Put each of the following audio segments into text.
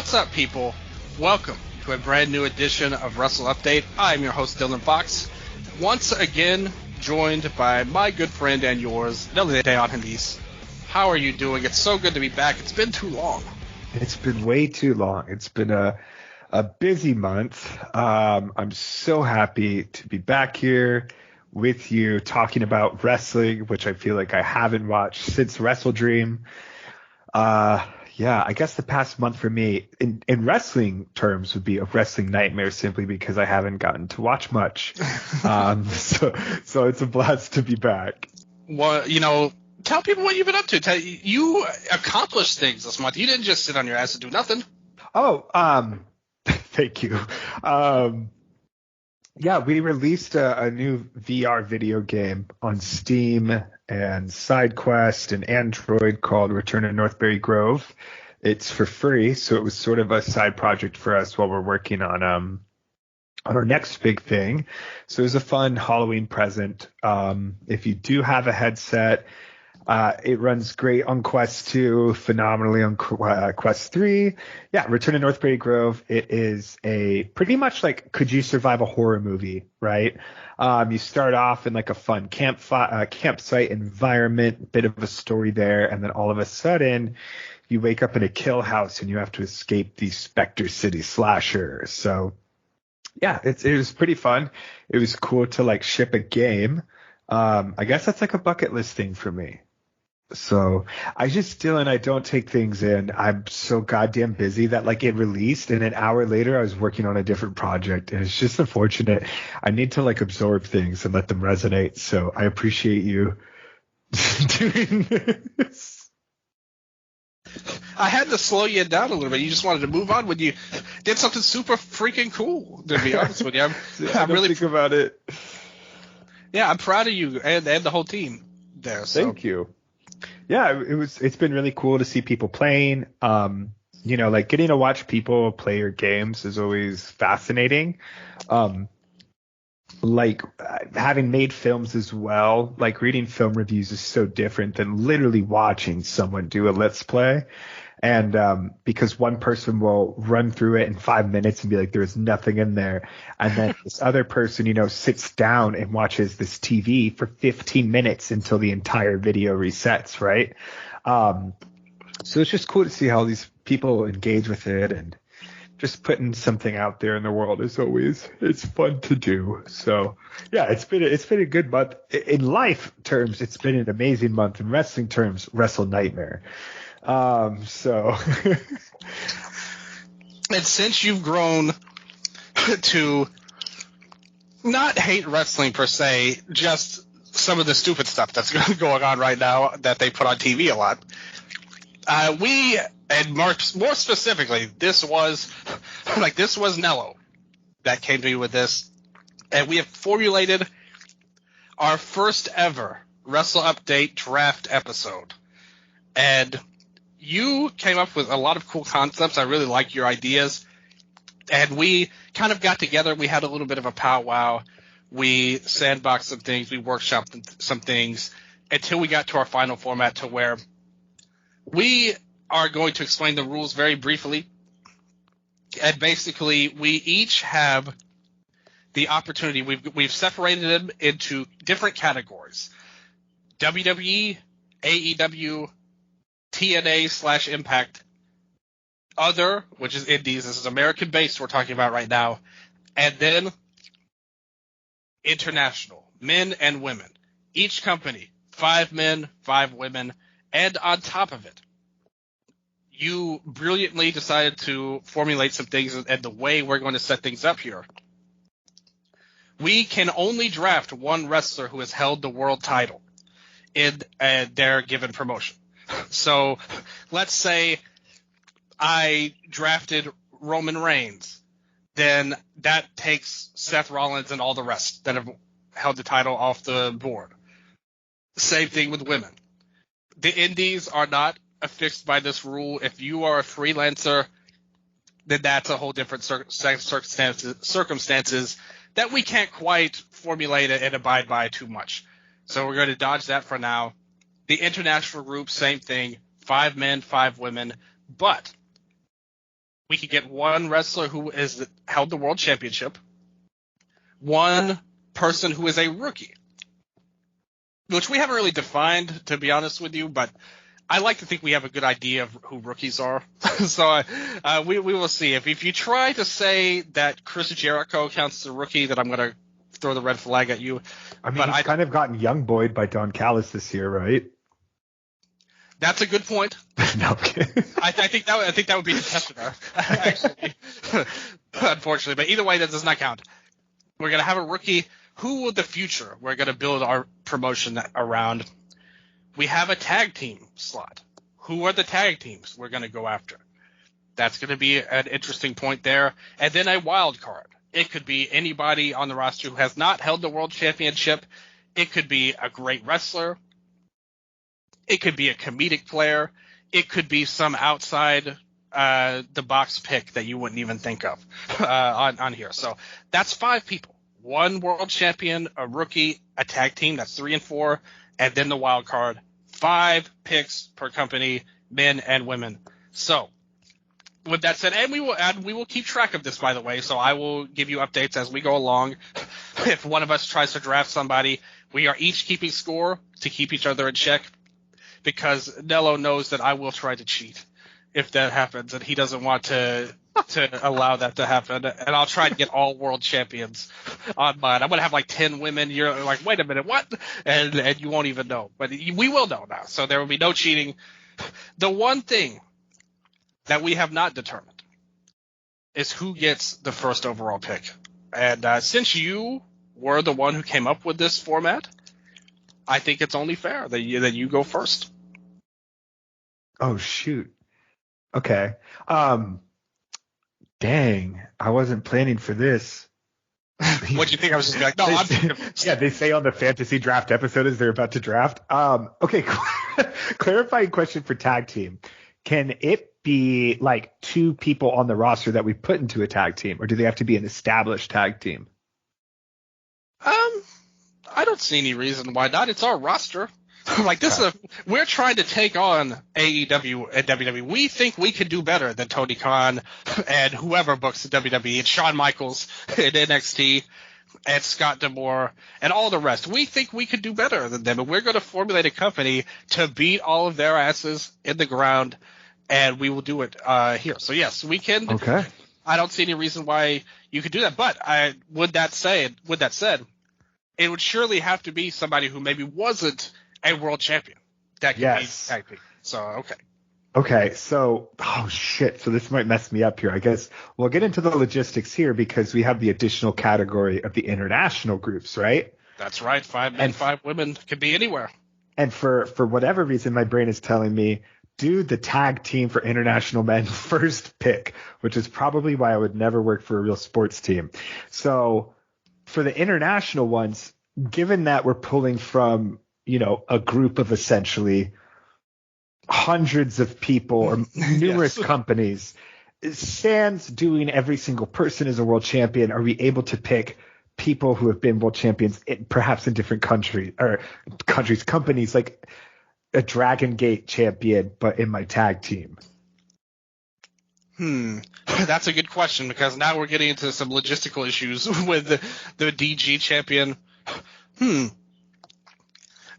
What's up, people? Welcome to a brand new edition of Wrestle Update. I'm your host, Dylan Fox. Once again, joined by my good friend and yours, Nello. How are you doing? It's so good to be back. It's been too long. It's been way too long. It's been a busy month. I'm so happy to be back here with you talking about wrestling, which I feel like I haven't watched since Wrestle Dream. Yeah, I guess the past month for me in wrestling terms would be a wrestling nightmare simply because I haven't gotten to watch much. So it's a blast to be back. Well, tell people what you've been up to. You accomplished things this month. You didn't just sit on your ass and do nothing. Oh, thank you. Yeah, we released a new VR video game on Steam and SideQuest and Android called Return to Northbury Grove. It's for free, so it was sort of a side project for us while we're working on our next big thing. So it was a fun Halloween present. If you do have a headset, it runs great on Quest 2, phenomenally on Quest 3. Yeah, Return to Northbury Grove. It is a pretty much like Could You Survive a Horror Movie, right? You start off in like a fun campsite environment, bit of a story there, and then all of a sudden you wake up in a kill house and you have to escape the Spectre City slasher. So yeah, it was pretty fun. It was cool to like ship a game. I guess that's like a bucket list thing for me. So I don't take things in. I'm so goddamn busy that like it released and an hour later I was working on a different project, and it's just unfortunate. I need to like absorb things and let them resonate. So I appreciate you doing this. I had to slow you down a little bit. You just wanted to move on when you did something super freaking cool, to be honest with you. I'm really think about it. Yeah, I'm proud of you and the whole team there. So. Thank you. Yeah, it's been really cool to see people playing. Like getting to watch people play your games is always fascinating. Like having made films as well, like reading film reviews is so different than literally watching someone do a Let's Play. And because one person will run through it in 5 minutes and be like, there's nothing in there. And then this other person, sits down and watches this TV for 15 minutes until the entire video resets, right? So it's just cool to see how these people engage with it, and just putting something out there in the world it's fun to do. So yeah, it's been a good month. In life terms, it's been an amazing month. In wrestling terms, Wrestle Nightmare. So and since you've grown to not hate wrestling per se, just some of the stupid stuff that's going on right now that they put on TV a lot, and more specifically, this was Nello that came to me with this, and we have formulated our first ever Wrestle Update draft episode. And you came up with a lot of cool concepts. I really like your ideas. And we kind of got together. We had a little bit of a powwow. We sandboxed some things. We workshopped some things until we got to our final format, to where we are going to explain the rules very briefly. And basically, we each have the opportunity. We've separated them into different categories: WWE, AEW, TNA / Impact, other, which is indies. This is American based we're talking about right now. And then international, men and women. Each company, 5 men, 5 women. And on top of it, you brilliantly decided to formulate some things, and the way we're going to set things up here. We can only draft one wrestler who has held the world title in their given promotion. So let's say I drafted Roman Reigns. Then that takes Seth Rollins and all the rest that have held the title off the board. Same thing with women. The indies are not affixed by this rule. If you are a freelancer, then that's a whole different circumstances that we can't quite formulate and abide by too much. So we're going to dodge that for now. The international group, same thing, 5 men, 5 women. But We could get one wrestler who has held the world championship, one person who is a rookie, which we haven't really defined, to be honest with you, but I like to think we have a good idea of who rookies are. So we will see. If you try to say that Chris Jericho counts as a rookie, then I'm going to throw the red flag at you. I mean, he's kind of gotten young boyed by Don Callis this year, right? That's a good point. No, I'm kidding. I think that would be the tester, actually. Unfortunately, but either way, that does not count. We're going to have a rookie. Who will the future we're going to build our promotion around? We have a tag team slot. Who are the tag teams we're going to go after? That's going to be an interesting point there. And then a wild card. It could be anybody on the roster who has not held the world championship. It could be a great wrestler. It could be a comedic player. It could be some outside the box pick that you wouldn't even think of on here. So that's 5 people. 1 world champion, a rookie, a tag team. That's 3 and 4. And then the wild card. 5 picks per company, men and women. So with that said, and we will keep track of this, by the way. So I will give you updates as we go along. If one of us tries to draft somebody, we are each keeping score to keep each other in check, because Nello knows that I will try to cheat if that happens, and he doesn't want to allow that to happen. And I'll try to get all world champions on mine. I'm going to have like 10 women. You're like, wait a minute, what? And you won't even know. But we will know now. So there will be no cheating. The one thing that we have not determined is who gets the first overall pick. And since you were the one who came up with this format, I think it's only fair that you go first. Oh, shoot. Okay. Dang, I wasn't planning for this. What'd you think? I was just like, no, yeah, they say on the fantasy draft episode as they're about to draft. Okay, clarifying question for tag team. Can it be like 2 people on the roster that we put into a tag team, or do they have to be an established tag team? I don't see any reason why not. It's our roster. Like this we're trying to take on AEW and WWE. We think we could do better than Tony Khan and whoever books the WWE and Shawn Michaels in NXT and Scott D'Amore and all the rest. We think we could do better than them, and we're going to formulate a company to beat all of their asses in the ground, and we will do it here. So yes, we can. Okay. I don't see any reason why you could do that. But with that said, it would surely have to be somebody who maybe wasn't a world champion that could be tag team. So, okay. Okay, so, oh shit, so this might mess me up here. I guess we'll get into the logistics here because we have the additional category of the international groups, right? That's right. 5 men, 5 women, could be anywhere. And for whatever reason, my brain is telling me, do the tag team for international men first pick, which is probably why I would never work for a real sports team. So for the international ones, given that we're pulling from, a group of essentially hundreds of people or numerous companies, sans doing every single person as a world champion, are we able to pick people who have been world champions perhaps in different companies, like a Dragongate champion, but in my tag team? That's a good question, because now we're getting into some logistical issues with the DG champion.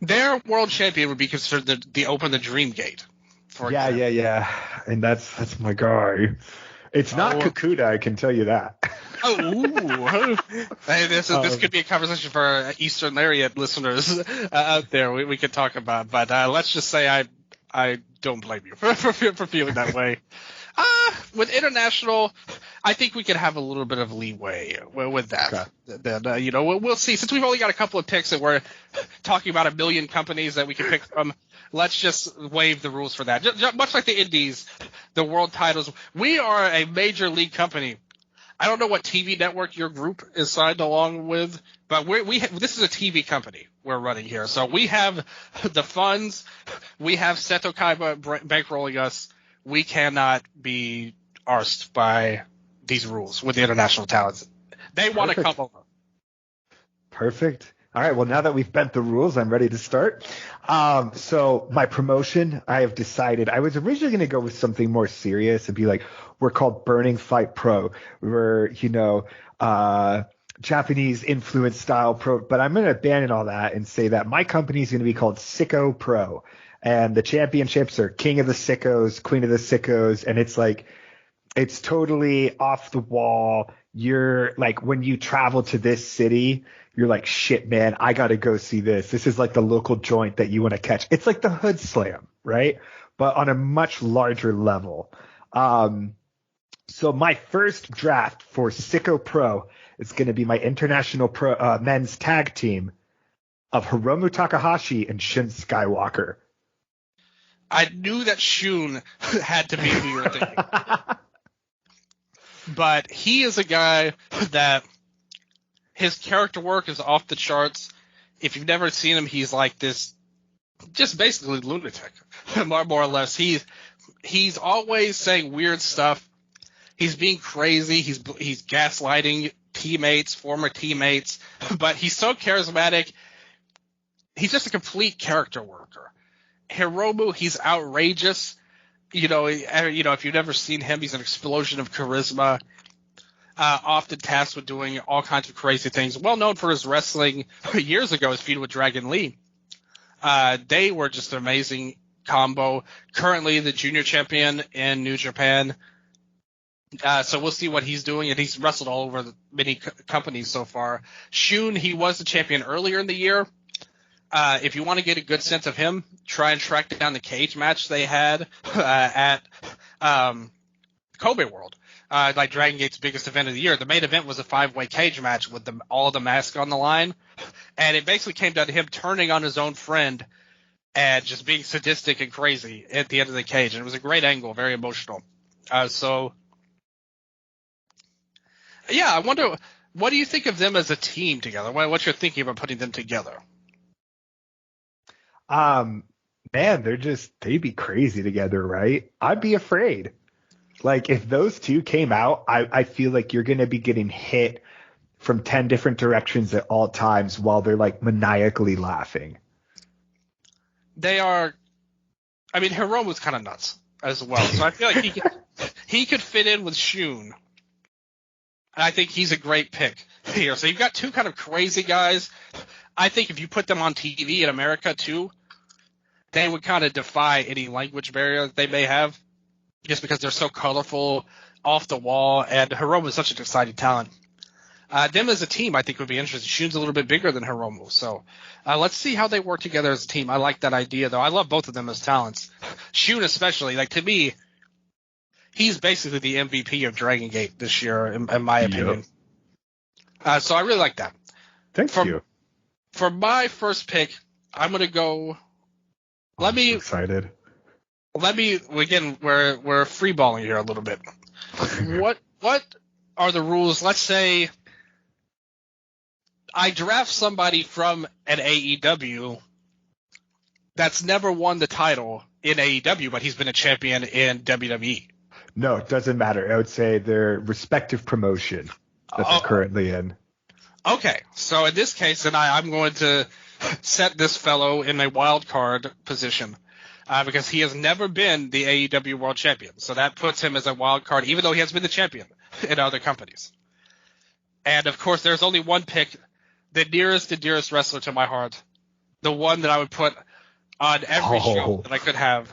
Their world champion would be considered the Dream Gate. Yeah. And that's my guy. It's not Kakuta, I can tell you that. Hey, this could be a conversation for Eastern Lariat listeners out there. We could talk about, but let's just say I don't blame you for feeling that way. With international, I think we could have a little bit of leeway with that. Okay. Then we'll see. Since we've only got a couple of picks and we're talking about 1 million companies that we can pick from, let's just waive the rules for that. Just much like the Indies, the world titles. We are a major league company. I don't know what TV network your group is signed along with, but this is a TV company we're running here. So we have the funds. We have Seto Kaiba bankrolling us. We cannot be arsed by these rules with the international talents. They want to come over. Perfect. All right. Well, now that we've bent the rules, I'm ready to start. So my promotion, I have decided I was originally going to go with something more serious and be like, we're called Burning Fight Pro. We're, Japanese influence style pro, but I'm going to abandon all that and say that my company is going to be called Sicko Pro. And the championships are King of the Sickos, Queen of the Sickos. And it's totally off the wall. You're like, when you travel to this city, you're like, shit, man, I got to go see this. This is like the local joint that you want to catch. It's like the Hood Slam, right? But on a much larger level. So my first draft for Sicko Pro is going to be my international pro men's tag team of Hiromu Takahashi and Shun Skywalker. I knew that Shun had to be who you were thinking. But he is a guy that his character work is off the charts. If you've never seen him, he's like this, just basically lunatic, more or less. He's always saying weird stuff. He's being crazy. He's gaslighting teammates, former teammates, but he's so charismatic. He's just a complete character worker. Hiromu, he's outrageous. If you've never seen him, he's an explosion of charisma. Often tasked with doing all kinds of crazy things. Well known for his wrestling years ago, his feud with Dragon Lee. They were just an amazing combo. Currently the junior champion in New Japan. So we'll see what he's doing, and he's wrestled all over many companies so far. Shun, he was the champion earlier in the year. If you want to get a good sense of him, try and track down the cage match they had at Kobe World, like Dragon Gate's biggest event of the year. The main event was a 5-way cage match with all the masks on the line, and it basically came down to him turning on his own friend and just being sadistic and crazy at the end of the cage. And it was a great angle, very emotional. Yeah, I wonder, what do you think of them as a team together? What's your thinking about putting them together? Man, they'd be crazy together, right? I'd be afraid. Like, if those two came out, I feel like you're going to be getting hit from 10 different directions at all times while they're like maniacally laughing. They are, Hiromu's kind of nuts as well. So I feel like he could fit in with Shun. And I think he's a great pick here. So you've got two kind of crazy guys. I think if you put them on TV in America too, they would kind of defy any language barrier that they may have, just because they're so colorful, off the wall, and Hiromu is such an exciting talent. Them as a team, I think, would be interesting. Shun's a little bit bigger than Hiromu, so let's see how they work together as a team. I like that idea, though. I love both of them as talents. Shun especially, like, to me, he's basically the MVP of Dragon Gate this year, in my opinion. Yep. So I really like that. Thank you. For my first pick, I'm going to go. I'm so excited. Again, we're freeballing here a little bit. What are the rules? Let's say I draft somebody from an AEW that's never won the title in AEW, but he's been a champion in WWE. No, it doesn't matter. I would say their respective promotion that they're currently in. Okay, so in this case, then I'm going to set this fellow in a wild card position because he has never been the AEW World Champion. So that puts him as a wild card, even though he has been the champion in other companies. And, of course, there's only one pick, the nearest and dearest wrestler to my heart, the one that I would put on every show that I could have,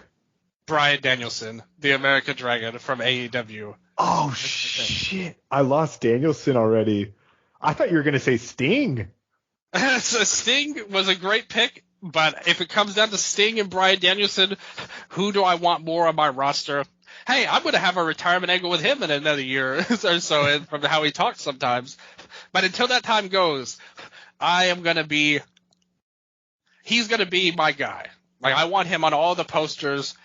Bryan Danielson, the American Dragon from AEW. Oh, shit. I lost Danielson already. I thought you were going to say Sting. So Sting was a great pick, but if it comes down to Sting and Bryan Danielson, who do I want more on my roster? Hey, I'm going to have a retirement angle with him in another year or so, and from how he talks sometimes. But until that time goes, he's going to be my guy. Like, I want him on all the posters.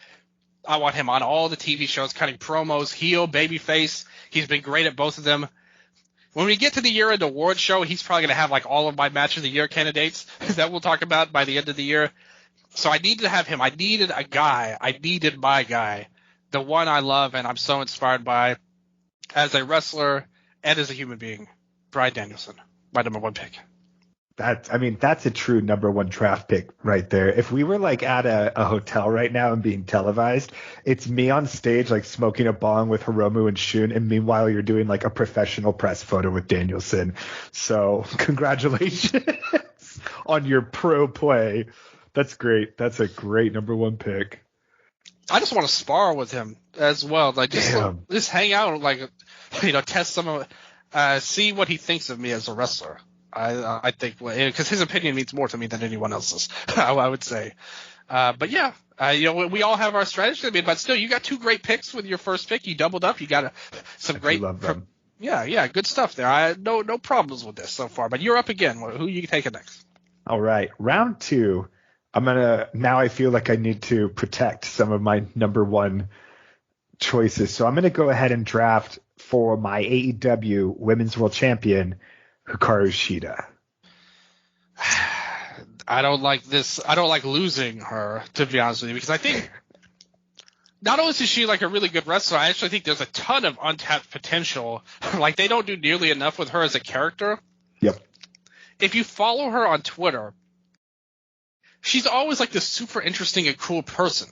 I want him on all the TV shows, cutting promos, heel, babyface. He's been great at both of them. When we get to the year-end award show, he's probably going to have like all of my match of the year candidates that we'll talk about by the end of the year. So I needed to have him. I needed a guy. I needed my guy, the one I love and I'm so inspired by as a wrestler and as a human being, Bryan Danielson, my number one pick. That's a true number one draft pick right there. If we were like at a hotel right now and being televised, it's me on stage like smoking a bong with Hiromu and Shun, and meanwhile you're doing like a professional press photo with Danielson. So congratulations on your pro play. That's great. That's a great number one pick. I just want to spar with him as well. Like just hang out, like test some of, see what he thinks of me as a wrestler. I think because his opinion means more to me than anyone else's. I would say. But yeah, we all have our strategy. But still, you got two great picks with your first pick. You doubled up. You got some great. Love them. Yeah, good stuff there. I no problems with this so far. But you're up again. Who are you taking next? All right, round two. Now I feel like I need to protect some of my number one choices. So I'm going to go ahead and draft for my AEW Women's World Champion, Hikaru Shida. I don't like this. I don't like losing her, to be honest with you, because I think not only is she like a really good wrestler, I actually think there's a ton of untapped potential. Like they don't do nearly enough with her as a character. Yep. If you follow her on Twitter, she's always like this super interesting and cool person.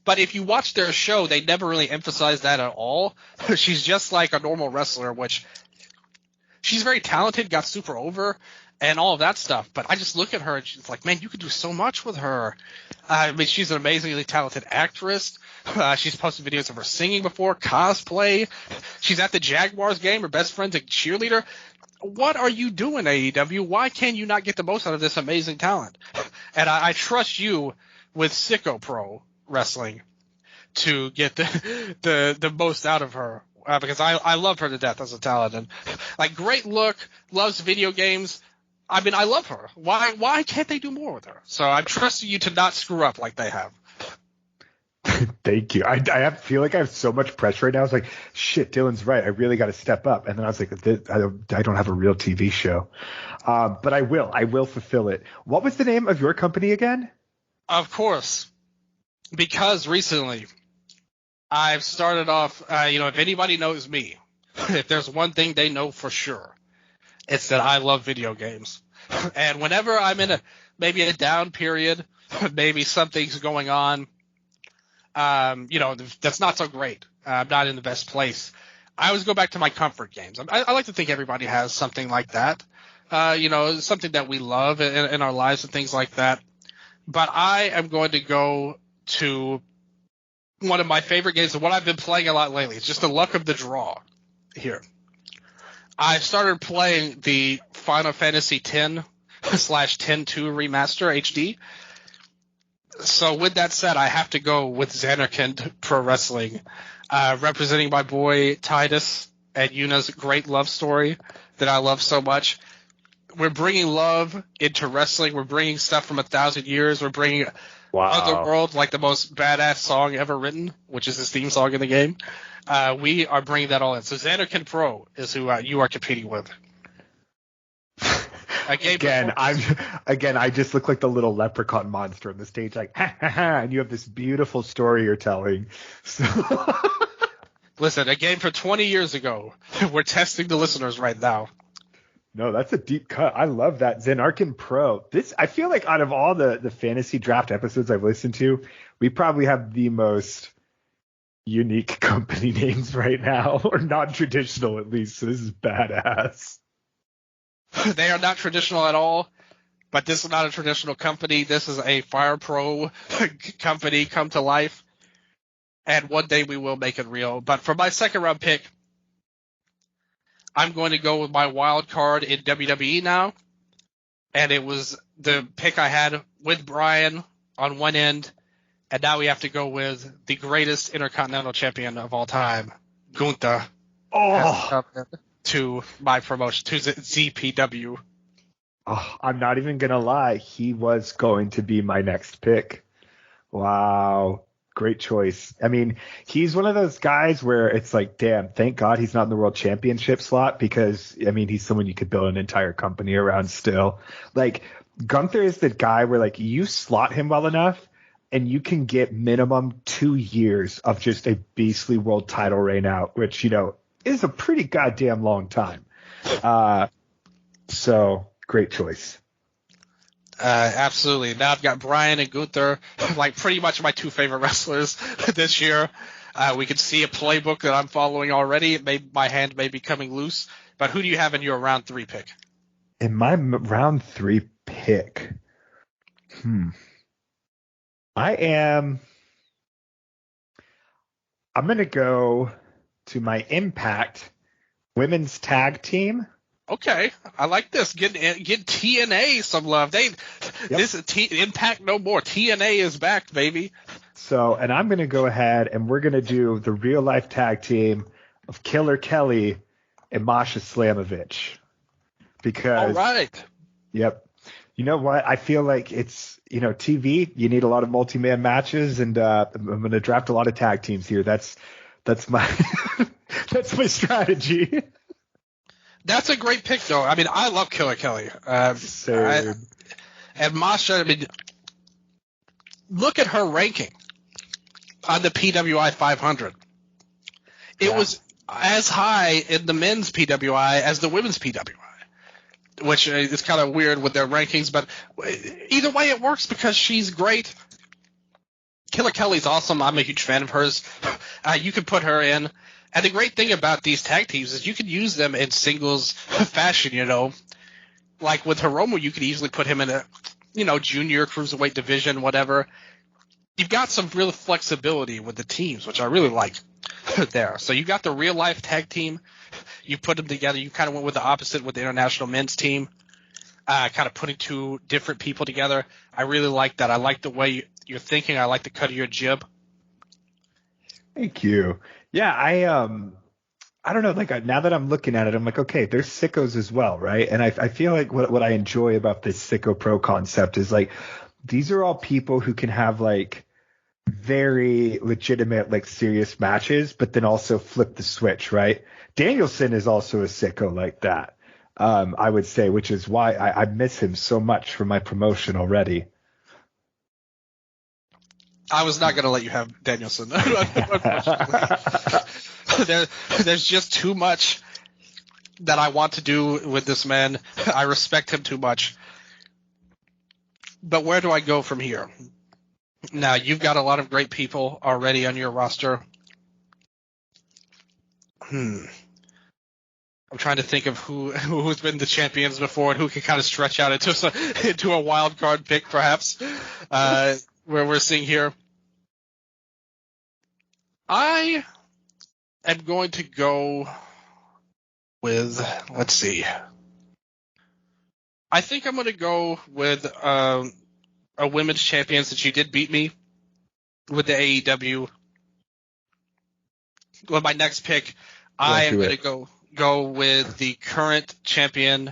But if you watch their show, they never really emphasize that at all. She's just like a normal wrestler, which she's very talented, got super over, and all of that stuff. But I just look at her and she's like, man, you could do so much with her. She's an amazingly talented actress. She's posted videos of her singing before, cosplay. She's at the Jaguars game. Her best friend's a cheerleader. What are you doing, AEW? Why can you not get the most out of this amazing talent? And I trust you with Sicko Pro Wrestling to get the most out of her because I love her to death as a talent. And like great look, loves video games. I mean, I love her. Why can't they do more with her? So I'm trusting you to not screw up like they have. Thank you. I feel like I have so much pressure right now. I was like, shit, Dylan's right. I really got to step up. And then I was like, I don't have a real TV show. But I will fulfill it. What was the name of your company again? Of course. Because recently I've started off, if anybody knows me, if there's one thing they know for sure, it's that I love video games. And whenever I'm in maybe a down period, maybe something's going on, that's not so great. I'm not in the best place. I always go back to my comfort games. I like to think everybody has something like that, something that we love in our lives and things like that. But I am going to go to one of my favorite games and what I've been playing a lot lately. It's just the luck of the draw here. I started playing the Final Fantasy X/10-2 Remaster HD. So with that said, I have to go with Xanarkand Pro Wrestling, representing my boy Titus and Yuna's great love story that I love so much. We're bringing love into wrestling. We're bringing stuff from 1,000 years. We're bringing Otherworld, like the most badass song ever written, which is his theme song in the game. We are bringing that all in. So Xanarkand Pro is who you are competing with. I just look like the little leprechaun monster on the stage, like, ha, ha, ha, and you have this beautiful story you're telling. So. Listen, a game from 20 years ago. We're testing the listeners right now. No, that's a deep cut. I love that. Xanarkand Pro. I feel like out of all the fantasy draft episodes I've listened to, we probably have the most unique company names right now, or non-traditional at least. So this is badass. They are not traditional at all, but this is not a traditional company. This is a Fire Pro company come to life, and one day we will make it real. But for my second round pick, I'm going to go with my wild card in WWE now, and it was the pick I had with Brian on one end, and now we have to go with the greatest Intercontinental Champion of all time, Gunther. To my promotion, to ZPW. Oh, I'm not even going to lie. He was going to be my next pick. Wow. Great choice. I mean, he's one of those guys where it's like, damn, thank God he's not in the world championship slot because, I mean, he's someone you could build an entire company around still. Like, Gunther is the guy where, like, you slot him well enough and you can get minimum 2 years of just a beastly world title reign out, which, is a pretty goddamn long time. So great choice. Absolutely. Now I've got Brian and Gunther, like pretty much my two favorite wrestlers this year. We can see a playbook that I'm following already. My hand may be coming loose. But who do you have in your round 3 pick? In my round 3 pick, I'm going to go to my Impact women's tag team. Okay, I like this. Get TNA some love. This is Impact no more. TNA is back, baby. So, and I'm going to go ahead and we're going to do the real life tag team of Killer Kelly and Masha Slamovich. Because, all right. Yep. You know what? I feel like it's, TV, you need a lot of multi-man matches, and I'm going to draft a lot of tag teams here. That's my that's my strategy. That's a great pick, though. I mean, I love Killer Kelly. And Masha, I mean, look at her ranking on the PWI 500. It was as high in the men's PWI as the women's PWI, which is kind of weird with their rankings. But either way, it works because she's great. Killer Kelly's awesome. I'm a huge fan of hers. You can put her in. And the great thing about these tag teams is you can use them in singles fashion, Like with Hiromu, you could easily put him in a, junior cruiserweight division, whatever. You've got some real flexibility with the teams, which I really like there. So you got the real-life tag team. You put them together. You kind of went with the opposite with the international men's team, kind of putting two different people together. I really like that. I like the way you're thinking. I like the cut of your jib. Thank you. Yeah, I don't know. Like now that I'm looking at it, I'm like, okay, there's sickos as well, right? And I feel like what I enjoy about this sicko pro concept is like these are all people who can have like very legitimate, like serious matches, but then also flip the switch, right? Danielson is also a sicko like that, I would say, which is why I miss him so much from my promotion already. I was not going to let you have Danielson. There's just too much that I want to do with this man. I respect him too much. But where do I go from here? Now, you've got a lot of great people already on your roster. I'm trying to think of who's been the champions before and who can kind of stretch out into a wild card pick, perhaps, where we're seeing here. I am going to go with, let's see. I think I'm going to go with a women's champion since you did beat me with the AEW. With my next pick, I am going to go with the current champion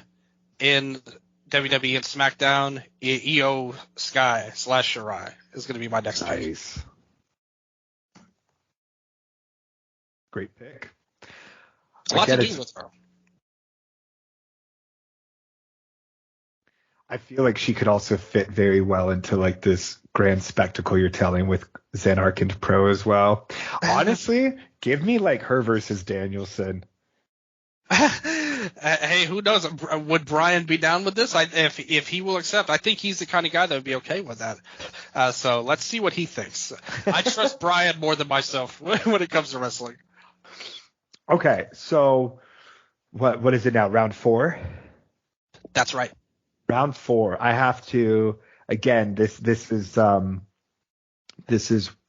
in WWE and SmackDown, Io Sky / Shirai is going to be my next pick. Nice. Great pick. A lot to do with her. I feel like she could also fit very well into like this grand spectacle you're telling with Zanark and Pro as well. Honestly, give me like her versus Danielson. Hey, who knows? Would Brian be down with this? If he will accept, I think he's the kind of guy that would be okay with that. So let's see what he thinks. I trust Brian more than myself when it comes to wrestling. Okay, so what is it now? Round 4? That's right. Round 4. I have to again. This is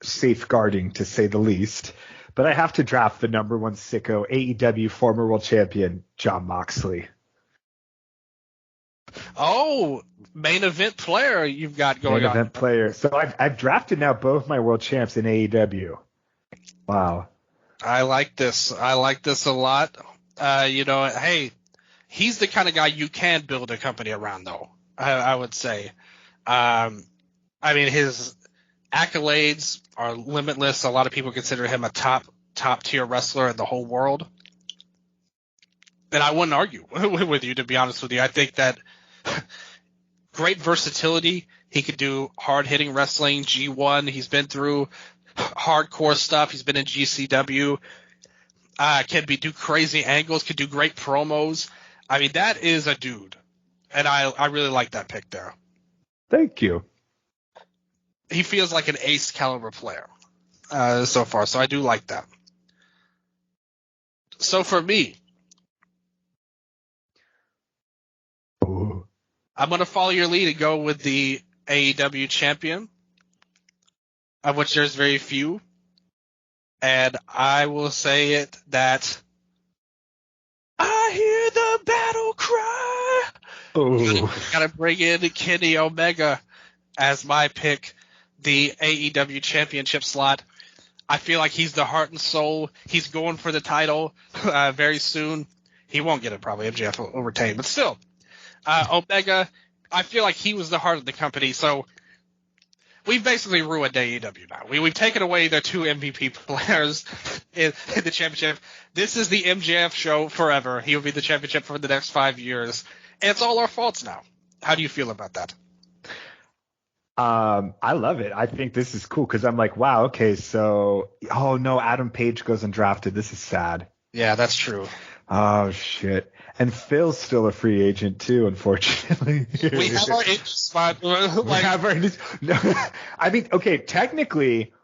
safeguarding to say the least. But I have to draft the number 1 sicko, AEW former world champion, Jon Moxley. Oh, main event player you've got going on. Main event player. So I've drafted now both my world champs in AEW. Wow. I like this. I like this a lot. Hey, he's the kind of guy you can build a company around, though, I would say. I mean, his accolades are limitless. A lot of people consider him a top tier wrestler in the whole world. And I wouldn't argue with you, to be honest with you. I think that great versatility. He could do hard-hitting wrestling, G1. He's been through hardcore stuff. He's been in GCW. Do crazy angles, could do great promos. I mean, that is a dude. And I really like that pick there. Thank you. He feels like an ace caliber player so far, so I do like that. So for me, Ooh. I'm going to follow your lead and go with the AEW champion, of which there's very few. And I will say it that I hear the battle cry. Oh, Gotta bring in Kenny Omega as my pick, the AEW championship slot. I feel like he's the heart and soul. He's going for the title very soon. He won't get it probably. MJF will retain, but still, Omega. I feel like he was the heart of the company. So we've basically ruined AEW now. We've taken away their two MVP players in the championship. This is the MJF show forever. He will be the championship for the next 5 years. And it's all our faults now. How do you feel about that? I love it. I think this is cool because I'm like, wow, okay, so, oh no, Adam Page goes undrafted. This is sad. Yeah, that's true. Oh shit. And Phil's still a free agent too, unfortunately. We have our inch spot. We have our no, I mean, okay, technically,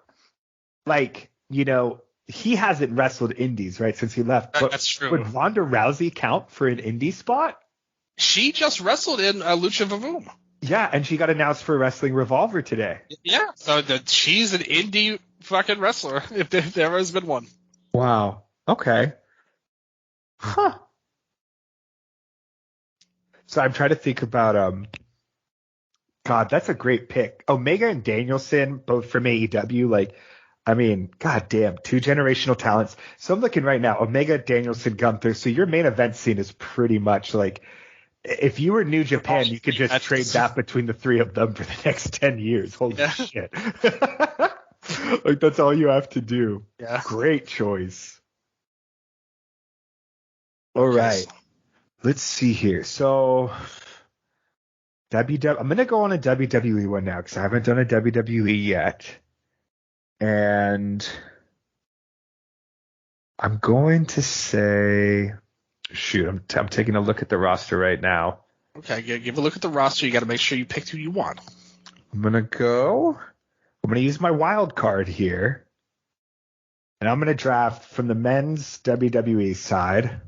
like, you know, he hasn't wrestled indies, right, since he left. But that's true. Would Ronda Rousey count for an indie spot? She just wrestled in Lucha Vavoom. Yeah, and she got announced for Wrestling Revolver today. Yeah, so she's an indie fucking wrestler, if there has been one. Wow. Okay. Huh. So I'm trying to think about God, that's a great pick. Omega and Danielson, both from AEW, like, I mean, god damn, two generational talents. So I'm looking right now, Omega, Danielson, Gunther. So your main event scene is pretty much like, if you were New Japan, you could just trade that between the three of them for the next 10 years. Holy shit. Like, that's all you have to do. Yeah. Great choice. All right. Let's see here. So, I'm going to go on a WWE one now because I haven't done a WWE yet. And I'm going to say, shoot, I'm taking a look at the roster right now. Okay, give a look at the roster. You got to make sure you pick who you want. I'm going to use my wild card here. And I'm going to draft from the men's WWE side.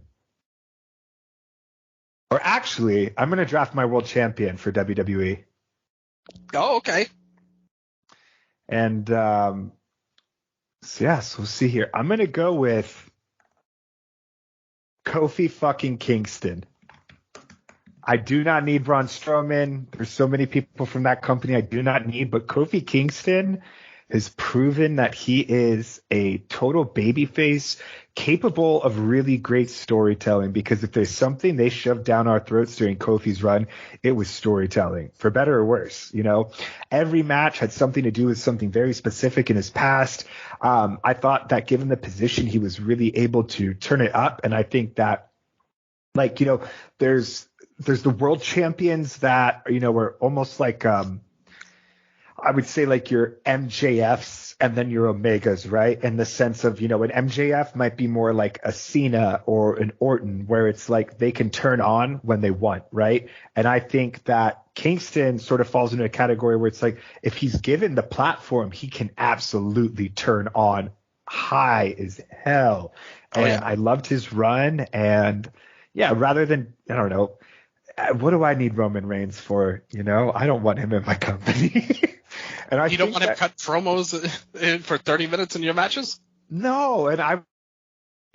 Or actually, I'm going to draft my world champion for WWE. Oh, okay. And so we'll see here. I'm going to go with Kofi fucking Kingston. I do not need Braun Strowman. There's so many people from that company I do not need, but Kofi Kingston has proven that he is a total babyface, capable of really great storytelling, because if there's something they shoved down our throats during Kofi's run, it was storytelling, for better or worse. You know, every match had something to do with something very specific in his past. I thought that given the position, he was really able to turn it up. And I think that, like, you know, there's the world champions that, you know, were almost like, I would say like your MJFs and then your Omegas, right? In the sense of, you know, an MJF might be more like a Cena or an Orton, where it's like they can turn on when they want, right? And I think that Kingston sort of falls into a category where it's like, if he's given the platform, he can absolutely turn on high as hell. And I loved his run. And yeah, rather than, I don't know, what do I need Roman Reigns for? You know, I don't want him in my company. And you don't want him to cut promos for 30 minutes in your matches? No, and I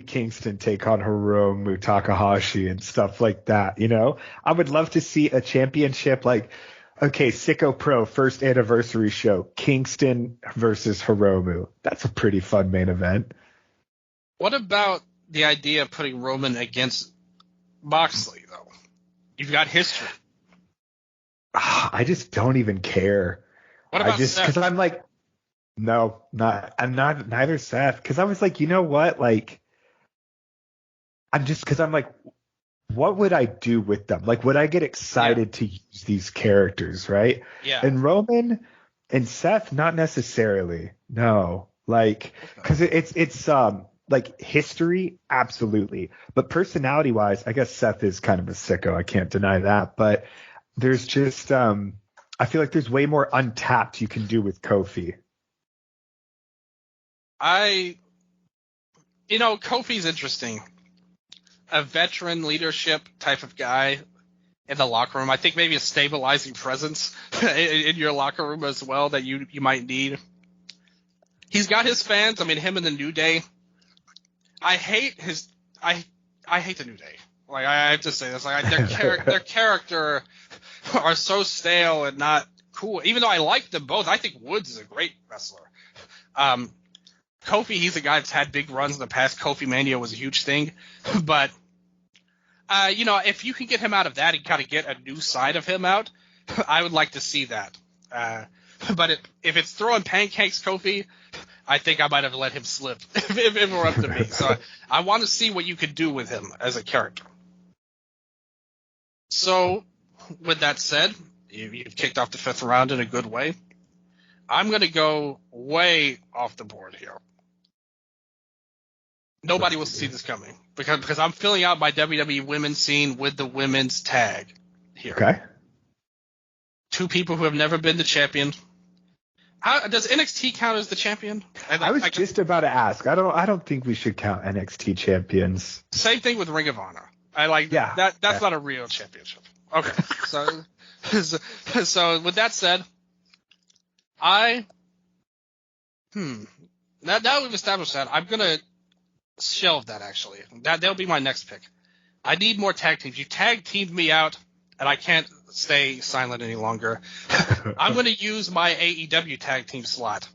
Kingston take on Hiromu Takahashi and stuff like that, you know? I would love to see a championship like, okay, Sicko Pro first anniversary show, Kingston versus Hiromu. That's a pretty fun main event. What about the idea of putting Roman against Moxley, though? You've got history. I just don't even care. What about Seth? Because I'm like, no, neither Seth. Because I was like, you know what? Like, because I'm like, what would I do with them? Like, would I get excited to use these characters, right? Yeah. And Roman and Seth, not necessarily. No, like, because it's like history, absolutely. But personality wise, I guess Seth is kind of a sicko. I can't deny that. But there's just I feel like there's way more untapped you can do with Kofi. Kofi's interesting. A veteran leadership type of guy in the locker room. I think maybe a stabilizing presence in your locker room as well that you might need. He's got his fans. I mean, him and the New Day. I hate the New Day. Like, I have to say this. Like, their character are so stale and not cool. Even though I like them both, I think Woods is a great wrestler. Kofi, he's a guy that's had big runs in the past. Kofi Mania was a huge thing. But, if you can get him out of that and kind of get a new side of him out, I would like to see that. But if it's throwing pancakes, Kofi, I think I might have let him slip if it were up to me. So I want to see what you could do with him as a character. So with that said, you've kicked off the 5th round in a good way. I'm going to go way off the board here. Nobody will see this coming because I'm filling out my WWE women's scene with the women's tag here. Okay. 2 people who have never been the champion. Does NXT count as the champion? I was just about to ask. I don't think we should count NXT champions. Same thing with Ring of Honor. That's not a real championship. Okay. So with that said, now we've established that, I'm gonna shelve that actually. That'll be my next pick. I need more tag teams. You tag teamed me out, and I can't stay silent any longer. I'm going to use my AEW tag team slot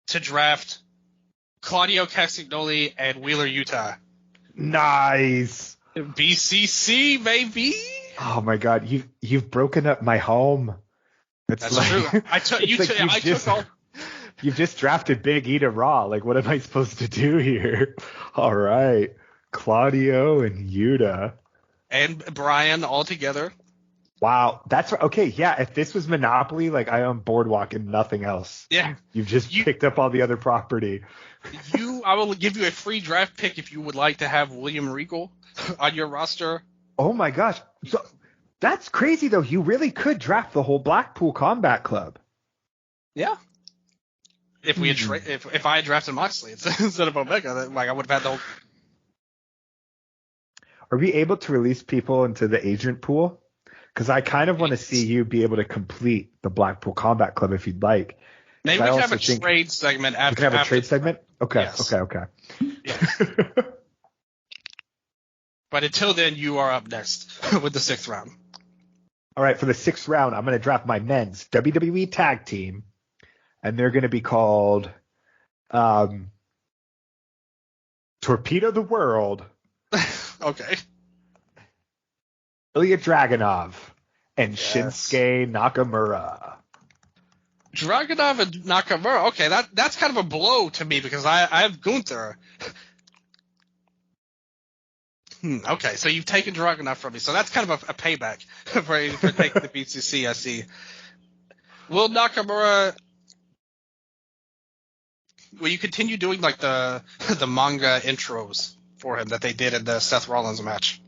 to draft Claudio Castagnoli and Wheeler Yuta. Nice. BCC, baby. Oh my God, you've broken up my home. That's true. You've just drafted Big E to Raw. Like, what am I supposed to do here? All right, Claudio and Yuta and Brian all together. Wow, that's okay. Yeah, if this was Monopoly, like I own Boardwalk and nothing else. Yeah, you've just picked up all the other property. I will give you a free draft pick if you would like to have William Regal on your roster. Oh my gosh, so that's crazy though. You really could draft the whole Blackpool Combat Club. Yeah. If we had if I had drafted Moxley instead of Omega, then, like I would have had the whole. Are we able to release people into the agent pool? Because I kind of want to see you be able to complete the Blackpool Combat Club if you'd like. Maybe we can have a trade segment after. We can have a trade segment? Okay, yes. okay. Yes. But until then, you are up next with the 6th round. All right, for the 6th round, I'm going to draft my men's WWE tag team, and they're going to be called Torpedo the World. Okay. Ilya Dragunov and Shinsuke Nakamura. Dragunov and Nakamura. Okay, that's kind of a blow to me because I have Gunther. Okay, so you've taken Dragunov from me, so that's kind of a payback for taking the BCC. I see. Will Nakamura? Will you continue doing like the manga intros for him that they did in the Seth Rollins match?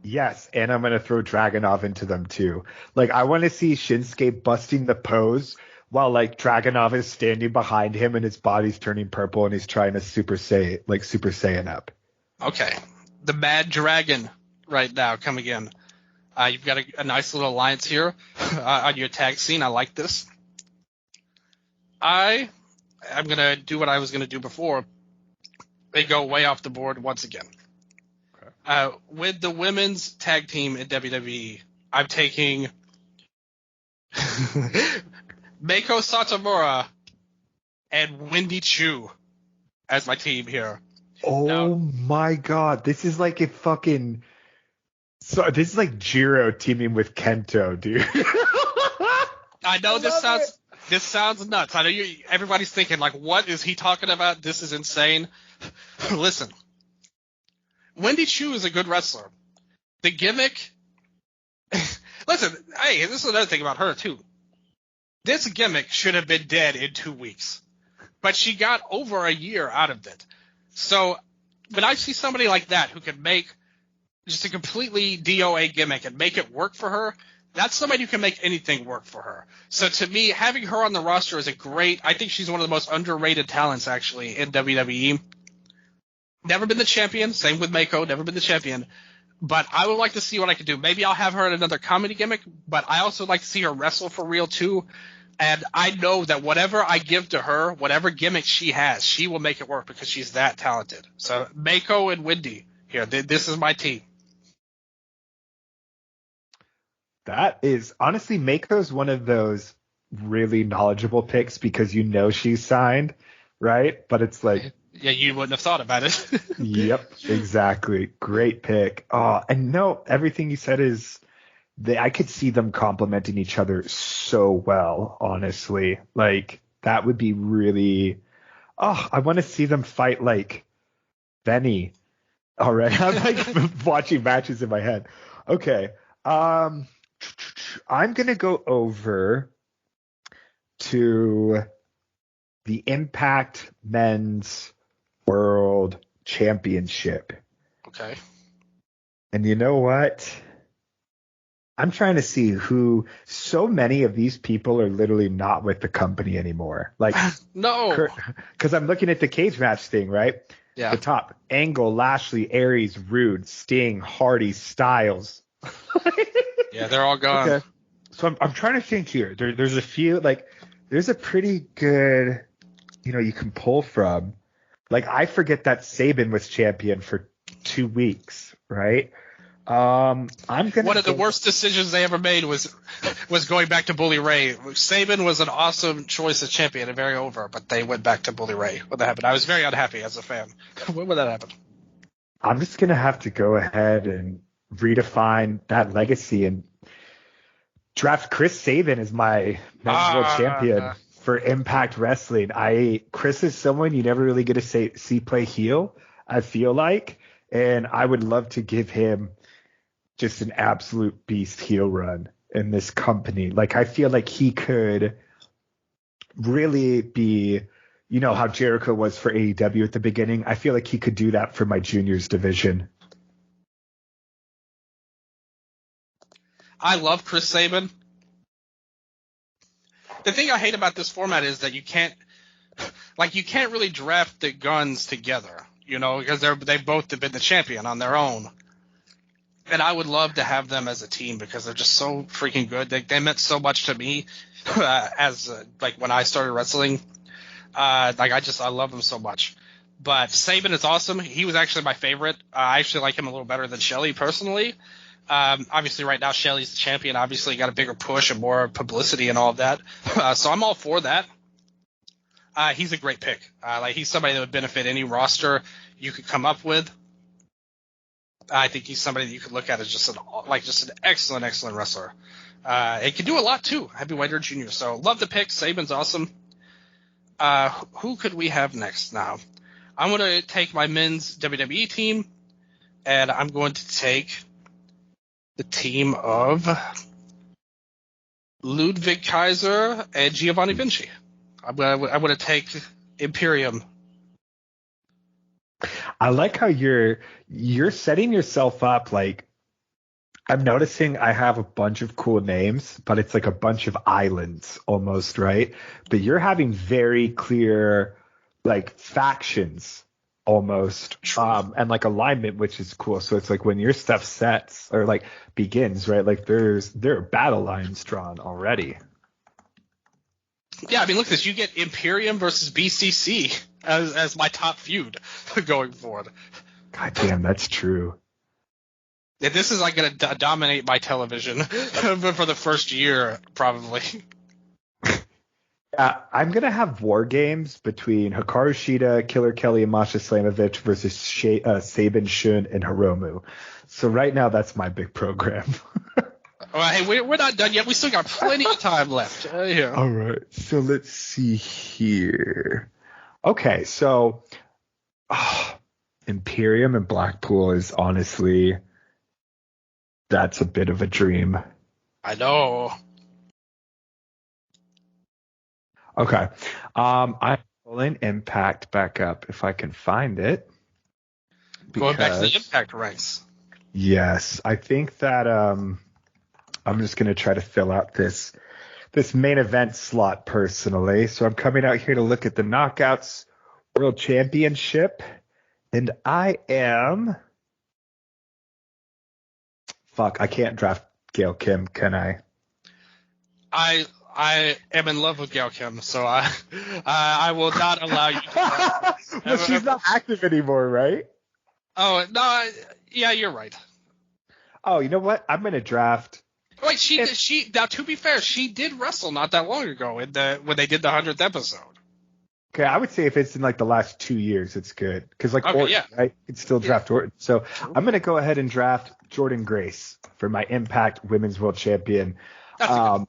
Yes, and I'm going to throw Dragunov into them too. Like, I want to see Shinsuke busting the pose while, like, Dragunov is standing behind him and his body's turning purple and he's trying to Super Saiyan up. Okay. The Mad Dragon right now coming in. You've got a nice little alliance here on your tag scene. I like this. I'm going to do what I was going to do before. They go way off the board once again. With the women's tag team in WWE, I'm taking Meiko Satomura and Wendy Chu as my team here. Oh my God. This is like this is like Jiro teaming with Kento, dude. I know this sounds nuts. I know everybody's thinking like, what is he talking about? This is insane. Listen. Wendy Chu is a good wrestler. The gimmick – listen, hey, this is another thing about her too. This gimmick should have been dead in 2 weeks. But she got over a year out of it. So when I see somebody like that who can make just a completely DOA gimmick and make it work for her, that's somebody who can make anything work for her. So to me, having her on the roster is I think she's one of the most underrated talents, actually, in WWE. Never been the champion. Same with Mako. Never been the champion. But I would like to see what I could do. Maybe I'll have her in another comedy gimmick, but I also like to see her wrestle for real, too. And I know that whatever I give to her, whatever gimmick she has, she will make it work because she's that talented. So Mako and Wendy here. This is my team. That is honestly, Mako's one of those really knowledgeable picks because you know she's signed, right? But it's like, yeah, you wouldn't have thought about it. Yep, exactly. Great pick. Oh, and no, everything you said is I could see them complementing each other so well, honestly. Like that would be really. Oh, I want to see them fight like Benny. All right, I'm like watching matches in my head. Okay. I'm going to go over to the Impact Men's World Championship. Okay. And you know what? I'm trying to see who so many of these people are literally not with the company anymore. Like, no. Because I'm looking at the cage match thing, right? Yeah. The top: Angle, Lashley, Aries, Rude, Sting, Hardy, Styles. Yeah, they're all gone. Okay. So I'm trying to think here. There's a few, like, there's a pretty good, you can pull from. Like, I forget that Sabin was champion for 2 weeks, right? One of the worst decisions they ever made was going back to Bully Ray. Sabin was an awesome choice as champion and very over, but they went back to Bully Ray when that happened. I was very unhappy as a fan when that happened. I'm just gonna have to go ahead and redefine that legacy and draft Chris Sabin as my men's world champion for Impact Wrestling. Chris is someone you never really get to see play heel, I feel like, and I would love to give him just an absolute beast heel run in this company. Like, I feel like he could really be, how Jericho was for AEW at the beginning. I feel like he could do that for my juniors division. I love Chris Sabin. The thing I hate about this format is that you can't really draft the guns together, because they've both been the champion on their own. And I would love to have them as a team because they're just so freaking good. They meant so much to me as when I started wrestling. I love them so much. But Sabin is awesome. He was actually my favorite. I actually like him a little better than Shelley personally. Obviously, right now Shelley's the champion. Obviously, got a bigger push and more publicity and all of that. So I'm all for that. He's a great pick. He's somebody that would benefit any roster you could come up with. I think he's somebody that you could look at as just an excellent wrestler. He can do a lot too, heavyweight or junior. So love the pick. Sabin's awesome. Who could we have next now? I'm going to take my men's WWE team, and I'm going to take the team of Ludwig Kaiser and Giovanni Vinci. I'm going to take Imperium. I like how you're setting yourself up. Like, I'm noticing I have a bunch of cool names, but it's like a bunch of islands almost, right? But you're having very clear like factions almost, and like alignment, which is cool. So it's like when your stuff sets or like begins, right? Like there are battle lines drawn already. Yeah, I mean, look at this. You get Imperium versus BCC as my top feud going forward. God damn, that's true. Yeah, this is like going to dominate my television for the first year, probably. Yeah, I'm going to have war games between Hikaru Shida, Killer Kelly, and Masha Slamovich versus Sabin, Shun, and Hiromu. So right now, that's my big program. All right, hey, we're not done yet. We still got plenty of time left. Here. All right, so let's see here. Okay, so Imperium and Blackpool is honestly, that's a bit of a dream. I know. Okay, Pulling Impact back up if I can find it. Going back to the Impact ranks. Yes, I think that I'm just going to try to fill out this main event slot personally. So I'm coming out here to look at the Knockouts World Championship, and I am. Fuck, I can't draft Gail Kim, can I? I am in love with Gail Kim, so I will not allow you to. Well, she's not active anymore, right? Oh no, yeah, you're right. Oh, you know what? I'm gonna draft. Wait, she now to be fair, she did wrestle not that long ago when they did the 100th episode. Okay, I would say if it's in like the last 2 years, it's good because like Okay, Orton, yeah. right? You can still draft Orton. So I'm gonna go ahead and draft Jordan Grace for my Impact Women's World Champion. That's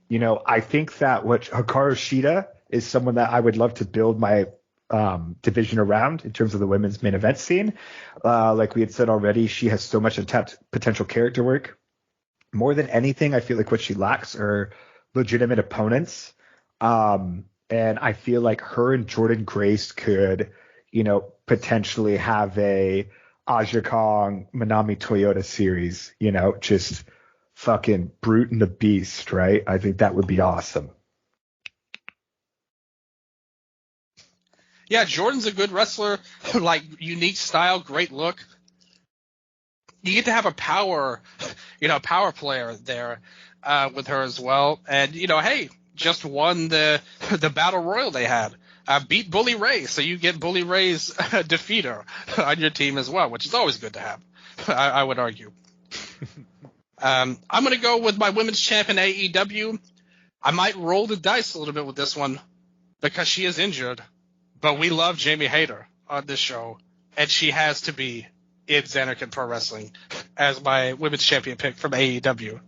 You know, I think that Hikaru Shida is someone that I would love to build my division around in terms of the women's main event scene. Like we had said already, she has so much untapped potential character work. More than anything, I feel like what she lacks are legitimate opponents. And I feel like her and Jordan Grace could, you know, potentially have a Aja Kong Manami Toyota series, you know, just fucking brute and the beast, right? I think that would be awesome. Yeah, Jordan's a good wrestler, like unique style, great look. You get to have a power player there with her as well. And hey, just won the battle royal they had. Beat Bully Ray, so you get Bully Ray's defeater on your team as well, which is always good to have. I would argue. I'm going to go with my women's champion AEW. I might roll the dice a little bit with this one because she is injured, but we love Jamie Hayter on this show, and she has to be in Xanarkin Pro Wrestling as my women's champion pick from AEW.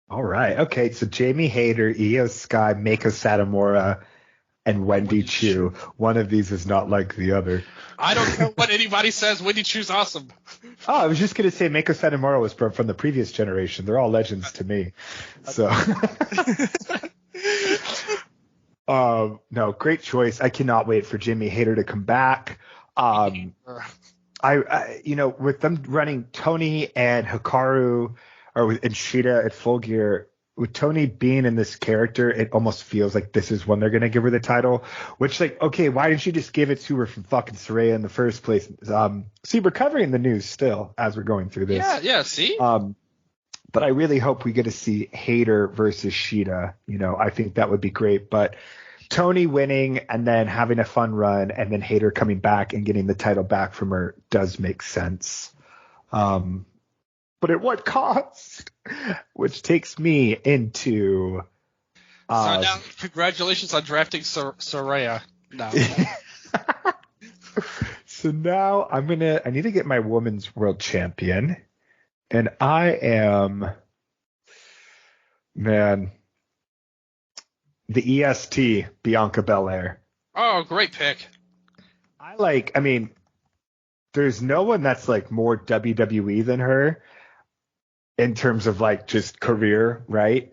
All right. Okay. So Jamie Hayter, Io Sky, Meiko Satomura, and Wendy Chu. One of these is not like the other. I don't care what anybody says. Wendy Chu's awesome. Oh, I was just going to say Meiko Satomura was from the previous generation. They're all legends to me. So. No, great choice. I cannot wait for Jamie Hayter to come back. I with them running Tony and Hikaru and Shida at Full Gear, with Tony being in this character, it almost feels like this is when they're going to give her the title, which like, okay, why didn't you just give it to her from fucking Saraya in the first place? See, we're covering the news still as we're going through this. Yeah, see? But I really hope we get to see Hayter versus Shida. I think that would be great, but Tony winning and then having a fun run and then Hayter coming back and getting the title back from her does make sense. But at what cost? Which takes me into. So now, congratulations on drafting Saraya. No. So now I need to get my women's world champion, and I am, man, the EST Bianca Belair. Oh, great pick. There's no one that's like more WWE than her in terms of like just career, right?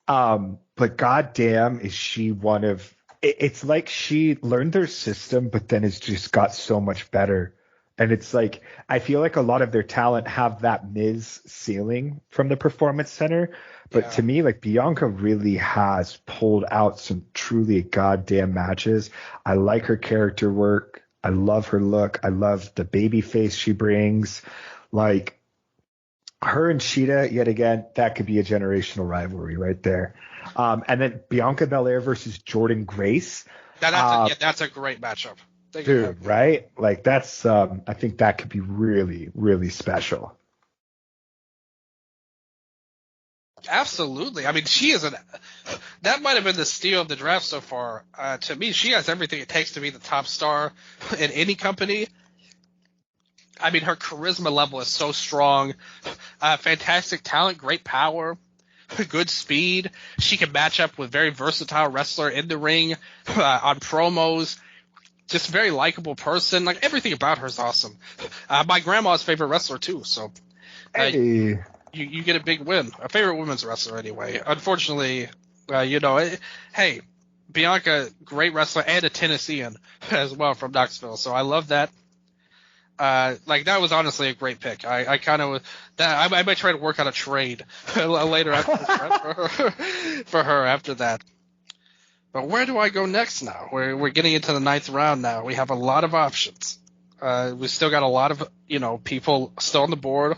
But goddamn, is she one of? It's like she learned their system, but then it's just got so much better. And it's like I feel like a lot of their talent have that Miz ceiling from the Performance Center, but to me, like Bianca really has pulled out some truly goddamn matches. I like her character work. I love her look. I love the baby face she brings. Like her and Shida, yet again, that could be a generational rivalry right there. And then Bianca Belair versus Jordan Grace. That's a great matchup. Dude, right? Like that's I think that could be really, really special. Absolutely. I mean, that might have been the steal of the draft so far. To me, she has everything it takes to be the top star in any company. I mean, her charisma level is so strong. Fantastic talent, great power, good speed. She can match up with very versatile wrestler in the ring, on promos. Just a very likable person. Like everything about her is awesome. My grandma's favorite wrestler too. So, hey. You get a big win. A favorite women's wrestler anyway. Unfortunately, hey, Bianca, great wrestler and a Tennessean as well from Knoxville. So I love that. That was honestly a great pick. I might try to work on a trade later for her after that. But where do I go next now? We're getting into the 9th round now. We have a lot of options. We still got a lot of, people still on the board.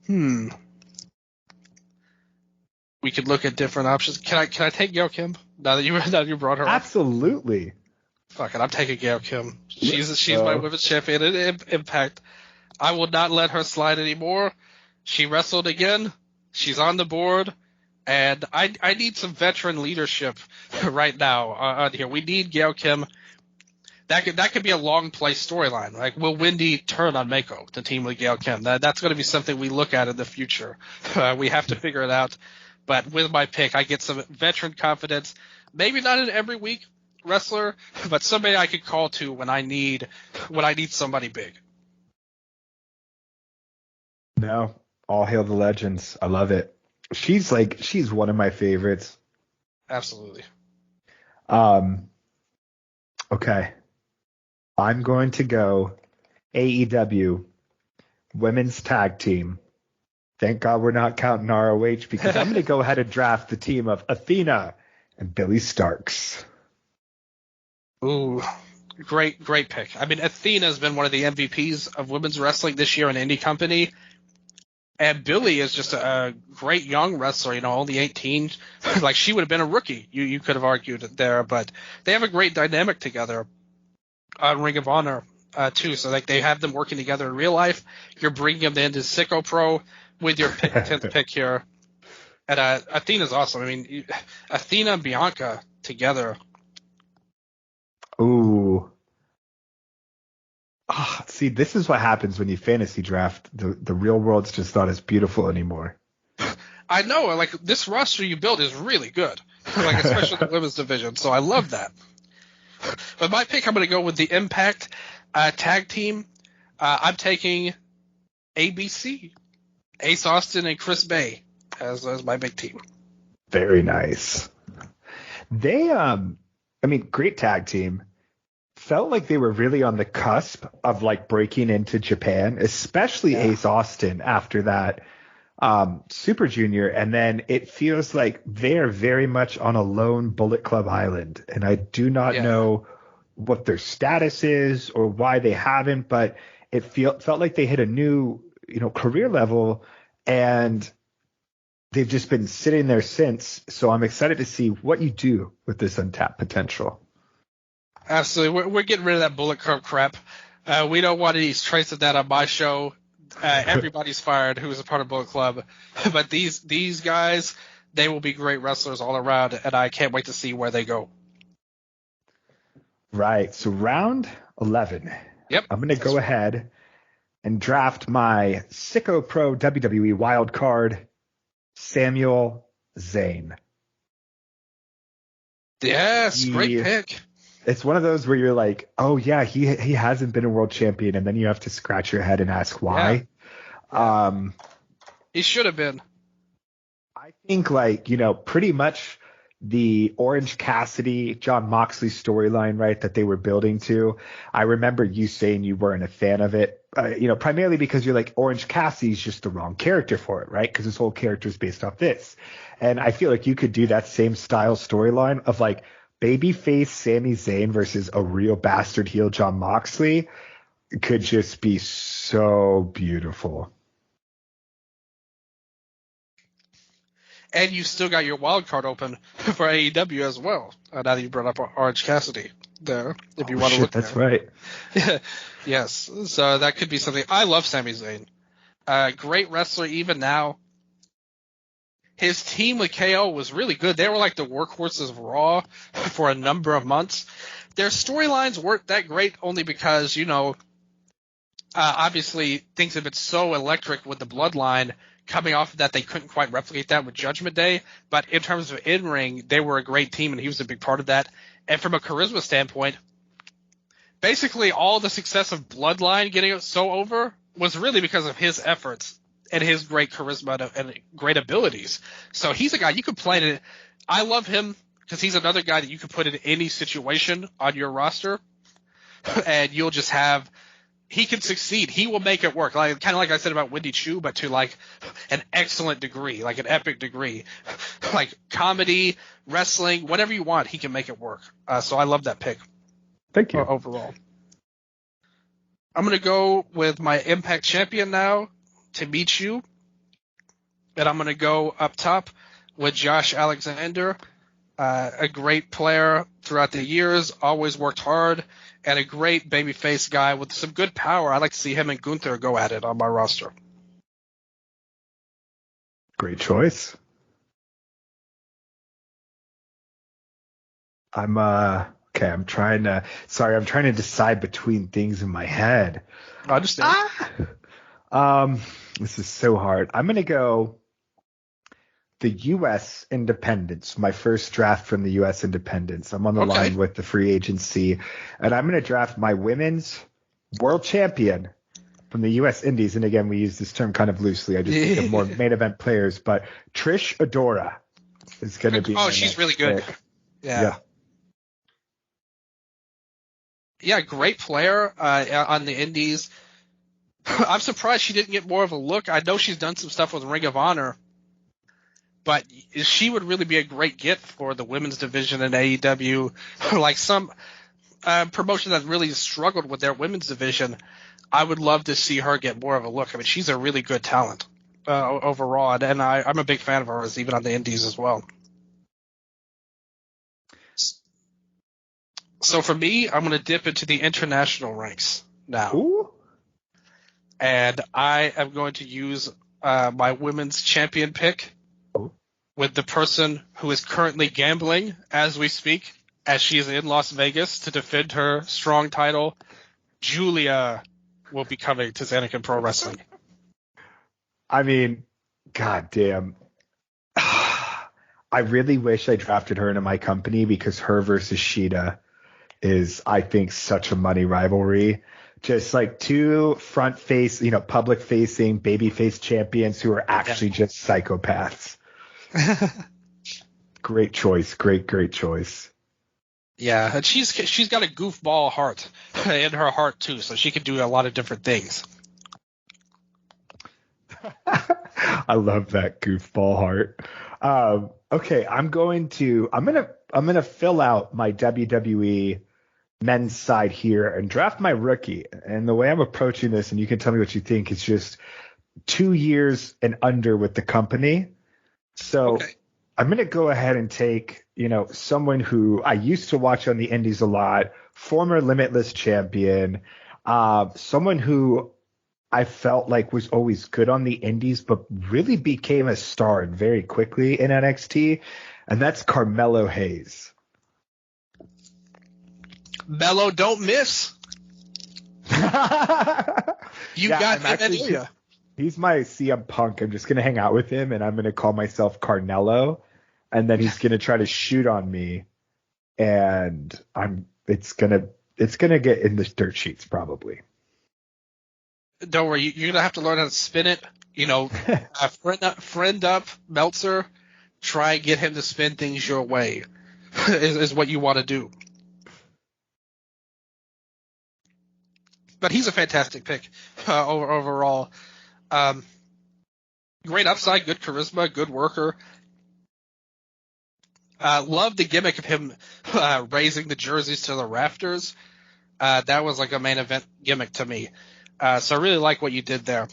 We could look at different options. Can I take Gail Kim now that you brought her up? Absolutely. Fuck it, I'm taking Gail Kim. She's my women's champion in Impact. I will not let her slide anymore. She wrestled again. She's on the board. And I need some veteran leadership right now on here. We need Gail Kim. That could be a long play storyline. Like, will Wendy turn on Mako to team with Gail Kim? That's going to be something we look at in the future. We have to figure it out. But with my pick, I get some veteran confidence. Maybe not an every week wrestler, but somebody I could call to when I need somebody big. No, all hail the legends. I love it. She's one of my favorites. Absolutely. Okay. I'm going to go AEW women's tag team. Thank God we're not counting ROH, because I'm going to go ahead and draft the team of Athena and Billy Starks. Ooh, great pick. I mean, Athena's been one of the MVPs of women's wrestling this year in indie company. And Billy is just a great young wrestler, only 18. Like, she would have been a rookie. You could have argued it there, but they have a great dynamic together on Ring of Honor, too. So, they have them working together in real life. You're bringing them into Sicko Pro with your 10th pick here. And Athena's awesome. I mean, Athena and Bianca together. Ooh. See, this is what happens when you fantasy draft. The real world's just not as beautiful anymore. I know. Like, this roster you built is really good. Especially the women's division. So I love that. But my pick, I'm going to go with the Impact tag team. I'm taking ABC. Ace Austin and Chris Bay as my big team. Very nice. They, great tag team. Felt like they were really on the cusp of breaking into Japan, especially Ace Austin after that Super Junior. And then it feels like they're very much on a lone Bullet Club island. And I do not know what their status is or why they haven't, but it felt like they hit a new, career level, and they've just been sitting there since. So I'm excited to see what you do with this untapped potential. Absolutely. We're getting rid of that Bullet Club crap. We don't want any trace of that on my show. Everybody's fired who's a part of Bullet Club. But these guys, they will be great wrestlers all around, and I can't wait to see where they go. Right. So round 11. Yep. I'm going to go ahead and draft my Sicko Pro WWE wild card, Samuel Zayn. Yes, great pick. It's one of those where you're like, oh, yeah, he hasn't been a world champion, and then you have to scratch your head and ask why. Yeah. He should have been. I think, pretty much the Orange Cassidy, John Moxley storyline, right, that they were building to. I remember you saying you weren't a fan of it, primarily because you're like, Orange Cassidy's just the wrong character for it, right? Because his whole character is based off this. And I feel like you could do that same style storyline of babyface Sami Zayn versus a real bastard heel John Moxley. It could just be so beautiful. And you still got your wild card open for AEW as well. Now that you brought up Orange Cassidy there, if you want to look that's there. Right. Yes. So that could be something. I love Sami Zayn. Great wrestler even now. His team with KO was really good. They were like the workhorses of Raw for a number of months. Their storylines weren't that great only because, obviously things have been so electric with the Bloodline. Coming off of that, they couldn't quite replicate that with Judgment Day. But in terms of in-ring, they were a great team, and he was a big part of that. And from a charisma standpoint, basically all the success of Bloodline getting it so over was really because of his efforts and his great charisma and great abilities. So he's a guy you could play in. I love him because he's another guy that you could put in any situation on your roster, and you'll just have he can succeed. He will make it work. Like kind of like I said about Wendy Chu, but to like an excellent degree, like an epic degree, like comedy, wrestling, whatever you want, he can make it work. So I love that pick. Thank you. Overall, I'm gonna go with my Impact champion now to meet you, and I'm gonna go up top with Josh Alexander, a great player throughout the years, always worked hard. And a great babyface guy with some good power. I'd like to see him and Gunther go at it on my roster. Great choice. I'm trying to decide between things in my head. I understand. This is so hard. I'm gonna go the U.S. Independents, my first draft from the U.S. Independents. I'm on the line with the free agency, and I'm going to draft my women's world champion from the U.S. Indies. And again, we use this term kind of loosely. I just think of more main event players, but Trish Adora is going to be. Oh, she's really good. Yeah. Yeah, great player on the Indies. I'm surprised she didn't get more of a look. I know she's done some stuff with Ring of Honor. But she would really be a great get for the women's division in AEW. Like some promotion that really struggled with their women's division, I would love to see her get more of a look. I mean, she's a really good talent overall, and I'm a big fan of hers, even on the indies as well. So for me, I'm going to dip into the international ranks now. Ooh. And I am going to use my women's champion pick with the person who is currently gambling as we speak, as she is in Las Vegas to defend her strong title. Julia will be coming to Zanikin Pro Wrestling. I mean, goddamn. I really wish I drafted her into my company because her versus Sheeta is, I think, such a money rivalry. Just like two front face, public facing baby face champions who are actually just psychopaths. Great choice. Great choice. Yeah, and she's got a goofball heart in her heart too, so she can do a lot of different things. I love that goofball heart. Okay, I'm gonna fill out my WWE men's side here and draft my rookie. And the way I'm approaching this, and you can tell me what you think, is just 2 years and under with the company. So I'm going to go ahead and take, someone who I used to watch on the indies a lot, former Limitless champion, someone who I felt like was always good on the indies, but really became a star very quickly in NXT, and that's Carmelo Hayes. Mello, don't miss. You got him in you. He's my CM Punk. I'm just going to hang out with him, and I'm going to call myself Carnello, and then he's going to try to shoot on me, and it's going to get in the dirt sheets probably. Don't worry, you're going to have to learn how to spin it. Friend up Meltzer, try and get him to spin things your way is what you want to do. But he's a fantastic pick overall. Great upside, good charisma, good worker. Love the gimmick of him raising the jerseys to the rafters. That was like a main event gimmick to me. So I really like what you did there.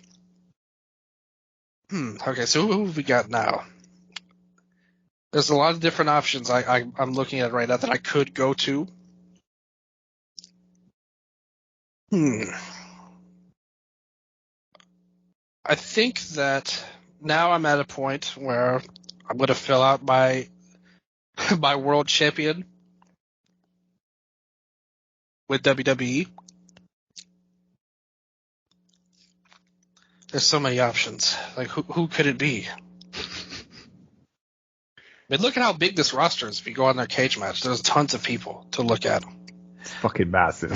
Okay, so who have we got now? There's a lot of different options I'm looking at right now that I could go to. I think that now I'm at a point where I'm going to fill out my world champion with WWE. There's so many options. Like, who could it be? I mean, look at how big this roster is. If you go on their cage match, there's tons of people to look at. It's fucking massive.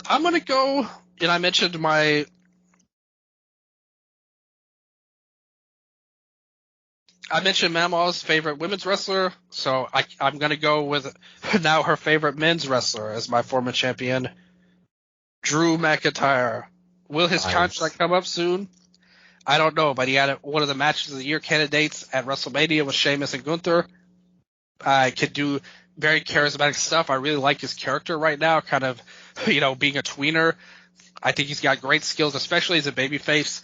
I'm going to go, and I mentioned my I mentioned Mamaw's favorite women's wrestler, so I'm going to go with now her favorite men's wrestler as my former champion, Drew McIntyre. Will his contract come up soon? I don't know, but he had one of the matches of the year candidates at WrestleMania with Sheamus and Gunther. Could do very charismatic stuff. I really like his character right now, kind of, being a tweener. I think he's got great skills, especially as a babyface.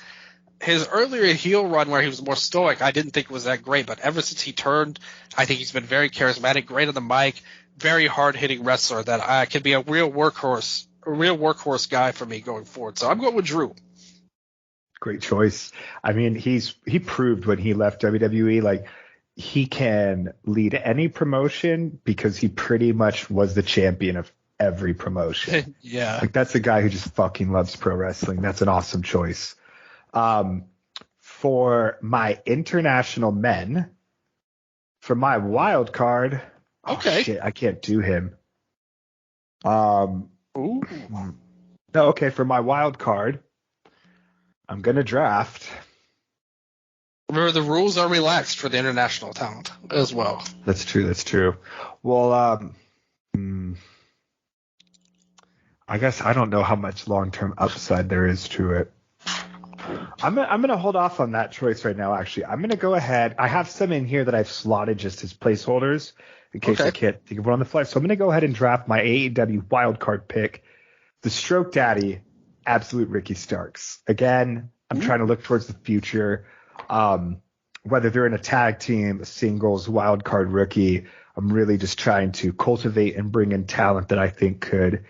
His earlier heel run where he was more stoic, I didn't think was that great, but ever since he turned, I think he's been very charismatic, great on the mic, very hard-hitting wrestler that can be a real workhorse guy for me going forward. So I'm going with Drew. Great choice. I mean, he proved when he left WWE, like, he can lead any promotion because he pretty much was the champion of every promotion. Yeah. Like, that's a guy who just fucking loves pro wrestling. That's an awesome choice. For my international men, for my wild card, okay. Shit, I can't do him. Ooh. No, okay, for my wild card, I'm gonna draft. Remember, the rules are relaxed for the international talent as well. That's true. Well, I guess I don't know how much long-term upside there is to it. I'm gonna hold off on that choice right now. Actually, I'm gonna go ahead. I have some in here that I've slotted just as placeholders in case I can't think of one on the fly. So I'm gonna go ahead and draft my AEW wildcard pick, the Stroke Daddy, Absolute Ricky Starks. Again, I'm trying to look towards the future. Whether they're in a tag team, a singles, wildcard rookie, I'm really just trying to cultivate and bring in talent that I think could,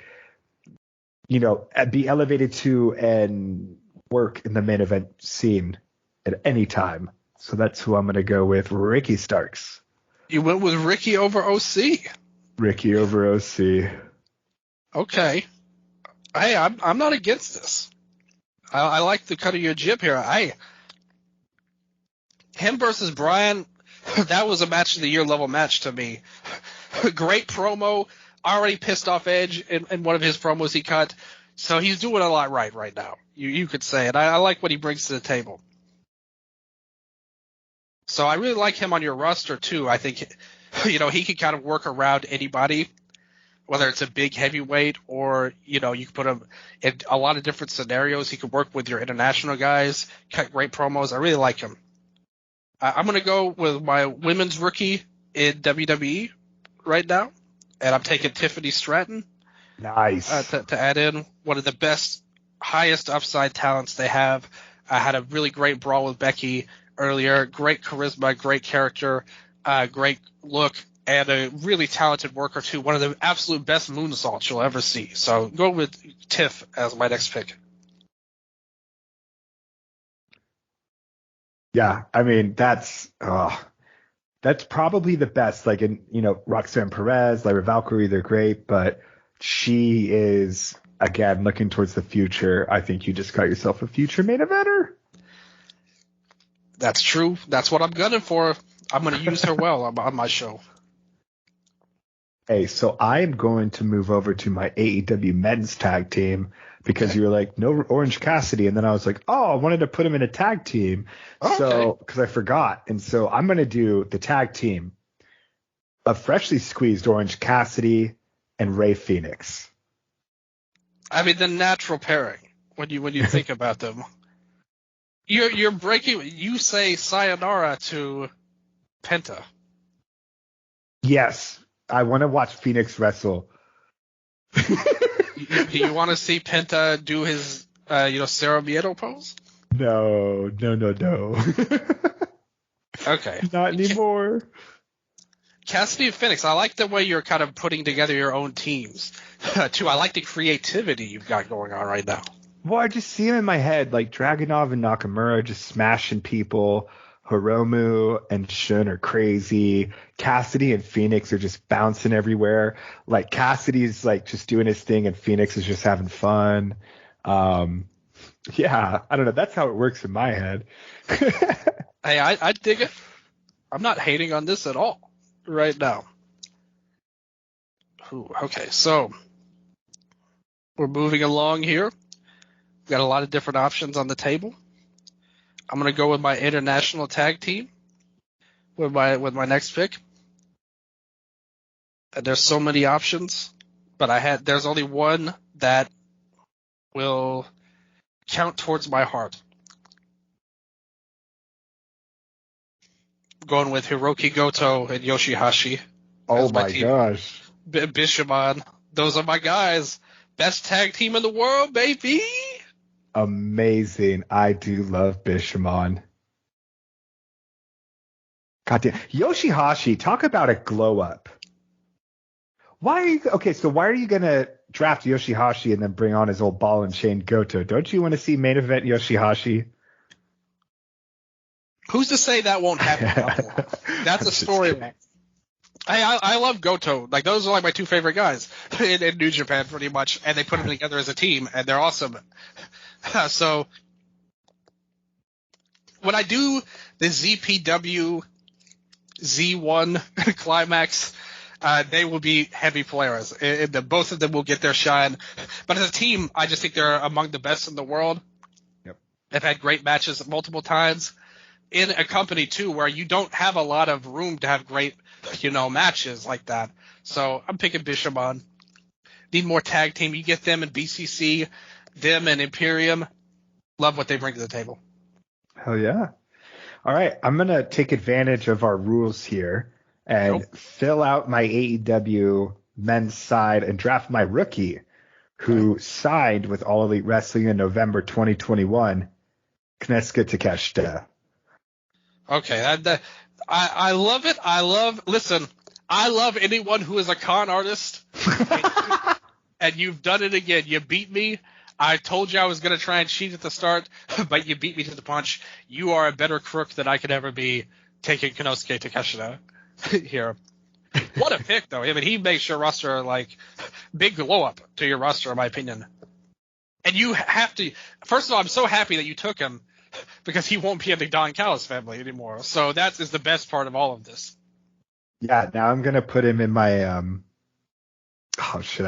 be elevated to and work in the main event scene at any time. So that's who I'm going to go with, Ricky Starks. You went with Ricky over OC. Ricky over OC. Okay. Hey, I'm not against this. I like the cut of your jib here. Him versus Brian, that was a match of the year level match to me. Great promo. Already pissed off Edge in one of his promos he cut. So he's doing a lot right now. You could say it. I like what he brings to the table. So I really like him on your roster too. I think, he could kind of work around anybody, whether it's a big heavyweight or, you could put him in a lot of different scenarios. He could work with your international guys, cut great promos. I really like him. I'm going to go with my women's rookie in WWE right now, and I'm taking Tiffany Stratton. Nice. To add in one of the best, highest upside talents they have. I had a really great brawl with Becky earlier. Great charisma, great character, great look, and a really talented worker too. One of the absolute best moonsaults you'll ever see. So go with Tiff as my next pick. Yeah, I mean that's probably the best. Like Roxanne Perez, Lyra Valkyrie, they're great, but she is again looking towards the future. I think you just got yourself a future main eventer. That's true. That's what I'm gunning for. I'm going to use her well on my show. Hey, so I am going to move over to my AEW men's tag team because you were like, no Orange Cassidy. And then I was like, I wanted to put him in a tag team. So, because I forgot. And so I'm going to do the tag team of freshly squeezed Orange Cassidy and Rey Fenix. I mean, the natural pairing when you think about them. You're breaking. You say sayonara to Penta. Yes, I want to watch Phoenix wrestle. Do you want to see Penta do his Cerro Miedo pose? No. Okay. Not anymore. Cassidy and Phoenix, I like the way you're kind of putting together your own teams, too. I like the creativity you've got going on right now. Well, I just see him in my head, like Dragunov and Nakamura just smashing people. Hiromu and Shun are crazy. Cassidy and Phoenix are just bouncing everywhere. Like Cassidy's like just doing his thing and Phoenix is just having fun. Yeah, I don't know. That's how it works in my head. Hey, I dig it. I'm not hating on this at all right now. Ooh, okay, so we're moving along here. We've got a lot of different options on the table. I'm going to go with my international tag team. with my next pick. And there's so many options, but there's only one that will count towards my heart. Going with Hiroki Goto and Yoshihashi. Oh my gosh. Bishamon. Those are my guys. Best tag team in the world, baby. Amazing. I do love Bishamon. Goddamn. Yoshihashi, talk about a glow up. Why are you going to draft Yoshihashi and then bring on his old ball and chain Goto? Don't you want to see main event Yoshihashi? Who's to say that won't happen? That's a story. I love Goto. Like, those are like my two favorite guys in New Japan, pretty much. And they put them together as a team, and they're awesome. So when I do the ZPW Z1 climax, they will be heavy players. Both of them will get their shine. But as a team, I just think they're among the best in the world. Yep. They've had great matches multiple times. In a company, too, where you don't have a lot of room to have great, matches like that. So I'm picking Bishamon. Need more tag team. You get them in BCC, them and Imperium. Love what they bring to the table. Hell yeah. All right. I'm going to take advantage of our rules here and fill out my AEW men's side and draft my rookie who signed with All Elite Wrestling in November 2021, Kneska Takeshita. Okay, I love it. I love anyone who is a con artist. And you've done it again. You beat me. I told you I was going to try and cheat at the start, but you beat me to the punch. You are a better crook than I could ever be, taking Konosuke Takeshita here. What a pick, though. I mean, he makes your roster, like, big glow up to your roster, in my opinion. And you have to – first of all, I'm so happy that you took him, because he won't be in the Don Callis family anymore. So that is the best part of all of this. Yeah, now I'm going to put him in my I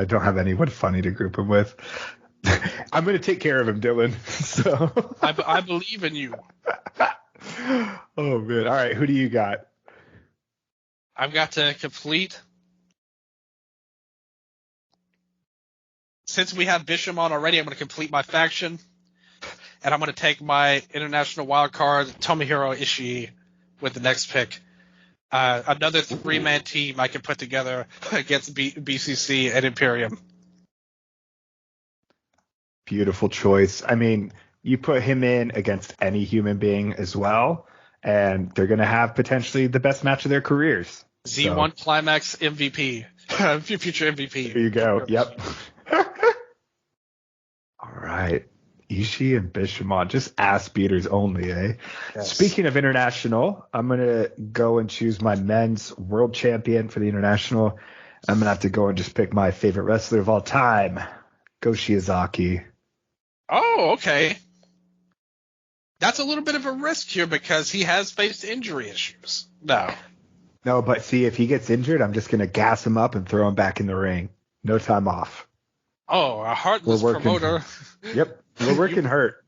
don't have anyone funny to group him with. I'm going to take care of him, Dylan. So I believe in you. Oh, man. All right, who do you got? I've got to complete. Since we have Bishamon already, I'm going to complete my faction. And I'm going to take my international wild card, Tomohiro Ishii, with the next pick. Another three-man team I can put together against BCC and Imperium. Beautiful choice. I mean, you put him in against any human being as well, and they're going to have potentially the best match of their careers. Z1 Climax MVP. Future MVP. There you go. Yep. All right. Ishii and Bishamon, just ass beaters only, eh? Yes. Speaking of international, I'm going to go and choose my men's world champion for the international. I'm going to have to go and just pick my favorite wrestler of all time, Go Shiozaki. Oh, okay. That's a little bit of a risk here because he has faced injury issues. No, but see, if he gets injured, I'm just going to gas him up and throw him back in the ring. No time off. Oh, a heartless promoter. Yep. We're working hurt.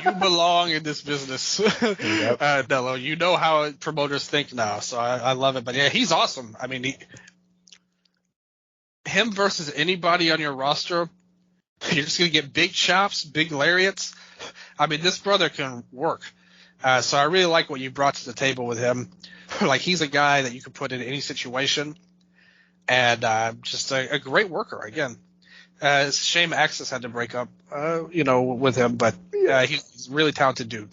You belong in this business. Yep. Nello, you know how promoters think now, so I love it. But yeah, he's awesome. I mean, him versus anybody on your roster, you're just going to get big chops, big lariats. I mean, this brother can work. So I really like what you brought to the table with him. Like, he's a guy that you can put in any situation, and just a great worker, again. It's a shame Axis had to break up, with him, but he's a really talented dude.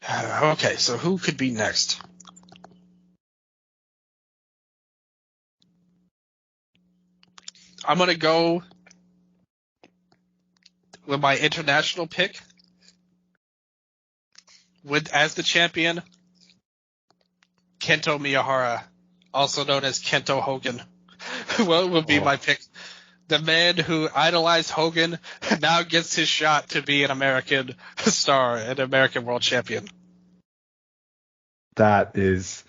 Okay, so who could be next? I'm going to go with my international pick. As the champion, Kento Miyahara, also known as Kento Hogan. will be my pick. The man who idolized Hogan now gets his shot to be an American star, an American world champion. That is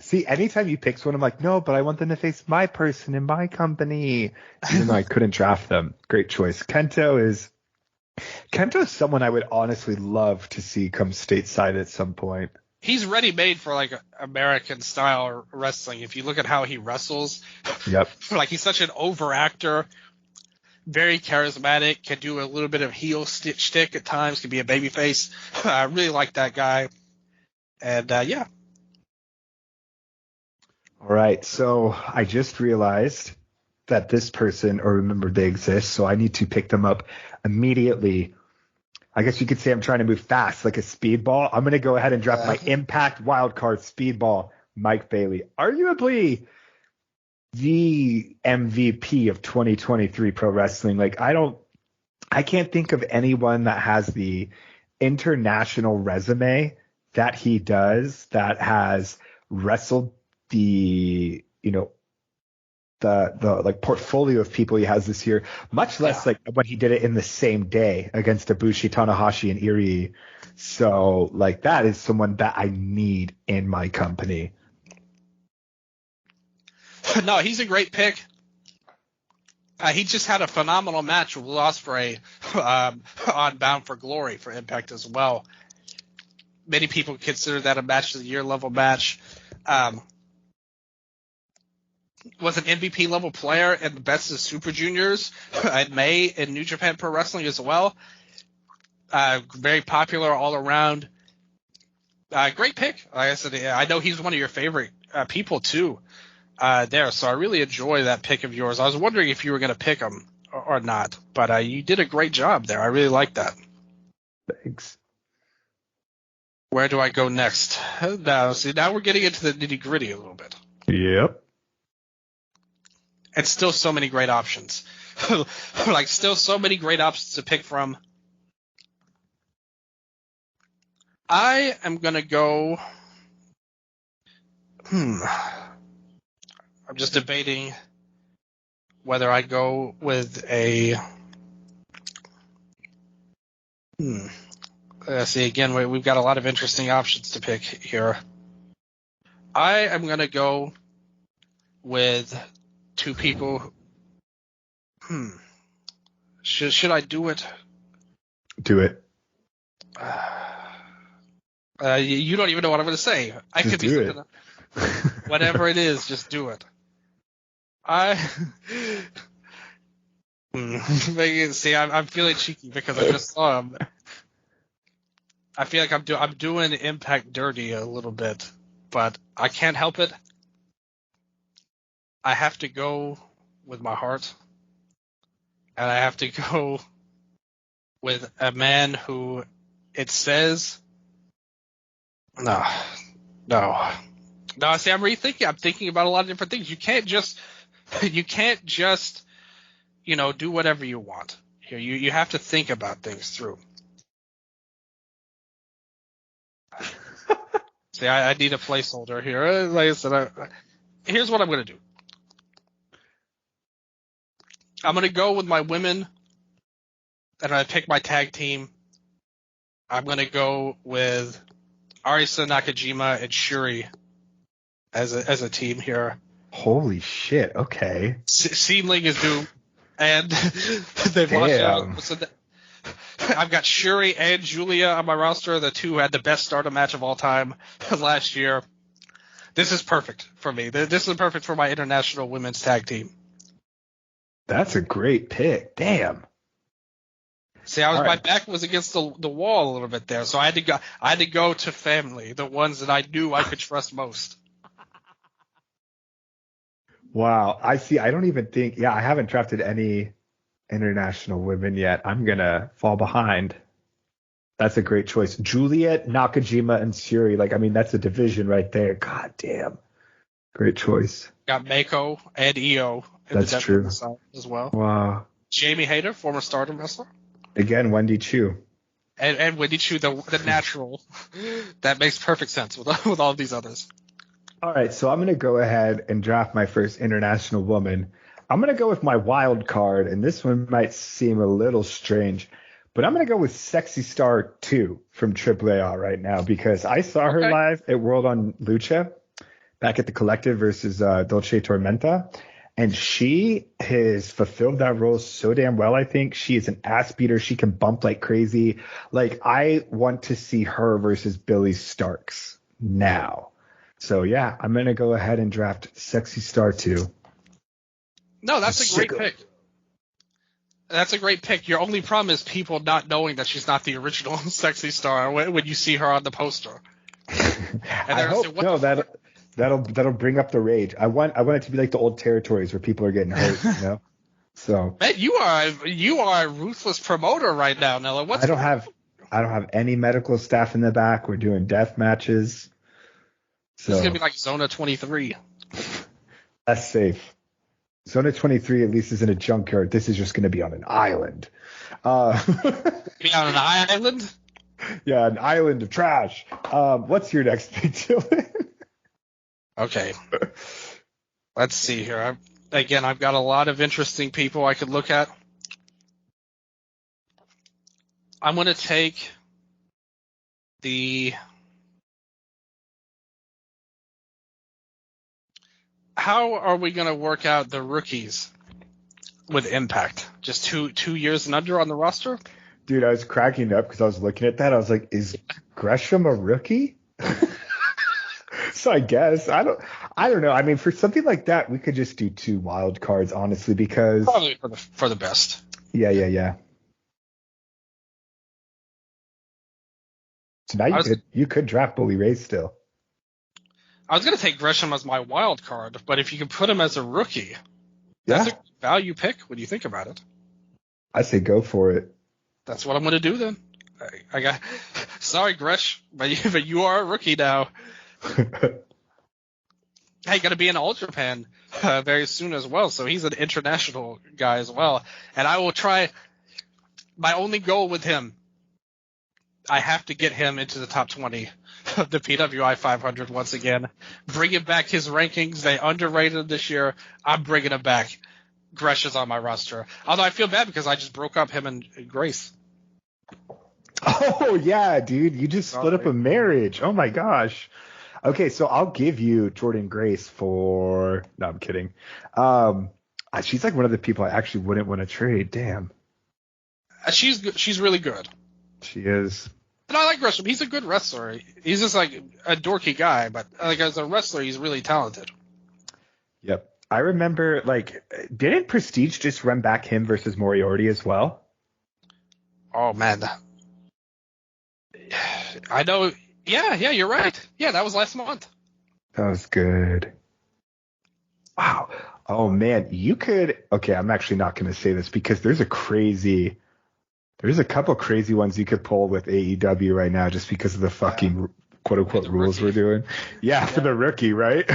see, anytime you pick one, I'm like, no, but I want them to face my person in my company. Even though I couldn't draft them. Great choice. Kento is Kento is someone I would honestly love to see come stateside at some point. He's ready made for like American style wrestling. If you look at how he wrestles, Yep. like he's such an over actor, very charismatic, can do a little bit of heel shtick at times, can be a babyface. I really like that guy. And yeah. All right. So I just realized that this person, or remember they exist, so I need to pick them up immediately. I guess you could say I'm trying to move fast, like a speedball. I'm going to go ahead and drop my Impact Wildcard Speedball, Mike Bailey. Arguably the MVP of 2023 pro wrestling. Like I can't think of anyone that has the international resume that he does, that has wrestled the like portfolio of people he has this year, much less like when he did it in the same day against Ibushi, Tanahashi, and Irie. So like that is someone that I need in my company. No, he's a great pick. He just had a phenomenal match with Ospreay on Bound for Glory for Impact as well. Many people consider that a match of the year level match. Was an MVP level player in the Best of Super Juniors at May in New Japan Pro Wrestling as well. Very popular all around. Great pick. Like I said, I know he's one of your favorite people too there. So I really enjoy that pick of yours. I was wondering if you were going to pick him or not, but you did a great job there. I really like that. Thanks. Where do I go next? Now we're getting into the nitty gritty a little bit. Yep. And still so many great options. Like still so many great options to pick from. I am going to go. I'm just debating whether I go with a. See, again, we've got a lot of interesting options to pick here. I am going to go with two people. Should I do it? Do it. You don't even know what I'm going to say. I just could be do it. Whatever it is, just do it. See, I'm feeling cheeky because I just saw him. I feel like I'm doing Impact dirty a little bit, but I can't help it. I have to go with my heart, and I have to go with a man who it says no. See, I'm rethinking. I'm thinking about a lot of different things. You can't just do whatever you want here. You have to think about things through. See, I need a placeholder here. Like I said, here's what I'm going to do. I'm going to go with my women, and I pick my tag team. I'm going to go with Arisa Nakajima and Shuri as a team here. Holy shit! Okay. Seedling is doomed, and they've lost out. So I've got Shuri and Julia on my roster, the two who had the best starter match of all time last year. This is perfect for me. This is perfect for my international women's tag team. That's a great pick. Damn. See, my back was against the wall a little bit there, so I had to go to family, the ones that I knew I could trust most. Wow. I see. I don't even think. Yeah, I haven't drafted any international women yet. I'm gonna fall behind. That's a great choice. Juliet, Nakajima, and Shuri. That's a division right there. God damn. Great choice. Got Mako and Io. That's true. As well. Wow. Jamie Hayter, former Stardom wrestler. Again, Wendy Chu. And Wendy Chu, the natural. That makes perfect sense with all of these others. All right, so I'm going to go ahead and draft my first international woman. I'm going to go with my wild card, and this one might seem a little strange, but I'm going to go with Sexy Star 2 from AAA right now because I saw her live at World on Lucha back at the Collective versus Dolce Tormenta, And she has fulfilled that role so damn well, I think. She is an ass beater. She can bump like crazy. Like, I want to see her versus Billy Starks now. So, yeah, I'm going to go ahead and draft Sexy Star 2. No, that's a great pick. That's a great pick. Your only problem is people not knowing that she's not the original Sexy Star when you see her on the poster. I hope that'll bring up the rage. I want it to be like the old territories where people are getting hurt, you know. So man, you are a ruthless promoter right now, Nello. I don't have any medical staff in the back. We're doing death matches. So this is gonna be like Zona 23. That's safe. Zona 23 at least is in a junkyard. This is just going to be on an island. Be on an island? Yeah, an island of trash. What's your next pick, Dylan? Okay. Let's see here. I've got a lot of interesting people I could look at. I'm going to take the... How are we going to work out the rookies with Impact? Just two years and under on the roster? Dude, I was cracking up because I was looking at that. I was like, is Gresham a rookie? So I guess I don't know. I mean, for something like that, we could just do 2 wild cards, honestly, because probably for the best. Yeah. So now you could draft Bully Ray still. I was going to take Gresham as my wild card, but if you can put him as a rookie, that's a value pick when you think about it. I say go for it. That's what I'm going to do then. Sorry, Gresh, but you are a rookie now. Hey, going to be in All Japan very soon as well, so he's an international guy as well. And I will try. My only goal with him, I have to get him into the top 20 of the PWI 500 once again. Bringing back his rankings. They underrated him this year. I'm bringing him back. Gresh is on my roster. Although I feel bad because I just broke up him and Grace. Oh, yeah, dude. You just split up a marriage. Oh, my gosh. Okay, so I'll give you Jordan Grace for – no, I'm kidding. She's like one of the people I actually wouldn't want to trade. Damn. She's really good. She is. And I like Gresham. He's a good wrestler. He's just like a dorky guy, but like as a wrestler, he's really talented. Yep. I remember, like, didn't Prestige just run back him versus Moriarty as well? Oh, man. I know. Yeah, you're right. Yeah, that was last month. That was good. Wow. Oh, man. You could – okay, I'm actually not going to say this because there's a couple crazy ones you could pull with AEW right now just because of the fucking quote-unquote rules we're doing. Yeah, for the rookie, right?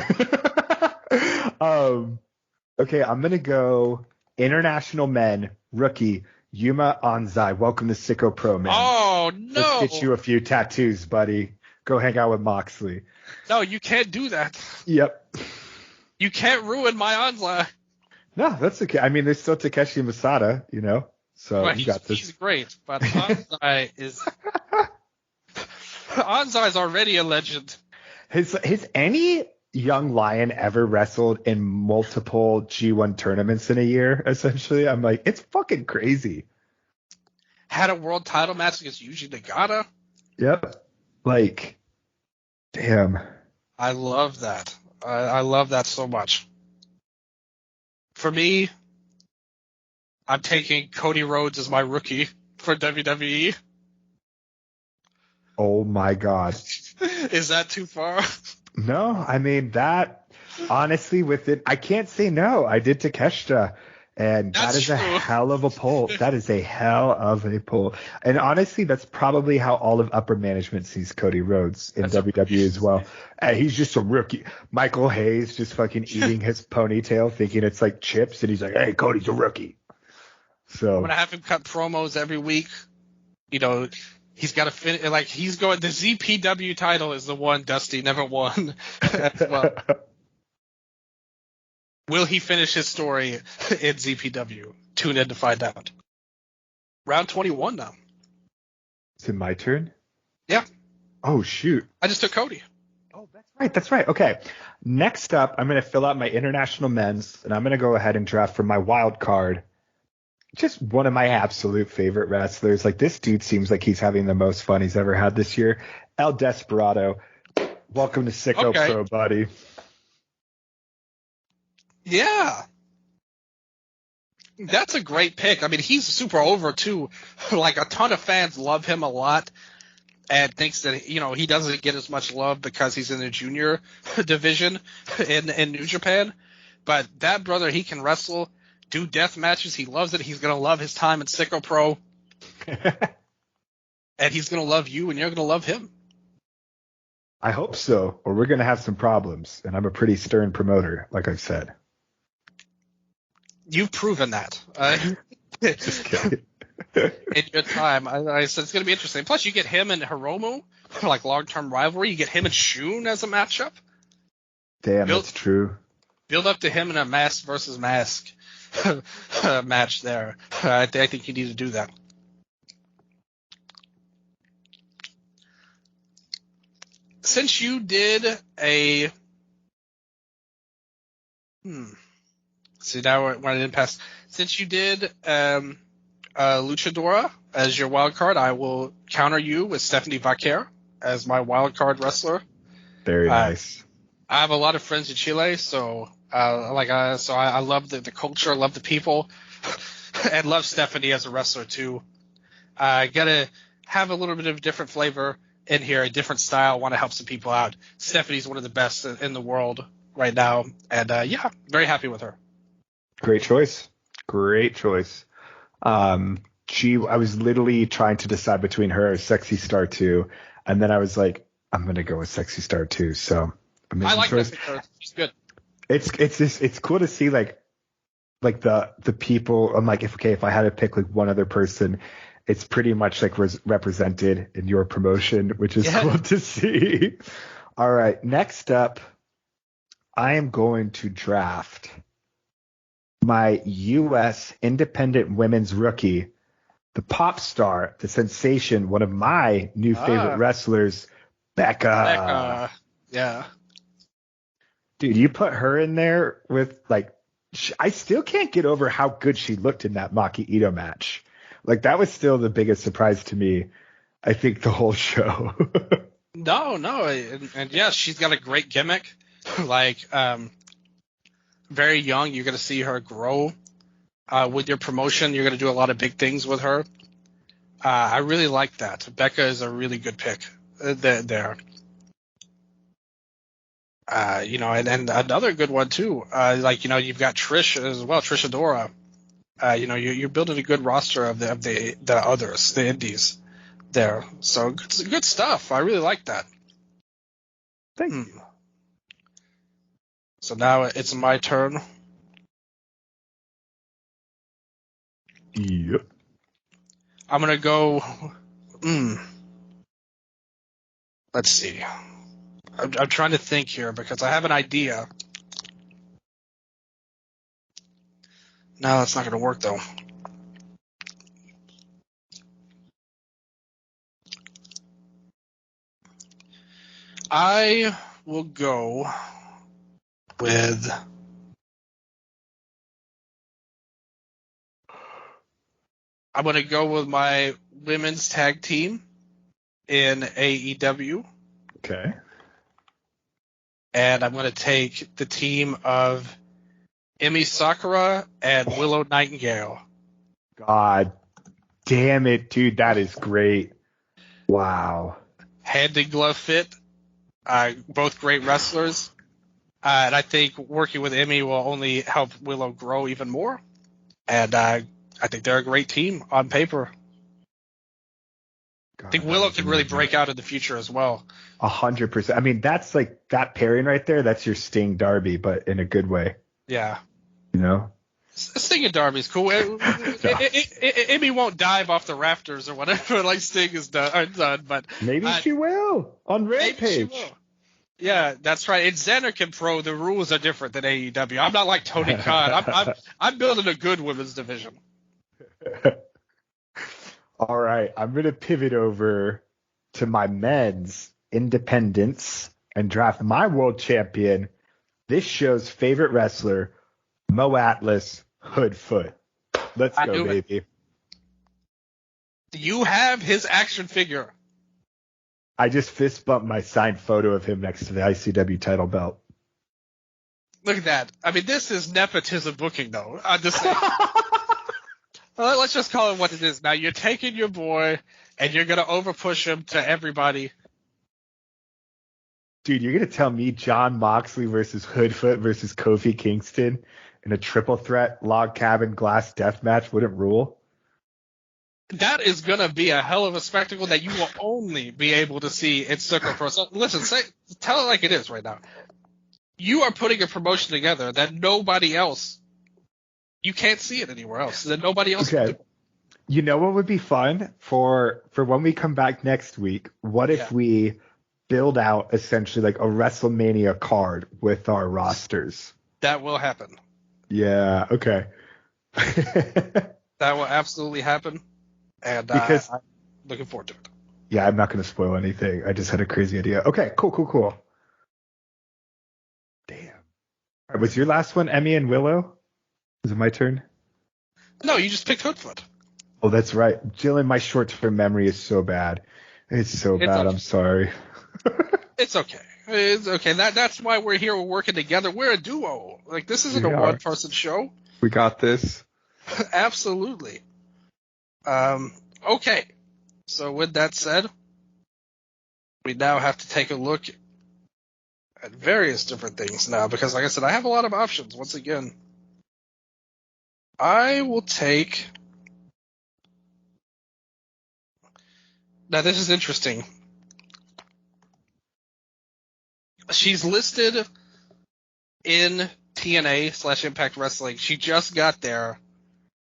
Okay, I'm going to go international men, rookie, Yuma Anzai. Welcome to Sicko Pro, man. Oh, no. Let's get you a few tattoos, buddy. Go hang out with Moxley. No, you can't do that. Yep. You can't ruin my Anzai. No, that's okay. I mean, there's still Takeshi Masada, you know. So well, you got this. He's great, but Anzai is Anzai's already a legend. Has any young lion ever wrestled in multiple G1 tournaments in a year? Essentially, I'm like, it's fucking crazy. Had a world title match against Yuji Nagata. Yep. Like, damn. I love that. I love that so much. For me, I'm taking Cody Rhodes as my rookie for WWE. Oh my God. Is that too far? No, I mean that honestly with it, I can't say no. I did Takeshita and that is a hell of a pull. That is a hell of a pull. And honestly, that's probably how all of upper management sees Cody Rhodes in WWE as well. He's just a rookie. Michael Hayes just fucking eating his ponytail thinking it's like chips and he's like, hey, Cody's a rookie. So I'm gonna have him cut promos every week. You know, he's got to finish. Like he's going. The ZPW title is the one Dusty never won as well. Will he finish his story in ZPW? Tune in to find out. Round 21 now. Is it my turn? Yeah. Oh shoot! I just took Cody. Oh, that's Right, that's right. Okay. Next up, I'm going to fill out my international men's, and I'm going to go ahead and draft for my wild card. Just one of my absolute favorite wrestlers. Like, this dude seems like he's having the most fun he's ever had this year. El Desperado. Welcome to Sicko Pro, buddy. Yeah. That's a great pick. I mean, he's super over, too. Like, a ton of fans love him a lot and thinks that, he doesn't get as much love because he's in the junior division in New Japan. But that brother, he can wrestle, do death matches. He loves it. He's going to love his time in Sicko Pro. And he's going to love you, and you're going to love him. I hope so, or we're going to have some problems. And I'm a pretty stern promoter, like I've said. You've proven that. Just kidding. In your time. I said it's going to be interesting. Plus, you get him and Hiromu, like long-term rivalry. You get him and Shun as a matchup. Damn, that's true. Build up to him in a mask versus mask match there. I think you need to do that. Since you did a see, now we're running in past. Since you did Luchadora as your wild card, I will counter you with Stephanie Vaquer as my wild card wrestler. Very nice. I have a lot of friends in Chile, so I love the culture, love the people, and love Stephanie as a wrestler too. Gotta have a little bit of a different flavor in here, a different style. Want to help some people out. Stephanie's one of the best in the world right now, and very happy with her. Great choice. I was literally trying to decide between her or Sexy Star 2, and then I was like, I'm gonna go with Sexy Star 2. So I like Sexy Star. She's good. It's cool to see like the people. I'm like, if I had to pick like one other person, it's pretty much like represented in your promotion, which is cool to see. All right, next up, I am going to draft my U.S. independent women's rookie, the pop star, the sensation, one of my new favorite wrestlers, Becca. Yeah. Dude, you put her in there with like, I still can't get over how good she looked in that Maki Ito match. Like, that was still the biggest surprise to me, I think, the whole show. No. And yes, she's got a great gimmick. Like, very young. You're going to see her grow with your promotion. You're going to do a lot of big things with her. I really like that. Becca is a really good pick there. And another good one, too. You've got Trish as well, Trish Adora. You're building a good roster of the others, the indies there. So good stuff. I really like that. Thank you. So now it's my turn. Yep. I'm going to go. Let's see. I'm trying to think here because I have an idea. No, that's not going to work, though. I will go with I'm going to go with my women's tag team in AEW. Okay. And I'm going to take the team of Emi Sakura and Willow Nightingale. God damn it, dude. That is great. Wow. Hand and glove fit. Both great wrestlers. And I think working with Emi will only help Willow grow even more. And I think they're a great team on paper. God, I think Willow could really break out in the future as well. 100%. I mean, that's like that pairing right there. That's your Sting Darby, but in a good way. Yeah. You know? Sting and Darby's cool. Emi won't dive off the rafters or whatever like Sting is done, but maybe she will on Rampage. Yeah, that's right. In Xanarkin Pro, the rules are different than AEW. I'm not like Tony Khan. I'm building a good women's division. All right, I'm gonna pivot over to my men's independents. and draft my world champion, this show's favorite wrestler, Mo Atlas Hoodfoot. Let's go, baby. You have his action figure. I just fist bumped my signed photo of him next to the ICW title belt. Look at that. I mean, this is nepotism booking, though. I'm just saying. Well, let's just call it what it is. Now, you're taking your boy, and you're going to overpush him to everybody. Dude, you're going to tell me John Moxley versus Hoodfoot versus Kofi Kingston in a triple threat log cabin glass death match wouldn't rule? That is going to be a hell of a spectacle that you will only be able to see in Circle Pro. So, listen, tell it like it is right now. You are putting a promotion together that nobody else, you can't see it anywhere else, that nobody else can do. You know what would be fun for when we come back next week? What if we build out essentially like a WrestleMania card with our rosters? That will happen. Yeah, okay. That will absolutely happen. And because I'm looking forward to it. Yeah, I'm not going to spoil anything. I just had a crazy idea. Okay, cool. Damn. All right, was your last one Emmy and Willow? Is it my turn? No, you just picked Hoodfoot. Oh, that's right. Jillian, my short-term memory is so bad. It's bad. Okay. I'm sorry. It's okay. It's okay. That's why we're here. We're working together. We're a duo. Like, this isn't a one-person show. We got this. Absolutely. Okay. So with that said, we now have to take a look at various different things now because, like I said, I have a lot of options. Once again, I will take. Now, this is interesting. She's listed in TNA / Impact Wrestling. She just got there,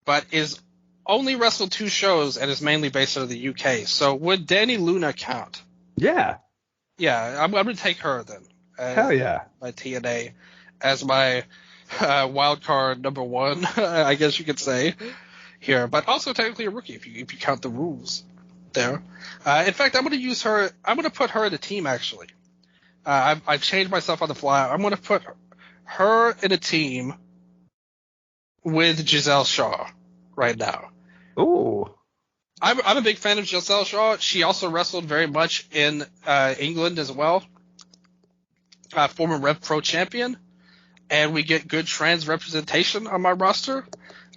but is only wrestled 2 shows and is mainly based out of the UK. So would Danny Luna count? Yeah. Yeah, I'm going to take her then. Hell yeah. My TNA as my wild card number 1, I guess you could say here, but also technically a rookie if you count the rules there. In fact, I'm going to use her. I'm going to put her in a team actually. I've changed myself on the fly. I'm going to put her in a team with Giselle Shaw right now. Ooh. I'm a big fan of Giselle Shaw. She also wrestled very much in England as well. Former Rev Pro champion. And we get good trans representation on my roster.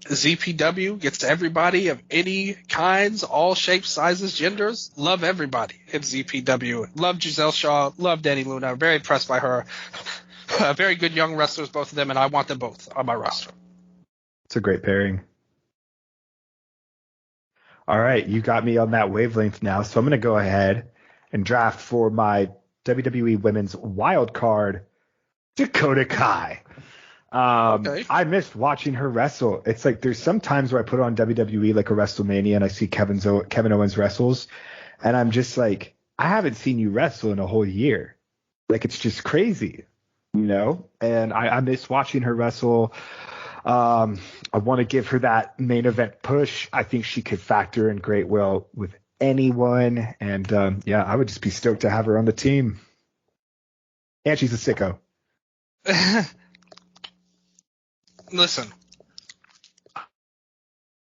ZPW gets everybody of any kinds, all shapes, sizes, genders. Love everybody in ZPW. Love Giselle Shaw. Love Danny Luna. Very impressed by her. Very good young wrestlers, both of them, and I want them both on my roster. It's a great pairing. All right, you got me on that wavelength now, so I'm going to go ahead and draft for my WWE Women's Wild Card, Dakota Kai. Okay. I missed watching her wrestle. It's like there's some times where I put on WWE like a WrestleMania and I see Kevin Owens wrestles, and I'm just like, I haven't seen you wrestle in a whole year. Like, it's just crazy, you know? And I miss watching her wrestle. I want to give her that main event push. I think she could factor in great well with anyone. And, I would just be stoked to have her on the team. And she's a sicko. Listen,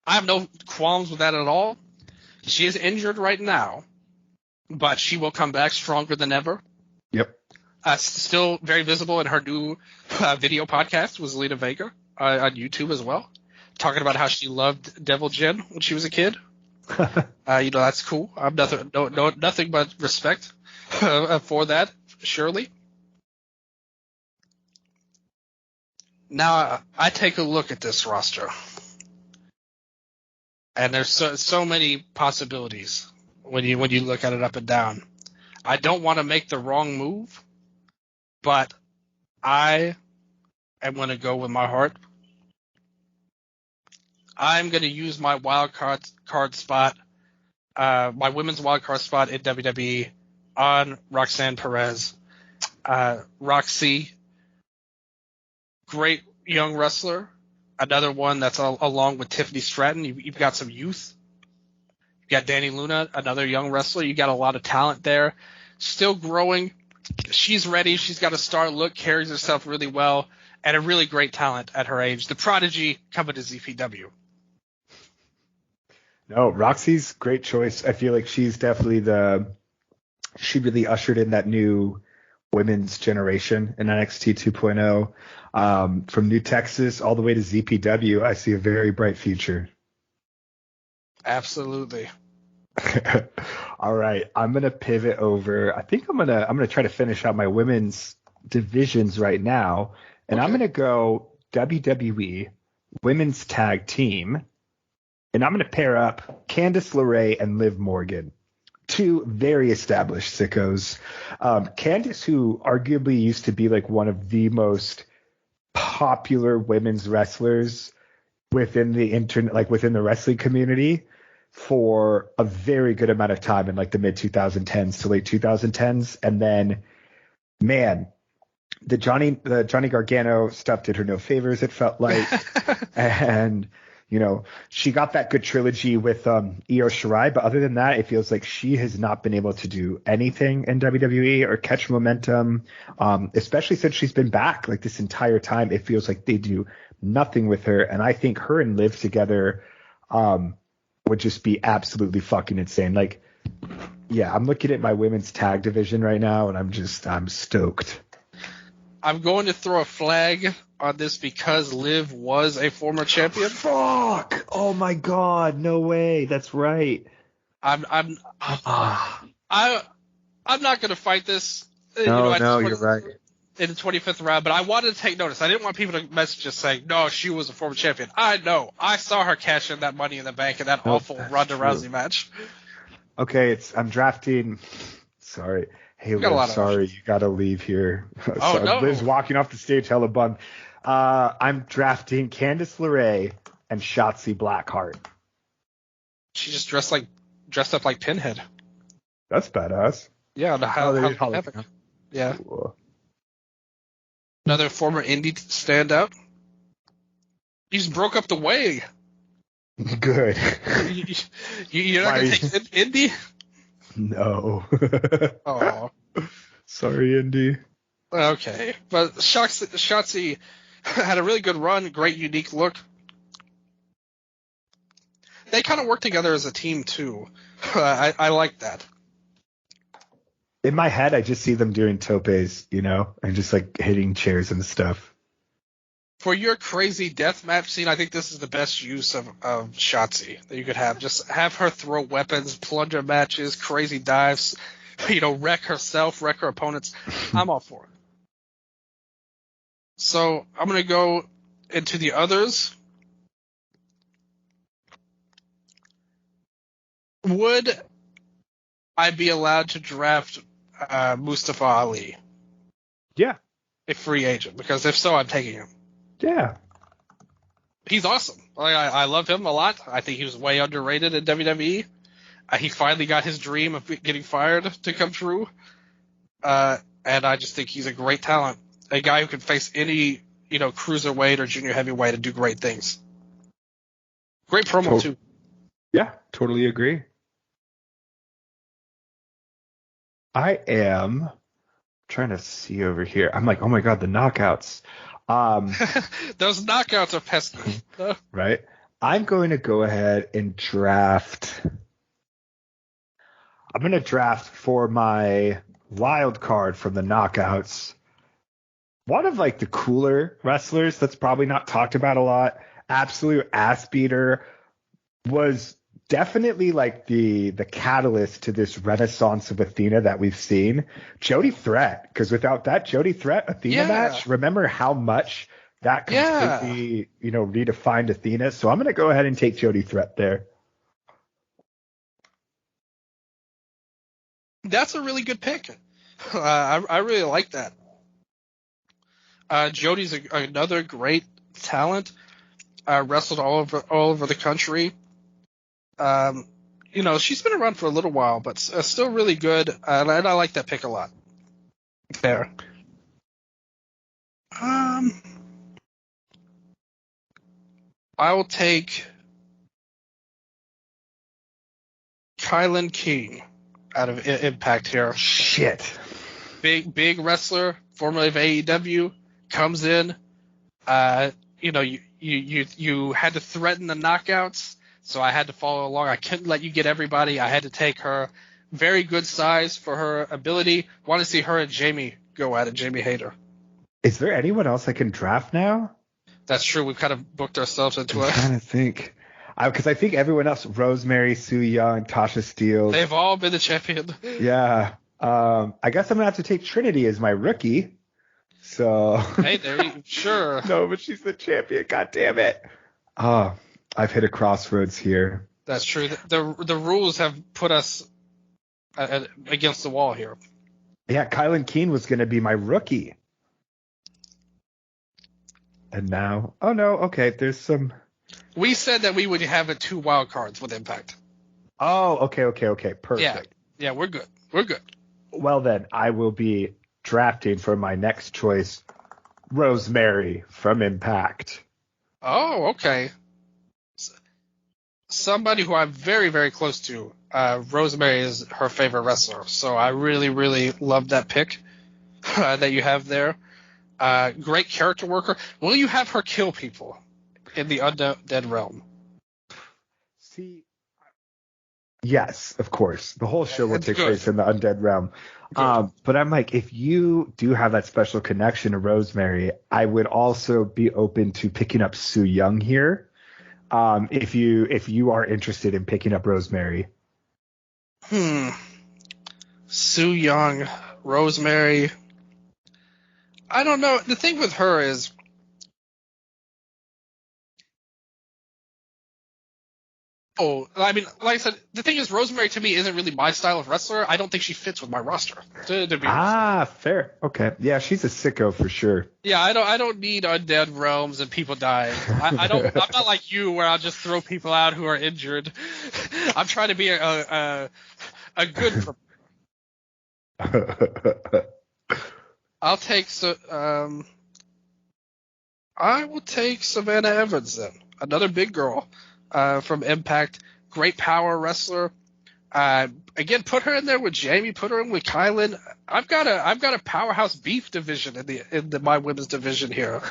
I have no qualms with that at all. She is injured right now, but she will come back stronger than ever. Yep. Still very visible in her new video podcast with Zelina Vega on YouTube as well, talking about how she loved Devil Jin when she was a kid. That's cool. I'm nothing but respect for that, surely. Now, I take a look at this roster, and there's so many possibilities when you look at it up and down. I don't want to make the wrong move, but I am going to go with my heart. I'm going to use my wild card spot, my women's wild card spot in WWE on Roxanne Perez. Roxy, great young wrestler. Another one that's along with Tiffany Stratton. You've got some youth. You've got Danny Luna, another young wrestler. You got a lot of talent there. Still growing. she's ready. She's got a star look, carries herself really well, and a really great talent at her age. The prodigy coming to ZPW. No, Roxy's great choice. I feel like she's definitely she really ushered in that new women's generation in NXT 2.0. From New Texas all the way to ZPW, I see a very bright future. Absolutely. All right, I'm gonna pivot over. I think I'm gonna try to finish out my women's divisions right now, and I'm gonna go WWE Women's Tag Team, and I'm gonna pair up Candice LeRae and Liv Morgan, two very established sickos. Candice, who arguably used to be like one of the most popular women's wrestlers within the internet, like within the wrestling community, for a very good amount of time in like the mid 2010s to late 2010s. And then, man, the Johnny Gargano stuff did her no favors, it felt like. And, you know, she got that good trilogy with Io Shirai, but other than that, it feels like she has not been able to do anything in WWE or catch momentum, especially since she's been back like this entire time. It feels like they do nothing with her. And I think her and Liv together would just be absolutely fucking insane. Like, yeah, I'm looking at my women's tag division right now, and I'm stoked. I'm going to throw a flag on this because Liv was a former champion. Fuck! Oh my god, no way. That's right. I'm not going to fight this. No, you're right. In the 25th round, but I wanted to take notice. I didn't want people to message just saying, no, she was a former champion. I know. I saw her cash in that Money in the Bank in that awful Ronda Rousey match. Okay, I'm drafting. Sorry. Hey, Liv, sorry, you got to leave here. Oh, no. Liv's walking off the stage hella bummed. I'm drafting Candice LeRae and Shotzi Blackheart. She just dressed up like Pinhead. That's badass. Yeah, how epic. Yeah. Cool. Another former indie standout. He just broke up the way. Good. You're not going to take indie? No. Oh. Sorry, Indy. Okay. But Shotzi had a really good run, great unique look. They kind of work together as a team, too. I like that. In my head, I just see them doing topes, and just like hitting chairs and stuff. For your crazy death match scene, I think this is the best use of Shotzi that you could have. Just have her throw weapons, plunger matches, crazy dives, wreck herself, wreck her opponents. I'm all for it. So I'm going to go into the others. Would I be allowed to draft Mustafa Ali? Yeah. A free agent? Because if so, I'm taking him. Yeah. He's awesome. I love him a lot. I think he was way underrated in WWE. He finally got his dream of getting fired to come true. And I just think he's a great talent. A guy who can face any, cruiserweight or junior heavyweight and do great things. Great promo, too. Yeah, totally agree. I am trying to see over here. I'm like, oh my god, the knockouts. Those knockouts are pesky. Right? I'm going to go ahead and draft. I'm going to draft for my wild card from the knockouts. One of like the cooler wrestlers that's probably not talked about a lot. Absolute ass beater. Was definitely like the catalyst to this renaissance of Athena that we've seen. Jody Threat, because without that Jody Threat Athena match, remember how much that completely, redefined Athena. So I'm going to go ahead and take Jody Threat there. That's a really good pick. I really like that. Jody's another great talent. Wrestled all over the country. She's been around for a little while, but still really good, and I like that pick a lot. There. I will take Kylan King out of Impact here. Shit. big wrestler, formerly of AEW, comes in. You had to threaten the knockouts, so I had to follow along. I couldn't let you get everybody. I had to take her. Very good size for her ability. Want to see her and Jamie go at it, Jamie Hayter. Is there anyone else I can draft now? That's true. We've kind of booked ourselves into I'm it. trying to think. Because I think everyone else, Rosemary, Su Yung, Tasha Steelz. They've all been the champion. Yeah. I guess I'm going to have to take Trinity as my rookie. So. Hey, sure. No, but she's the champion. God damn it. I've hit a crossroads here. That's true. The rules have put us against the wall here. Yeah, Kylan Keene was going to be my rookie. And now, oh no, okay, there's some. We said that we would have 2 wild cards with Impact. Oh, okay, perfect. Yeah, we're good. We're good. Well then, I will be drafting for my next choice, Rosemary from Impact. Oh, okay. Somebody who I'm very, very close to. Rosemary is her favorite wrestler, so I really, really love that pick that you have there. Great character worker. Will you have her kill people in the undead realm? See, yes, of course. The whole show will take place in the undead realm. But I'm like, if you do have that special connection to Rosemary, I would also be open to picking up Su Yung here. If you are interested in picking up Rosemary. Su Yung, Rosemary. I don't know. The thing with her is, I mean, like I said, the thing is, Rosemary to me isn't really my style of wrestler. I don't think she fits with my roster. To be honest. Fair. Okay. Yeah, she's a sicko for sure. Yeah, I don't need undead realms and people dying. I'm not like you where I'll just throw people out who are injured. I'm trying to be a good. I will take Savannah Evans then. Another big girl from Impact. Great power wrestler. Again, put her in there with Jamie. Put her in with Kylan. I've got a powerhouse beef division in my women's division here.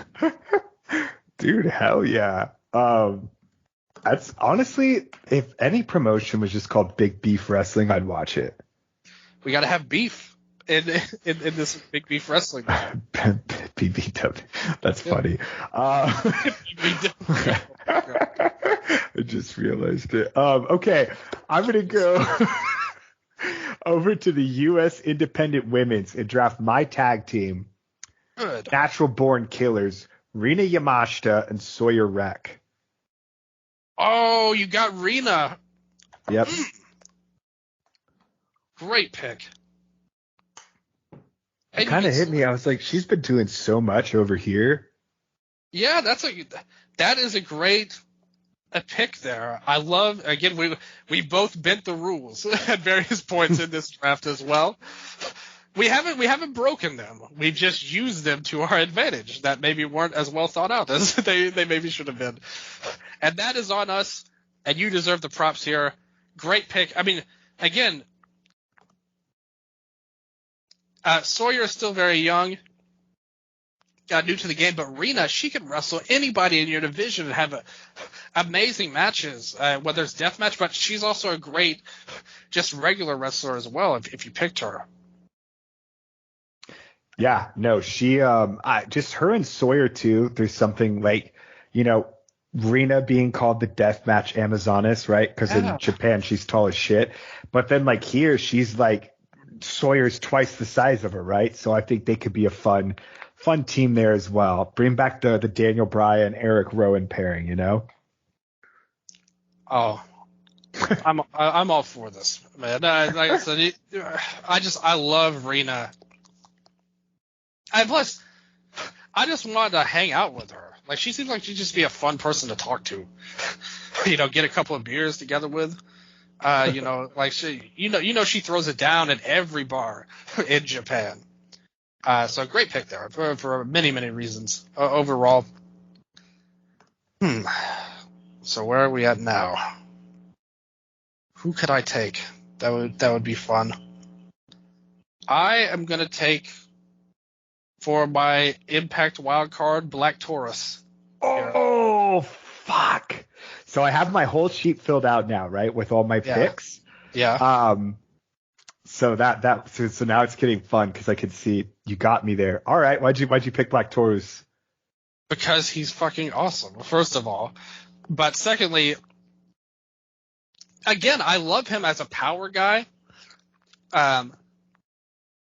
Dude, hell yeah. That's honestly, if any promotion was just called Big Beef Wrestling, I'd watch it. We got to have beef in this Big Beef Wrestling. BBW. That's funny. I just realized it. Okay, I'm going to go over to the U.S. Independent Women's and draft my tag team. Good. Natural Born Killers, Rina Yamashita and Sawyer Wreck. Oh, you got Rina. Yep. Great pick. It kind of hit me. I was like, she's been doing so much over here. Yeah, that is a great pick there. I love, again, we both bent the rules at various points in this draft as well. We haven't broken them. We've just used them to our advantage that maybe weren't as well thought out as they maybe should have been. And that is on us, and you deserve the props here. Great pick. I mean, again, Sawyer is still very young, new to the game, but Rina, she can wrestle anybody in your division and have amazing matches, whether it's deathmatch, but she's also a great just regular wrestler as well if you picked her. Yeah, no, she just her and Sawyer too. There's something like, Rina being called the deathmatch Amazoness, right? Because in Japan she's tall as shit, but then like here she's like Sawyer's twice the size of her, right? So I think they could be a fun team there as well. Bring back the Daniel Bryan, Eric Rowan pairing, Oh, I'm all for this, man. Like I said, I love Rina. And plus, I just wanted to hang out with her. Like, she seems like she'd just be a fun person to talk to. Get a couple of beers together with. Like she throws it down at every bar in Japan. So great pick there for many, many reasons overall. So where are we at now? Who could I take? That would be fun. I am going to take for my Impact wild card Black Taurus. Oh, fuck. So I have my whole sheet filled out now, right, with all my picks. Yeah. So so now it's getting fun because I can see you got me there. All right, why'd you pick Black Taurus? Because he's fucking awesome, first of all. But secondly, again, I love him as a power guy.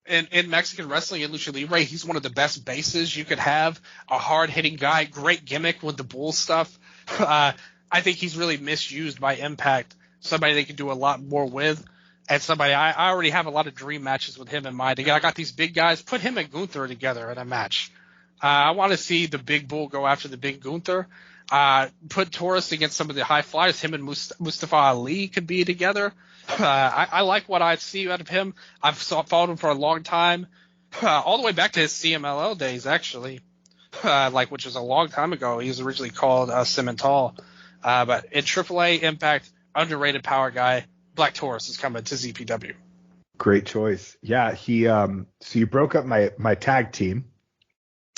In Mexican wrestling and Lucha Libre, he's one of the best bases you could have. A hard-hitting guy, great gimmick with the bull stuff. I think he's really misused by Impact. Somebody they could do a lot more with, and somebody I already have a lot of dream matches with him in mind. Again, I got these big guys. Put him and Gunther together in a match. I want to see the big bull go after the big Gunther. Put Taurus against some of the high flyers. Him and Mustafa Ali could be together. I like what I see out of him. I've followed him for a long time, all the way back to his CMLL days, actually, which was a long time ago. He was originally called Simmental. But in AAA Impact, underrated power guy, Black Taurus is coming to ZPW. Great choice. Yeah, so you broke up my tag team.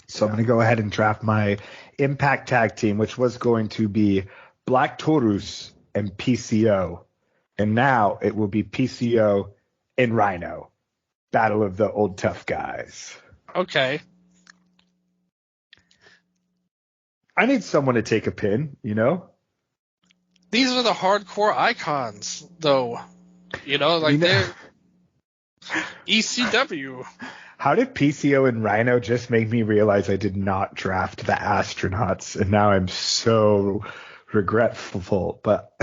So I'm going to go ahead and draft my Impact tag team, which was going to be Black Taurus and PCO. And now it will be PCO and Rhino. Battle of the old tough guys. Okay. I need someone to take a pin, you know? These are the hardcore icons, though. They're ECW. How did PCO and Rhino just make me realize I did not draft the astronauts, and now I'm so regretful. But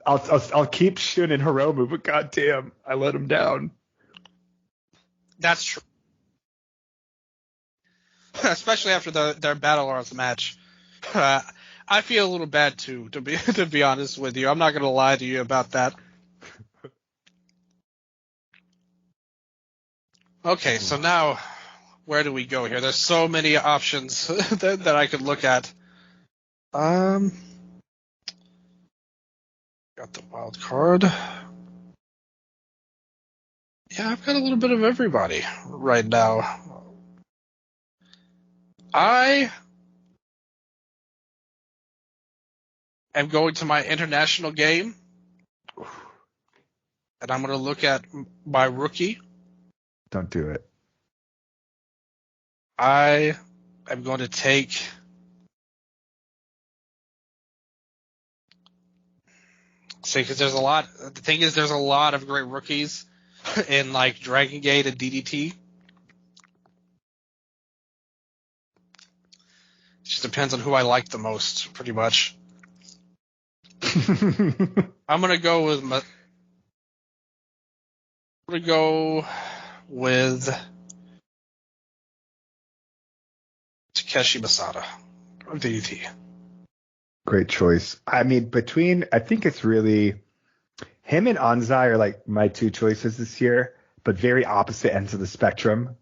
I'll keep Shun and Hiromu, but goddamn, I let him down. That's true. Especially after their Battle Arts match. I feel a little bad too, to be honest with you. I'm not gonna lie to you about that. Okay, so now where do we go here? There's so many options that I could look at. Got the wild card. Yeah, I've got a little bit of everybody right now. I am going to my international game, and I'm going to look at my rookie. Don't do it. I am going to take because there's a lot. The thing is, there's a lot of great rookies in like dragongate and DDT. It just depends on who I like the most, pretty much. I'm gonna go with Takeshi Masada of DDT. Great choice. I mean, I think it's really him and Anzai are like my two choices this year, but very opposite ends of the spectrum.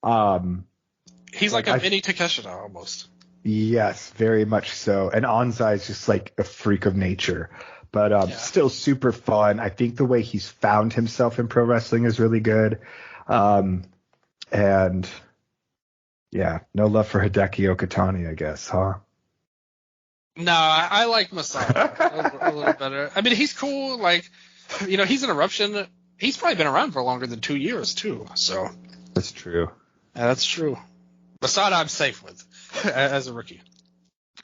He's like a mini Takeshita almost. Yes, very much so. And Anzai is just like a freak of nature, but still super fun. I think the way he's found himself in pro wrestling is really good. And yeah, no love for Hideki Okatani, I guess, huh? No, I like Masada a little better. I mean, he's cool. Like, he's an eruption. He's probably been around for longer than 2 years too. So that's true. Yeah, that's true. Masada, I'm safe with as a rookie.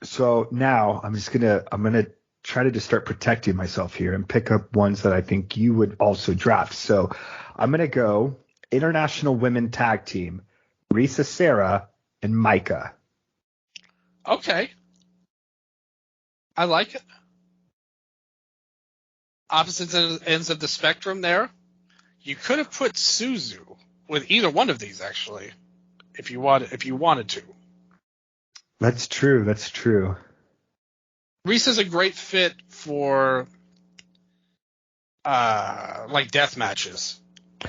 So now I'm gonna try to just start protecting myself here and pick up ones that I think you would also draft. So I'm gonna go International Women Tag Team, Risa Sera and Micah. Okay. I like it. Opposite ends of the spectrum there. You could have put Suzu with either one of these, actually, if you wanted to. That's true. Risa's a great fit for like death matches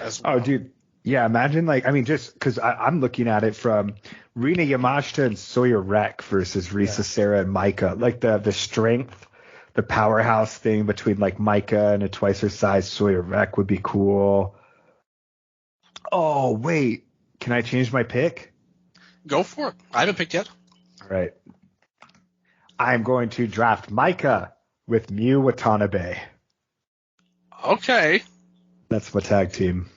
as well. Oh, dude. Yeah, imagine just because I'm looking at it from Rina Yamashita and Sawyer Wreck versus Risa Sera and Micah. Like the strength, the powerhouse thing between like Micah and a twice her size Sawyer Wreck would be cool. Oh, wait. Can I change my pick? Go for it. I haven't picked yet. All right. I'm going to draft Micah with Miyu Watanabe. Okay. That's my tag team.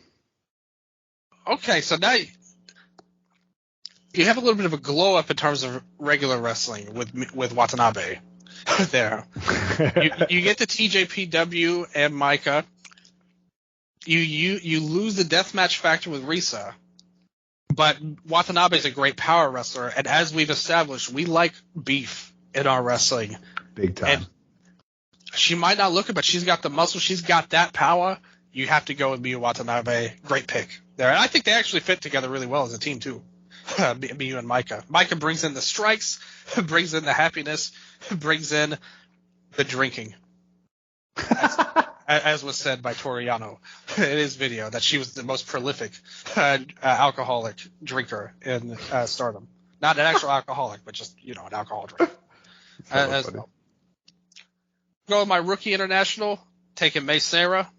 Okay, so now you have a little bit of a glow up in terms of regular wrestling with Watanabe there. You get the TJPW and Micah. You lose the deathmatch factor with Risa, but Watanabe is a great power wrestler, and as we've established, we like beef in our wrestling. Big time. And she might not look it, but she's got the muscle. She's got that power. You have to go with Miyu Watanabe. Great pick there. And I think they actually fit together really well as a team, too. Miyu and Micah. Micah brings in the strikes, brings in the happiness, brings in the drinking. As was said by Toriano in his video, that she was the most prolific alcoholic drinker in Stardom. Not an actual alcoholic, but just, an alcohol drinker. As well. Go with my rookie international, taking May Sarah.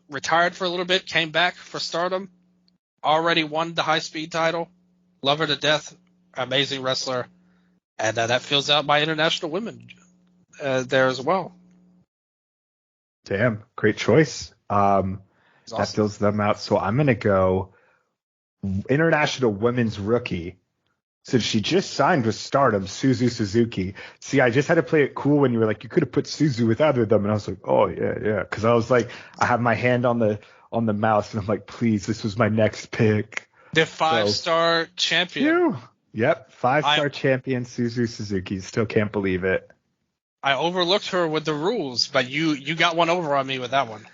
Retired for a little bit, came back for Stardom. Already won the high-speed title. Love her to death. Amazing wrestler. And that fills out my international women there as well. Damn, great choice. Awesome. That fills them out. So I'm going to go international women's rookie. So she just signed with Stardom, Suzu Suzuki. See, I just had to play it cool when you were like, you could have put Suzu with either of them. And I was like, oh, yeah. Because I was like, I have my hand on the mouse, and I'm like, please, this was my next pick. The 5-star champion. Yep, 5-star champion Suzu Suzuki. Still can't believe it. I overlooked her with the rules, but you got one over on me with that one.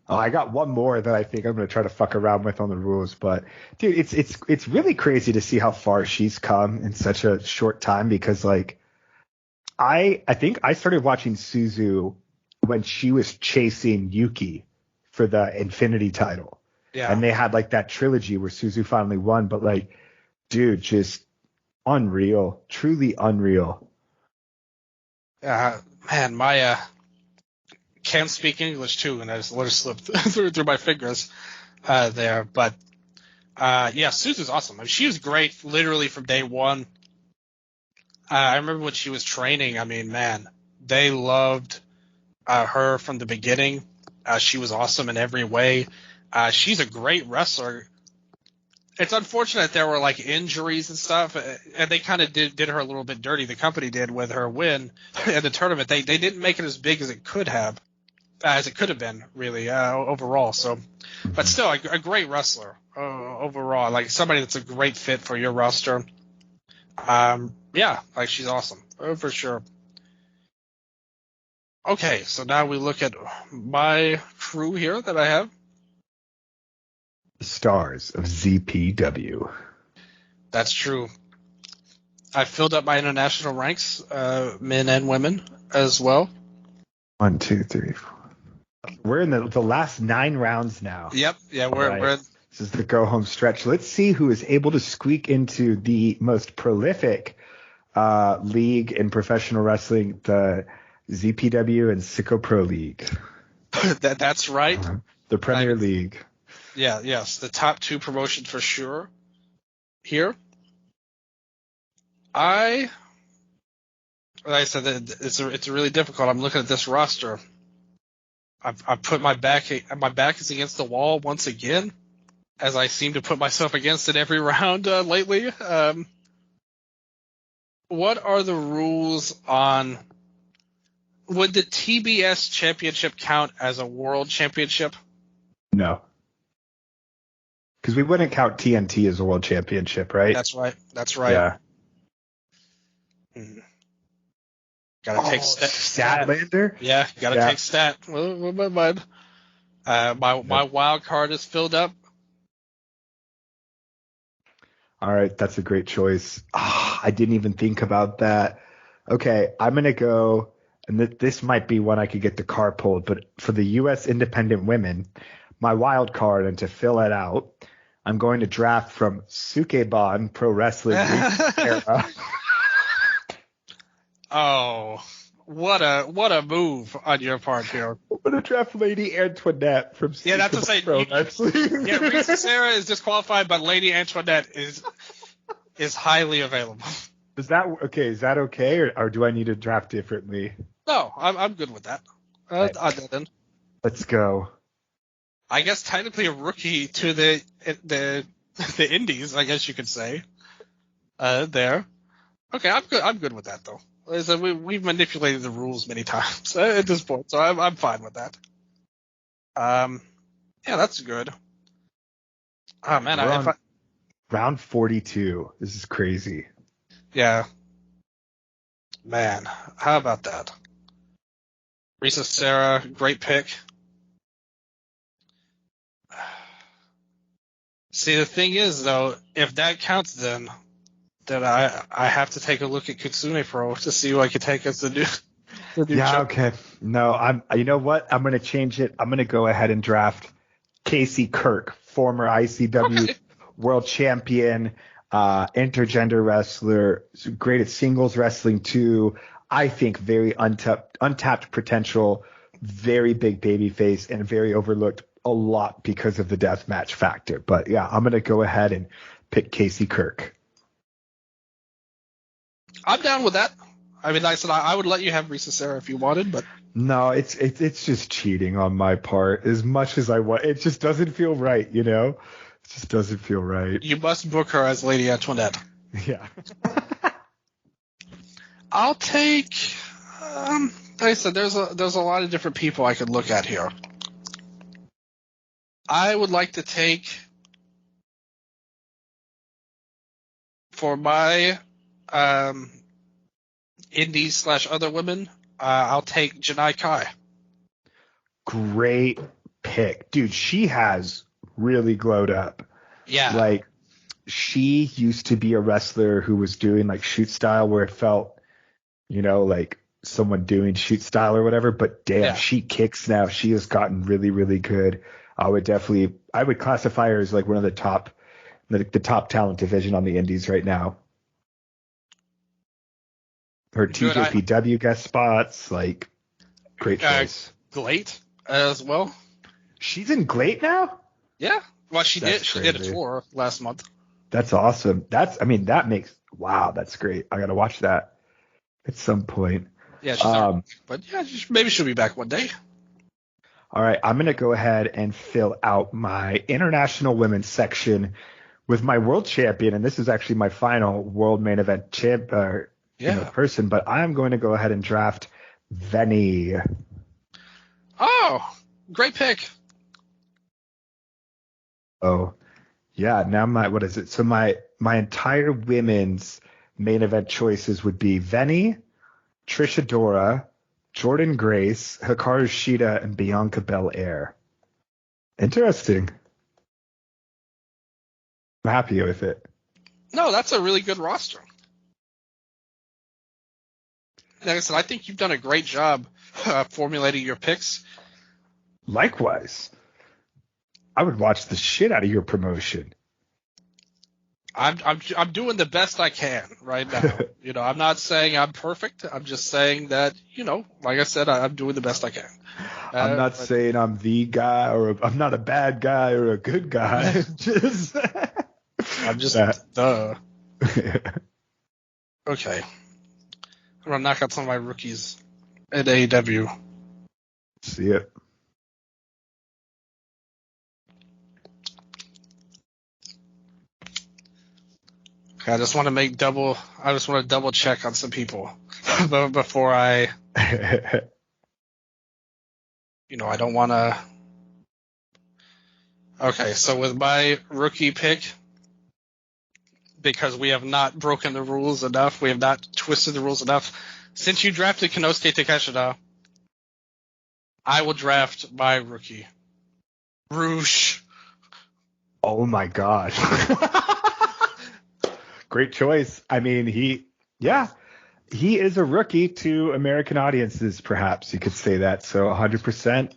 Oh, I got one more that I think I'm going to try to fuck around with on the rules. But, dude, it's really crazy to see how far she's come in such a short time because, like, I think I started watching Suzu when she was chasing Yuki for the Infinity title. Yeah. And they had, like, that trilogy where Suzu finally won. But, like, dude, just unreal. Truly unreal. Man, my can't speak English too, and I just let it slip through my fingers there. But Suzu's awesome. I mean, she was great literally from day one. I remember when she was training. I mean, man, they loved her from the beginning. She was awesome in every way. She's a great wrestler. It's unfortunate there were like injuries and stuff, and they kind of did her a little bit dirty. The company did with her win in the tournament. They didn't make it as big as it could have been really overall. So, but still a great wrestler overall. Like somebody that's a great fit for your roster. Like she's awesome for sure. Okay, so now we look at my crew here that I have. Stars of ZPW. That's true. I filled up my international ranks, men and women as well. 1, 2, 3, 4. We're in the last 9 rounds now. Yep. Yeah, we're This is the go home stretch. Let's see who is able to squeak into the most prolific league in professional wrestling, the ZPW and Sicko Pro League. That's right. The Premier League. Yeah, yes, the top 2 promotions for sure. Here, like I said, it's really difficult. I'm looking at this roster. I put my back is against the wall once again, as I seem to put myself against it every round lately. What are the rules on? Would the TBS championship count as a world championship? No. Because we wouldn't count TNT as a world championship, right? That's right. Yeah. Gotta take Statlander? Yeah, gotta take stat. My mind. My wild card is filled up. All right, that's a great choice. I didn't even think about that. Okay, I'm going to go, and this might be one I could get the car pulled, but for the U.S. independent women, my wild card, and to fill it out, I'm going to draft from Sukeban Pro Wrestling era. Oh, What a move on your part here. I'm gonna draft Lady Antoinette from Yeah, that's to say. Pro Wrestling. Yeah, Risa Sarah is disqualified, but Lady Antoinette is highly available. Is that okay, or do I need to draft differently? No, I'm good with that. Right. Then. Let's go. I guess technically a rookie to the Indies, I guess you could say. There. Okay, I'm good with that though. So we've manipulated the rules many times at this point, so I'm fine with that. Yeah, that's good. Oh man, round 42. This is crazy. Yeah. Man, how about that? Risa Sarah, great pick. See, the thing is though, if that counts, then I have to take a look at Kitsune Pro to see who I can take as the new yeah, okay. No, you know what? I'm going to change it. I'm going to go ahead and draft Casey Kirk, former ICW world champion, intergender wrestler, great at singles wrestling too. I think very untapped potential, very big baby face, and very overlooked a lot because of the deathmatch factor. But yeah, I'm going to go ahead and pick Casey Kirk. I'm down with that. I mean, like I said, I would let you have Risa Sarah if you wanted, but no, it's just cheating on my part. As much as I want, it just doesn't feel right, you know. It just doesn't feel right. You must book her as Lady Antoinette. Yeah. I'll take. Like I said, there's a lot of different people I could look at here. I would like to take for my indies / other women. I'll take Janai Kai. Great pick, dude. She has really glowed up. Yeah. Like she used to be a wrestler who was doing like shoot style where it felt, you know, like someone doing shoot style or whatever. But damn, she kicks now. She has gotten really, really good. I would classify her as like one of the top talent division on the indies right now. Her TJPW guest spots, like, great choice. Glate as well. She's in Glate now? Yeah. Well, she did a tour last month. That's awesome. That's great. I got to watch that at some point. Yeah, maybe she'll be back one day. All right, I'm going to go ahead and fill out my international women's section with my world champion, and this is actually my final world main event person, but I'm going to go ahead and draft Venny. Oh, great pick. Oh, yeah. Now what is it? So my entire women's main event choices would be Venny, Trish Adora, Jordan Grace, Hikaru Shida, and Bianca Belair. Interesting. I'm happy with it. No, that's a really good roster. Like I said, I think you've done a great job formulating your picks. Likewise. I would watch the shit out of your promotion. I'm doing the best I can right now. You know, I'm not saying I'm perfect. I'm just saying that, you know, like I said, I'm doing the best I can. I'm not saying I'm the guy or I'm not a bad guy or a good guy. I'm just duh. Okay. I'm gonna knock out some of my rookies at AEW. See it. Okay, I just want to double check on some people before I, you know, I don't want to. Okay, so with my rookie pick, because we have not broken the rules enough, we have not twisted the rules enough, since you drafted Konosuke Takeshita, I will draft my rookie, Roosh. Oh my gosh. Great choice. I mean, he is a rookie to American audiences, perhaps you could say that. So 100%.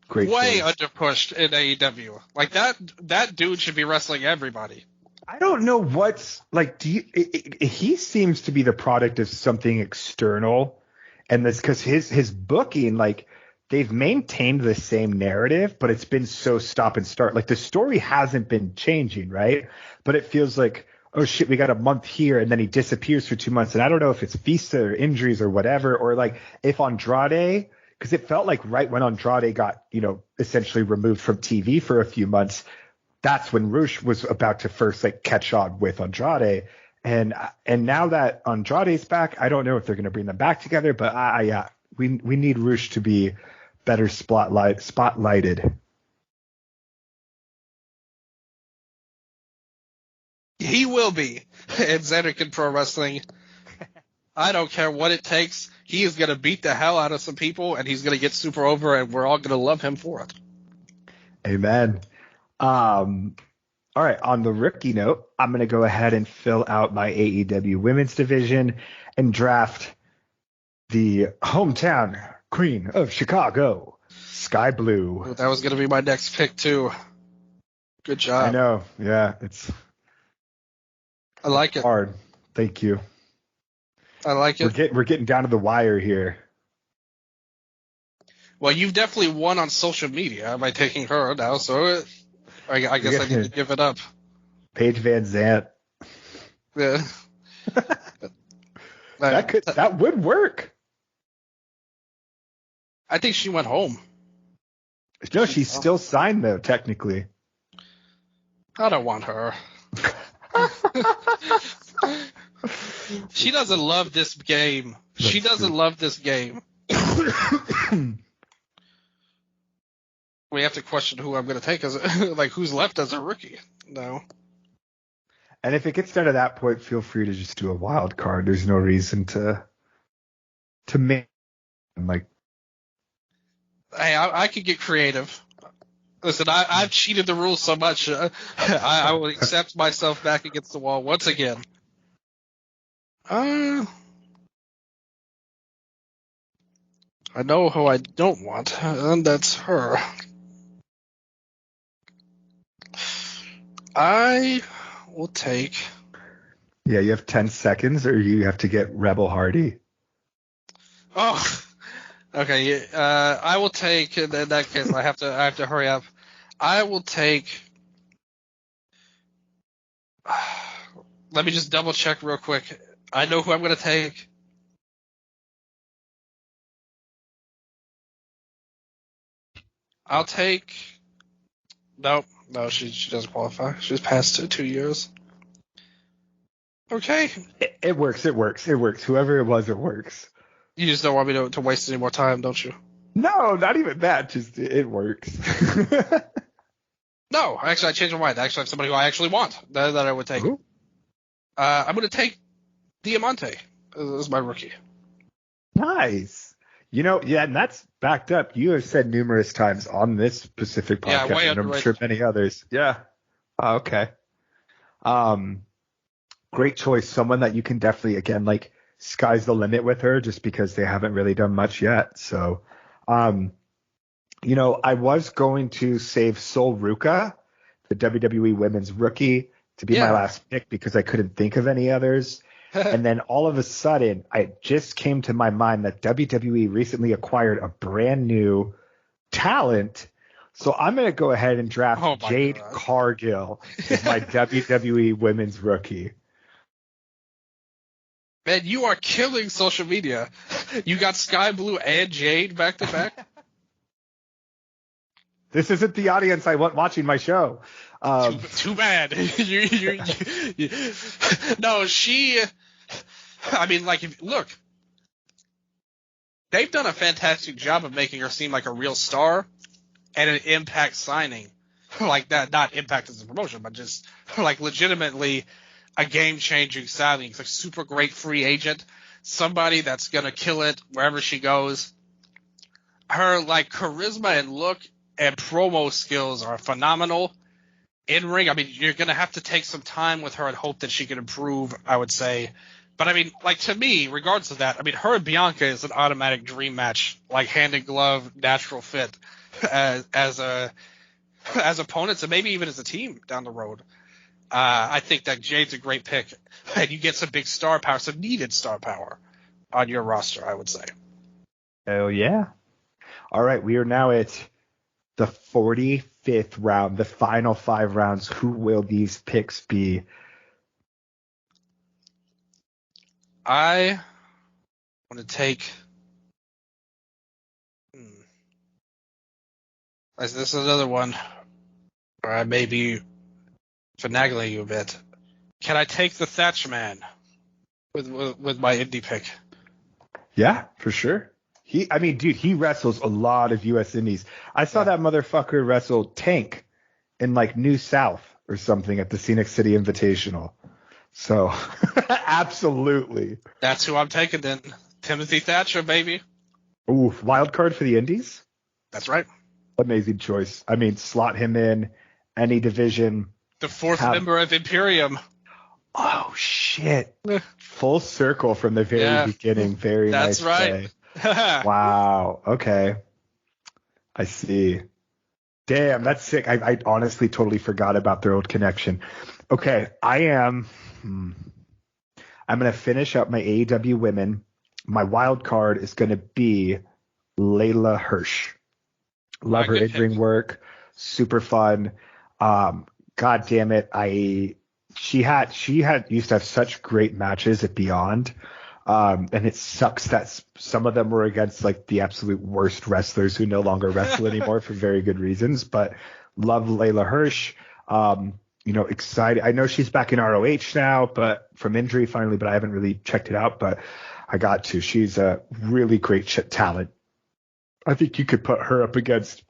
Great Way choice. underpushed in AEW. Like that dude should be wrestling everybody. I don't know what's like. He seems to be the product of something external, And this because his booking, like, they've maintained the same narrative, but it's been so stop and start. Like, the story hasn't been changing, right? But it feels like, oh shit, we got a month here, and then he disappears for 2 months. And I don't know if it's Visa or injuries or whatever, or like if Andrade, because it felt like right when Andrade got, essentially removed from TV for a few months, that's when Rush was about to first like catch on with Andrade. And now that Andrade's back, I don't know if they're going to bring them back together, but we need Rush to be better spotlighted. He will be in Xanarkin Pro Wrestling. I don't care what it takes. He is going to beat the hell out of some people, and he's going to get super over, and we're all going to love him for it. Amen. All right, on the rookie note, I'm going to go ahead and fill out my AEW women's division and draft the hometown queen of Chicago, Sky Blue. That was going to be my next pick, too. Good job. I know. Yeah, I like it. Hard. Thank you. I like it. We're getting down to the wire here. Well, you've definitely won on social media by taking her now, so I guess I need to give it up. Paige Van Zant. Yeah. that would work. I think she went home. No, she's still signed though, technically. I don't want her. She doesn't love this game. She doesn't love this game. We have to question who I'm going to take as like who's left as a rookie. No. And if it gets down to that point, feel free to just do a wild card. There's no reason to make like. Hey, I could get creative. Listen, I've cheated the rules so much. I will accept myself back against the wall once again. I know who I don't want, and that's her. I will take. Yeah, you have 10 seconds, or you have to get Rebel Hardy. Oh, okay. I will take. In that case, I have to hurry up. I will take. Let me just double check real quick. I know who I'm going to take. I'll take. No, she doesn't qualify. She's past 2 years. Okay. It works. Whoever it was, it works. You just don't want me to waste any more time, don't you? No, not even that. Just it works. No, actually, I changed my mind. Actually, I have somebody who I actually want that I would take. I'm going to take Diamante as my rookie. Nice. Yeah, and that's backed up. You have said numerous times on this specific podcast, way and I'm underrated. sure many others. Yeah. Okay. Great choice. Someone that you can definitely, again, like, sky's the limit with her just because they haven't really done much yet. So, I was going to save Sol Ruka, the WWE Women's Rookie, to be my last pick because I couldn't think of any others. And then all of a sudden, it just came to my mind that WWE recently acquired a brand new talent. So I'm going to go ahead and draft Jade Cargill as my WWE Women's Rookie. Man, you are killing social media. You got Sky Blue and Jade back to back. This isn't the audience I want watching my show. Too bad. No, she. I mean, like, look, they've done a fantastic job of making her seem like a real star and an Impact signing like that. Not Impact as a promotion, but just like legitimately a game-changing signing. It's a super great free agent, somebody that's gonna kill it wherever she goes. Her like charisma and look and promo skills are phenomenal. In ring, I mean, you're gonna have to take some time with her and hope that she can improve, I would say. But I mean, like, to me, regardless of that, I mean, her and Bianca is an automatic dream match, like hand in glove, natural fit as opponents and maybe even as a team down the road. I think that Jade's a great pick, and you get some big star power, some needed star power on your roster, I would say. Oh, yeah. All right. We are now at the 45th round, the final 5 rounds. Who will these picks be? I want to take. This is another one where I may be finagling you a bit. Can I take the Thatch Man with my indie pick? Yeah, for sure. Dude, he wrestles a lot of U.S. Indies. I saw Yeah. that motherfucker wrestle Tank in like New South or something at the Scenic City Invitational. So, absolutely. That's who I'm taking then. Timothy Thatcher, baby. Ooh, wild card for the Indies? That's right. Amazing choice. I mean, slot him in any division. The fourth member of Imperium. Oh, shit. Full circle from the very beginning. Very That's nice right. play. Wow. Okay. I see. Damn, that's sick. I honestly totally forgot about their old connection. Okay, I'm going to finish up my AEW women. My wild card is going to be Layla Hirsch. Love her in-ring work. Super fun. God damn it. She used to have such great matches at Beyond. And it sucks that some of them were against like the absolute worst wrestlers who no longer wrestle anymore for very good reasons. But love Layla Hirsch. Excited. I know she's back in ROH now, but from injury finally, but I haven't really checked it out, but I got to. She's a really great talent. I think you could put her up against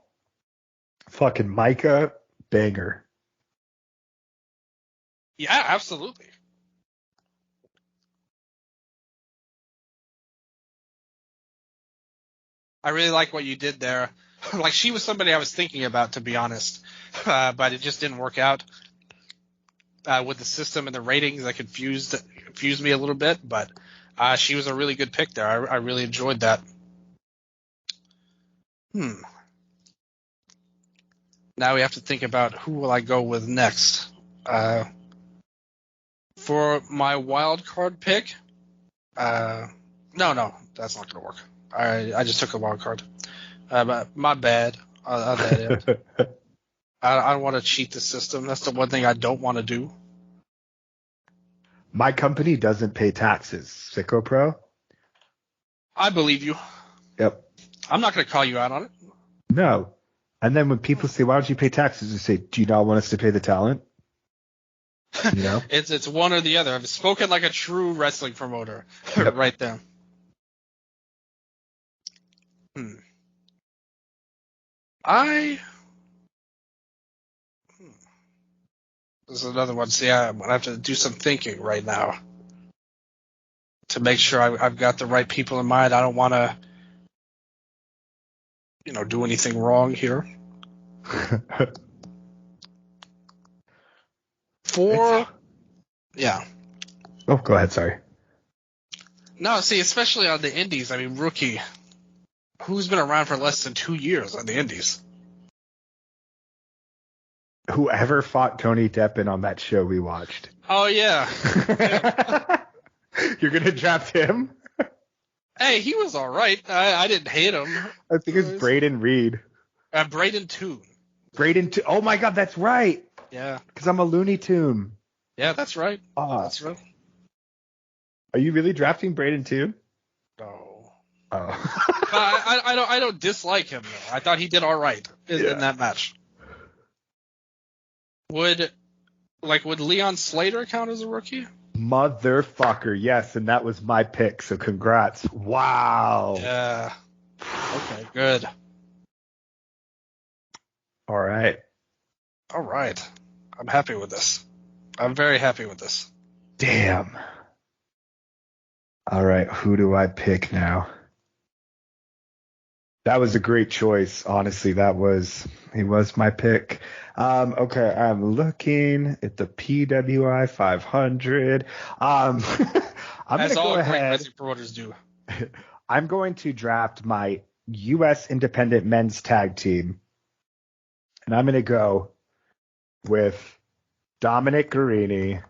fucking Micah Banger. Yeah, absolutely. I really like what you did there. Like, she was somebody I was thinking about, to be honest, but it just didn't work out with the system and the ratings. That confused me a little bit, but she was a really good pick there. I really enjoyed that. Now we have to think about who will I go with next. For my wild card pick, no, that's not going to work. I just took a wild card. My bad on that end. I don't want to cheat the system. That's the one thing I don't want to do. My company doesn't pay taxes. Sicko Pro? I believe you. Yep. I'm not going to call you out on it. No. And then when people say, why don't you pay taxes? You say, do you not want us to pay the talent? You know? It's one or the other. I've spoken like a true wrestling promoter. Yep. Right there. This is another one. See, I'm going to have to do some thinking right now to make sure I've got the right people in mind. I don't want to, do anything wrong here. Yeah. Oh, go ahead. Sorry. No, see, especially on the indies. I mean, rookie. Who's been around for less than 2 years on the indies? Whoever fought Tony Deppen on that show we watched. Oh, yeah. You're going to draft him? Hey, he was all right. I didn't hate him. I think it's Braden Reed. Braden Toon. Oh, my God, that's right. Yeah. Because I'm a Looney Tune. Yeah, that's right. That's right. Are you really drafting Braden Toon? No. Oh. I don't dislike him, though. I thought he did all right in that match. Would Leon Slater count as a rookie? Motherfucker, yes, and that was my pick, so congrats. Wow. Yeah. Okay, good. All right. I'm happy with this. I'm very happy with this. Damn. All right, who do I pick now? That was a great choice. Honestly, he was my pick. Okay, I'm looking at the PWI 500. I'm going to go ahead. Great promoters do. I'm going to draft my U.S. independent men's tag team, and I'm going to go with Dominic Guarini,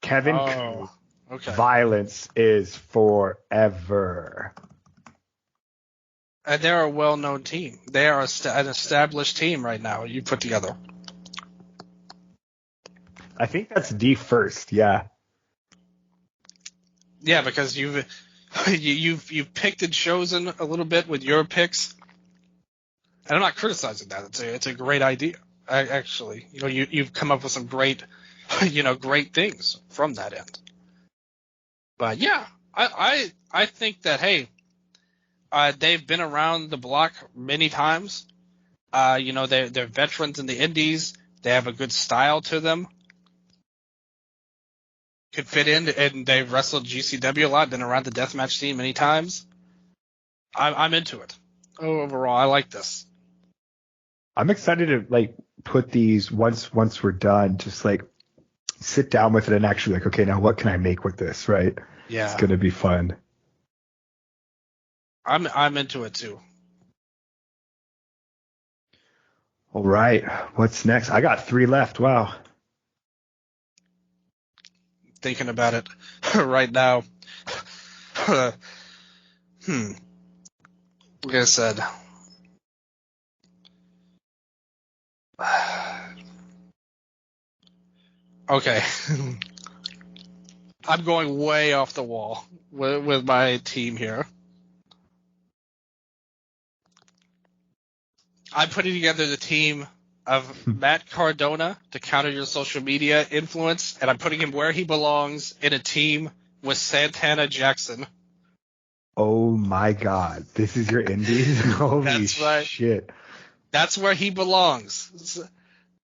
Kevin Koo. Okay. Violence is forever. And they're a well-known team. They are an established team right now. You put together. I think that's the first, yeah. Yeah, because you've picked and chosen a little bit with your picks, and I'm not criticizing that. It's a great idea. Actually, you've come up with some great, great things from that end. But yeah, I think that they've been around the block many times. They're veterans in the indies. They have a good style to them. Could fit in, and they've wrestled GCW a lot, been around the deathmatch scene many times. I'm into it. Overall, I like this. I'm excited to put these once we're done, just sit down with it and actually okay, now what can I make with this, right? Yeah. It's gonna be fun. I'm into it too. All right, what's next? I got 3 left. Wow. Thinking about it right now. Like I said. Okay. I'm going way off the wall with my team here. I'm putting together the team of Matt Cardona to counter your social media influence, and I'm putting him where he belongs in a team with Santana Jackson. Oh my God, this is your indies? Holy That's right. Shit. That's where he belongs.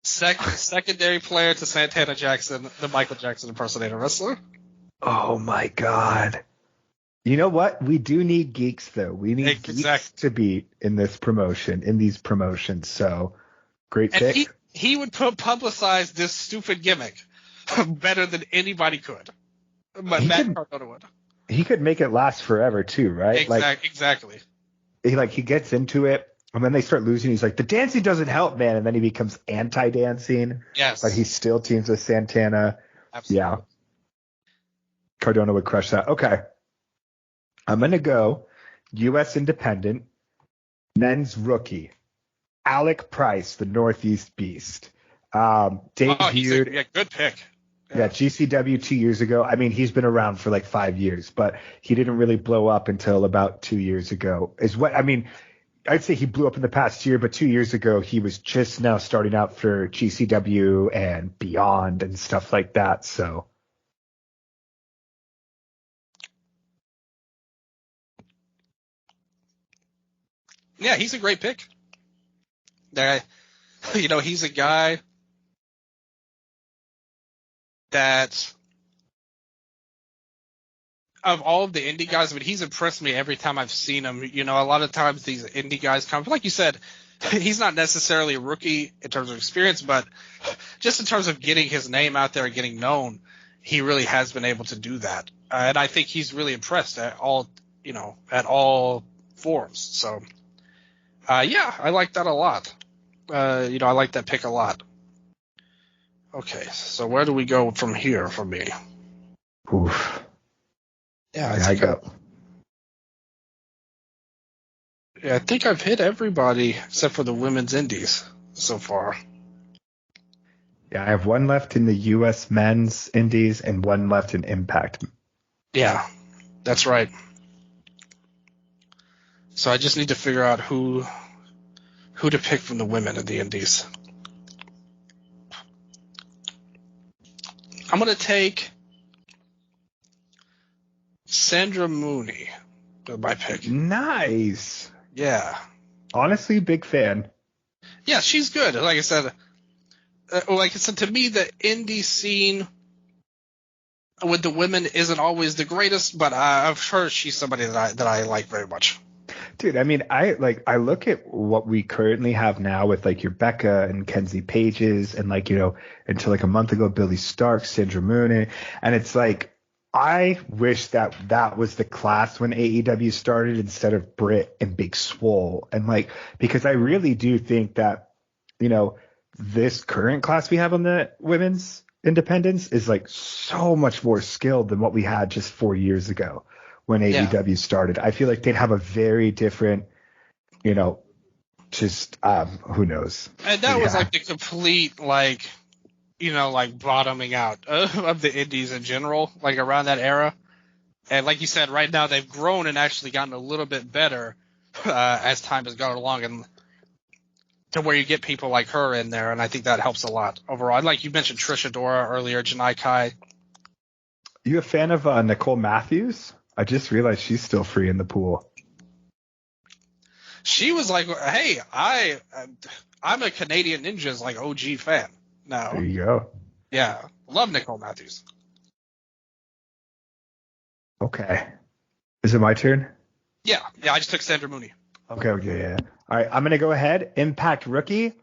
Secondary player to Santana Jackson, the Michael Jackson impersonator wrestler. Oh my God. You know what? We do need geeks though. We need geeks to be in these promotions. So great pick. He would publicize this stupid gimmick better than anybody could. But Matt Cardona would. He could make it last forever too, right? Exactly. He gets into it, and then they start losing. He's like, the dancing doesn't help, man. And then he becomes anti-dancing. Yes. But he still teams with Santana. Absolutely. Yeah. Cardona would crush that. Okay. I'm going to go U.S. Independent, men's rookie, Alec Price, the Northeast Beast. He's a good pick. Yeah, GCW 2 years ago. I mean, he's been around for 5 years, but he didn't really blow up until about 2 years ago. I'd say he blew up in the past year, but 2 years ago, he was just now starting out for GCW and Beyond and stuff like that. So. Yeah, he's a great pick. He's a guy that of all of the indie guys, he's impressed me every time I've seen him. A lot of times these indie guys come, like you said, he's not necessarily a rookie in terms of experience, but just in terms of getting his name out there and getting known, he really has been able to do that. And I think he's really impressed at all forms. So, yeah, I like that a lot. I like that pick a lot. Okay, so where do we go from here for me? Oof. Yeah, I think I've hit everybody except for the women's indies so far. Yeah, I have one left in the U.S. men's indies and one left in Impact. Yeah, that's right. So I just need to figure out who to pick from the women in the indies. I'm going to take Sandra Mooney with my pick. Nice. Yeah. Honestly, big fan. Yeah, she's good. Like I said, to me, the indie scene with the women isn't always the greatest, but I've heard she's somebody that I like very much. Dude, I mean, I look at what we currently have now with your Becca and Kenzie Pages and until a month ago, Billy Stark, Sandra Mooney, and it's I wish that was the class when AEW started instead of Britt and Big Swole. And because I really do think that, this current class we have on the women's independence is so much more skilled than what we had just 4 years ago when AEW started. I feel like they'd have a very different just who knows? And that was like the complete like bottoming out of the indies in general, like around that era. And like you said, right now they've grown and actually gotten a little bit better as time has gone along, and to where you get people like her in there, and I think that helps a lot overall. Like you mentioned Trish Adora earlier, Janai Kai. You a fan of Nicole Matthews? I just realized she's still free in the pool. She was like, "Hey, I'm a Canadian Ninjas like OG fan now." There you go. Yeah, love Nicole Matthews. Okay. Is it my turn? Yeah, I just took Sandra Mooney. Okay, yeah. All right, I'm going to go ahead. Impact rookie,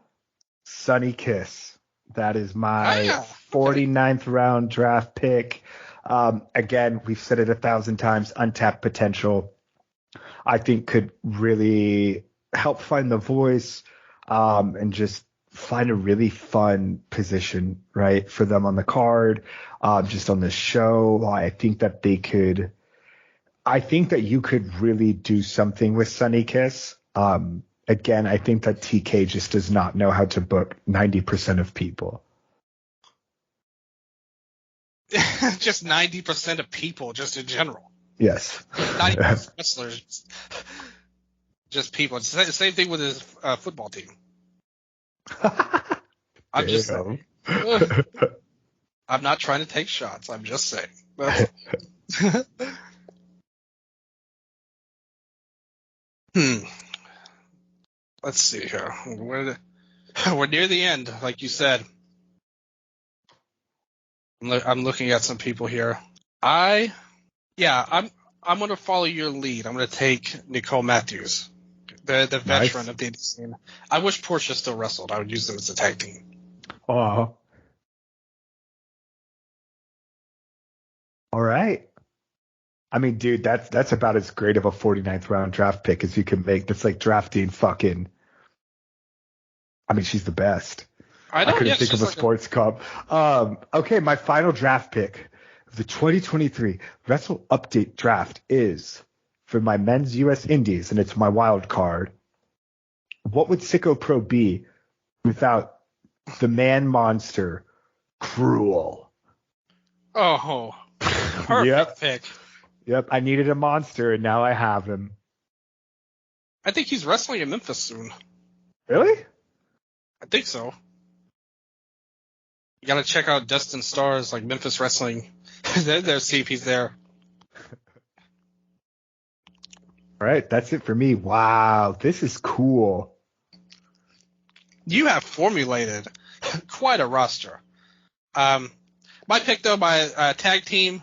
Sunny Kiss. That is my 49th round draft pick. Again, we've said it 1,000 times, untapped potential. I think could really help find the voice and just find a really fun position, right, for them on the card, just on the show. I think that you could really do something with Sunny Kiss. Again, I think that TK just does not know how to book 90% of people. Just 90% of people, just in general. Yes. Not even wrestlers, just people. It's the same thing with his football team. I'm just saying. I'm not trying to take shots. I'm just saying. Let's see here. We're near the end, like you said. I'm looking at some people here. I'm going to follow your lead. I'm going to take Nicole Matthews, the veteran of the indie scene. I wish Portia still wrestled. I would use them as a tag team. Oh. All right. I mean, dude, that's about as great of a 49th round draft pick as you can make. That's like drafting fucking. I mean, she's the best. I couldn't think of a sports cup. Okay, my final draft pick of the 2023 Wrestle Update draft is for my men's U.S. Indies, and it's my wild card. What would Sicko Pro be without the man monster, Cruel? Oh, perfect pick. Yep, I needed a monster, and now I have him. I think he's wrestling in Memphis soon. Really? I think so. You gotta check out Destin Starr's like Memphis Wrestling. There, see if he's there. All right, that's it for me. Wow, this is cool. You have formulated quite a roster. My pick though, my tag team,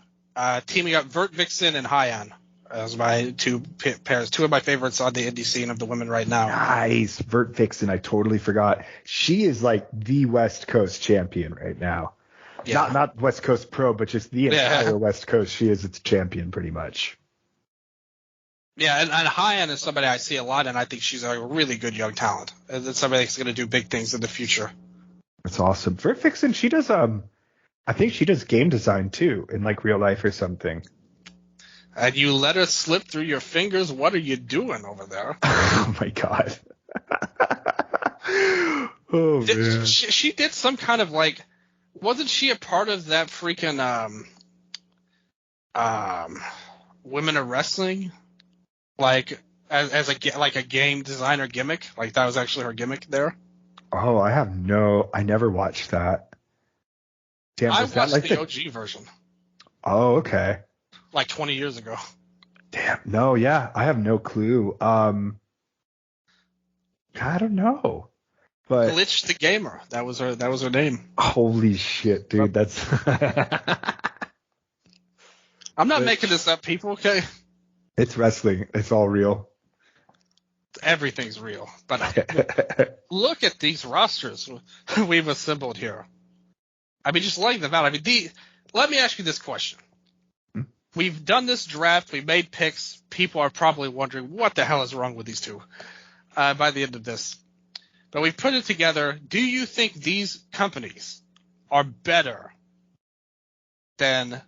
teaming up Vert Vixen and Hyan as my two pairs. Two of my favorites on the indie scene of the women right now. Nice. Vert Vixen, I totally forgot. She is like the West Coast champion right now. Yeah. Not West Coast Pro, but just the entire West Coast. She is its champion pretty much. Yeah, and Hyan is somebody I see a lot, and I think she's a really good young talent. It's somebody that's going to do big things in the future. That's awesome. Vert Vixen, she does I think she does game design too in like real life or something. And you let her slip through your fingers. What are you doing over there? Oh my god. Man. She did some kind of like, wasn't she a part of that freaking Women of Wrestling? Like as a game designer gimmick? Like that was actually her gimmick there? Oh, I never watched that. Damn, I watched the OG version. Oh, okay. Like 20 years ago. Damn. No, yeah. I have no clue. I don't know. But Glitch the Gamer. That was her name. Holy shit, dude. That's I'm not making this up, people, okay? It's wrestling. It's all real. Everything's real. But look at these rosters we've assembled here. I mean, just laying them out. I mean, let me ask you this question. We've done this draft. We've made picks. People are probably wondering what the hell is wrong with these two by the end of this. But we've put it together. Do you think these companies are better than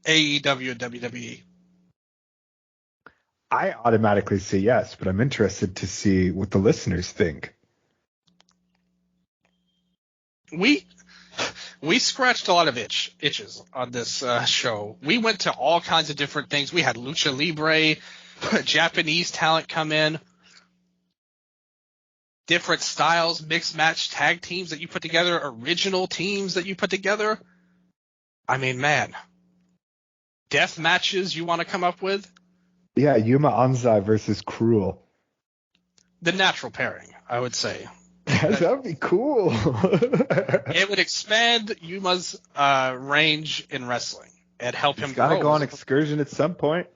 AEW and WWE? I automatically say yes, but I'm interested to see what the listeners think. We scratched a lot of itches on this show. We went to all kinds of different things. We had Lucha Libre, Japanese talent come in, different styles, mixed match tag teams that you put together, original teams that you put together. I mean, man, death matches you want to come up with? Yeah, Yuma Anzai versus Cruel. The natural pairing, I would say. That would be cool. It would expand Yuma's range in wrestling and help him grow. He's got to go on excursion at some point.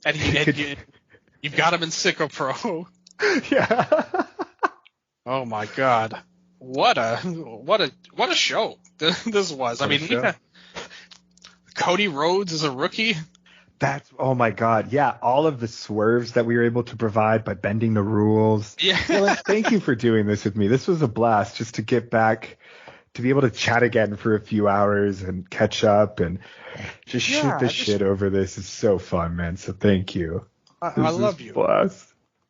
And you've got him in Sicko Pro. Yeah. Oh my God. What a show this was. I mean, Cody Rhodes is a rookie. Oh my God. Yeah. All of the swerves that we were able to provide by bending the rules. Yeah. Dylan, thank you for doing this with me. This was a blast just to get back, to be able to chat again for a few hours and catch up and just shoot the shit over this. Is so fun, man. So thank you. I love you. Blast.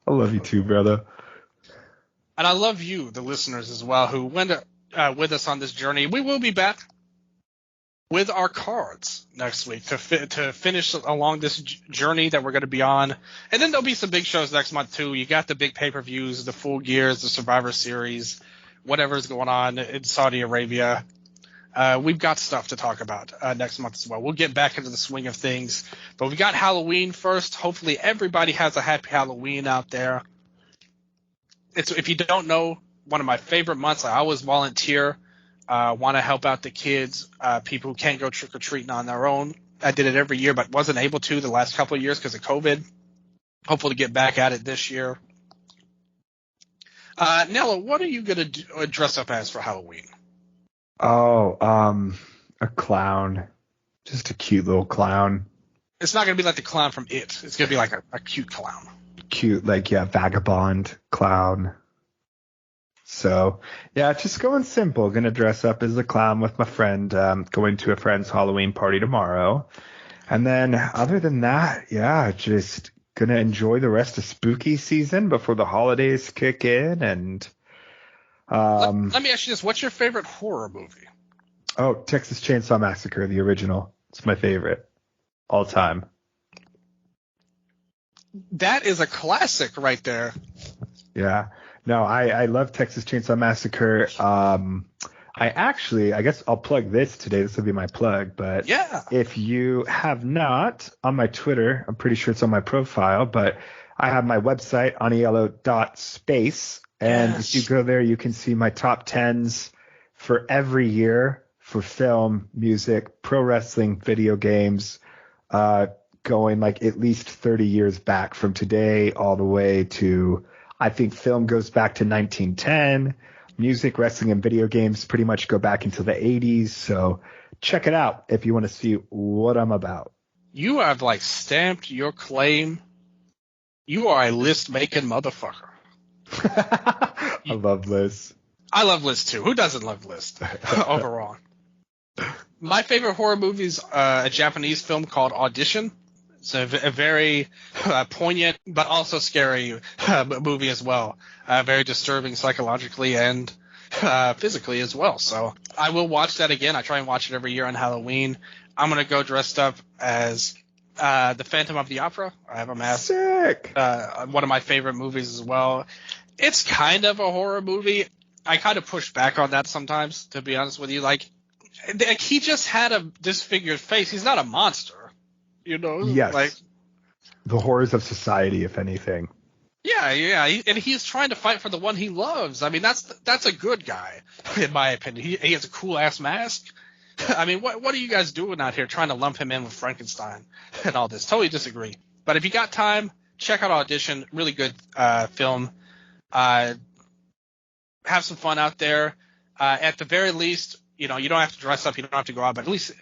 I love you too, brother. And I love you, the listeners as well, who went with us on this journey. We will be back with our cards next week to finish along this journey that we're going to be on. And then there'll be some big shows next month too. You got the big pay-per-views, the Full Gears, the Survivor Series, whatever's going on in Saudi Arabia. We've got stuff to talk about next month as well. We'll get back into the swing of things. But we got Halloween first. Hopefully everybody has a happy Halloween out there. If you don't know, one of my favorite months, I always volunteer. Want to help out the kids, people who can't go trick-or-treating on their own. I did it every year, but wasn't able to the last couple of years because of COVID. Hopefully get back at it this year. Nello, what are you going to dress up as for Halloween? Oh, a clown. Just a cute little clown. It's not going to be like the clown from It. It's going to be like a cute clown. Cute, vagabond clown. So, yeah, just going simple. Going to dress up as a clown with my friend, going to a friend's Halloween party tomorrow. And then other than that, yeah, just going to enjoy the rest of spooky season before the holidays kick in. And let me ask you this. What's your favorite horror movie? Oh, Texas Chainsaw Massacre, the original. It's my favorite all time. That is a classic right there. Yeah. No, I love Texas Chainsaw Massacre. I guess I'll plug this today. This will be my plug. But yeah, if you have not, on my Twitter, I'm pretty sure it's on my profile, but I have my website, aniello.space. And if you go there, you can see my top 10s for every year for film, music, pro wrestling, video games, going like at least 30 years back from today all the way to, I think film goes back to 1910. Music, wrestling, and video games pretty much go back into the 80s. So check it out if you want to see what I'm about. You have stamped your claim. You are a list-making motherfucker. I love lists. I love lists too. Who doesn't love lists overall? My favorite horror movie is a Japanese film called Audition. It's a very poignant but also scary movie as well. Very disturbing psychologically and physically as well. So I will watch that again. I try and watch it every year on Halloween. I'm going to go dressed up as the Phantom of the Opera. I have a mask. Sick. One of my favorite movies as well. It's kind of a horror movie. I kind of push back on that sometimes, to be honest with you. He just had a disfigured face. He's not a monster. Yes. The horrors of society, if anything. Yeah, and he's trying to fight for the one he loves. I mean, that's a good guy, in my opinion. He has a cool ass mask. I mean, what are you guys doing out here trying to lump him in with Frankenstein and all this? Totally disagree. But if you got time, check out Audition. Really good film. Have some fun out there. At the very least, you don't have to dress up. You don't have to go out, but at least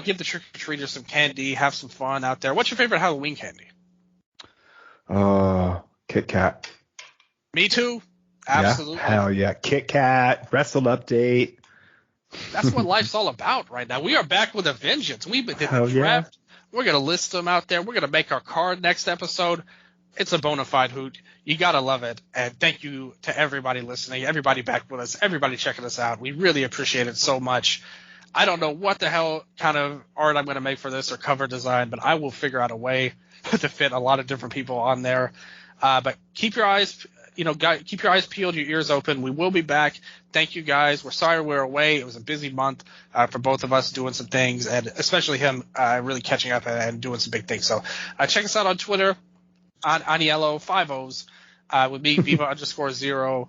give the trick-or-treaters some candy, have some fun out there. What's your favorite Halloween candy? Kit Kat. Me too. Absolutely. Yeah, hell yeah. Kit Kat, Wrestle update. That's what life's all about right now. We are back with a vengeance. We did the draft We're going to list them out there. We're going to make our card next episode. It's a bona fide hoot. You got to love it. And thank you to everybody listening, everybody back with us, everybody checking us out. We really appreciate it so much. I don't know what the hell kind of art I'm going to make for this or cover design, but I will figure out a way to fit a lot of different people on there. But keep your eyes, keep your eyes peeled, your ears open. We will be back. Thank you guys. We're sorry we're away. It was a busy month for both of us doing some things, and especially him really catching up and doing some big things. So check us out on Twitter. On Aniello 5 O's with me, Viva_0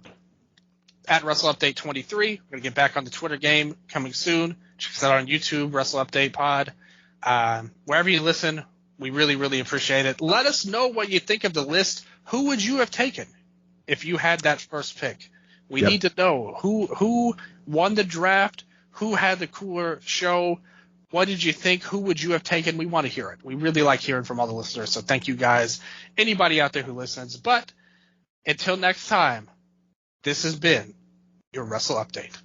at Wrestle Update 23. We're going to get back on the Twitter game coming soon. Check us out on YouTube, Wrestle Update Pod. Wherever you listen, we really, really appreciate it. Let us know what you think of the list. Who would you have taken if you had that first pick? We need to know who won the draft, who had the cooler show. What did you think? Who would you have taken? We want to hear it. We really like hearing from all the listeners, so thank you guys, anybody out there who listens. But until next time, this has been your Wrestle Update.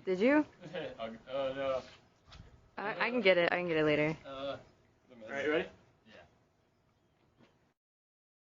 Did you? No. I can get it. I can get it later. Alright, you ready?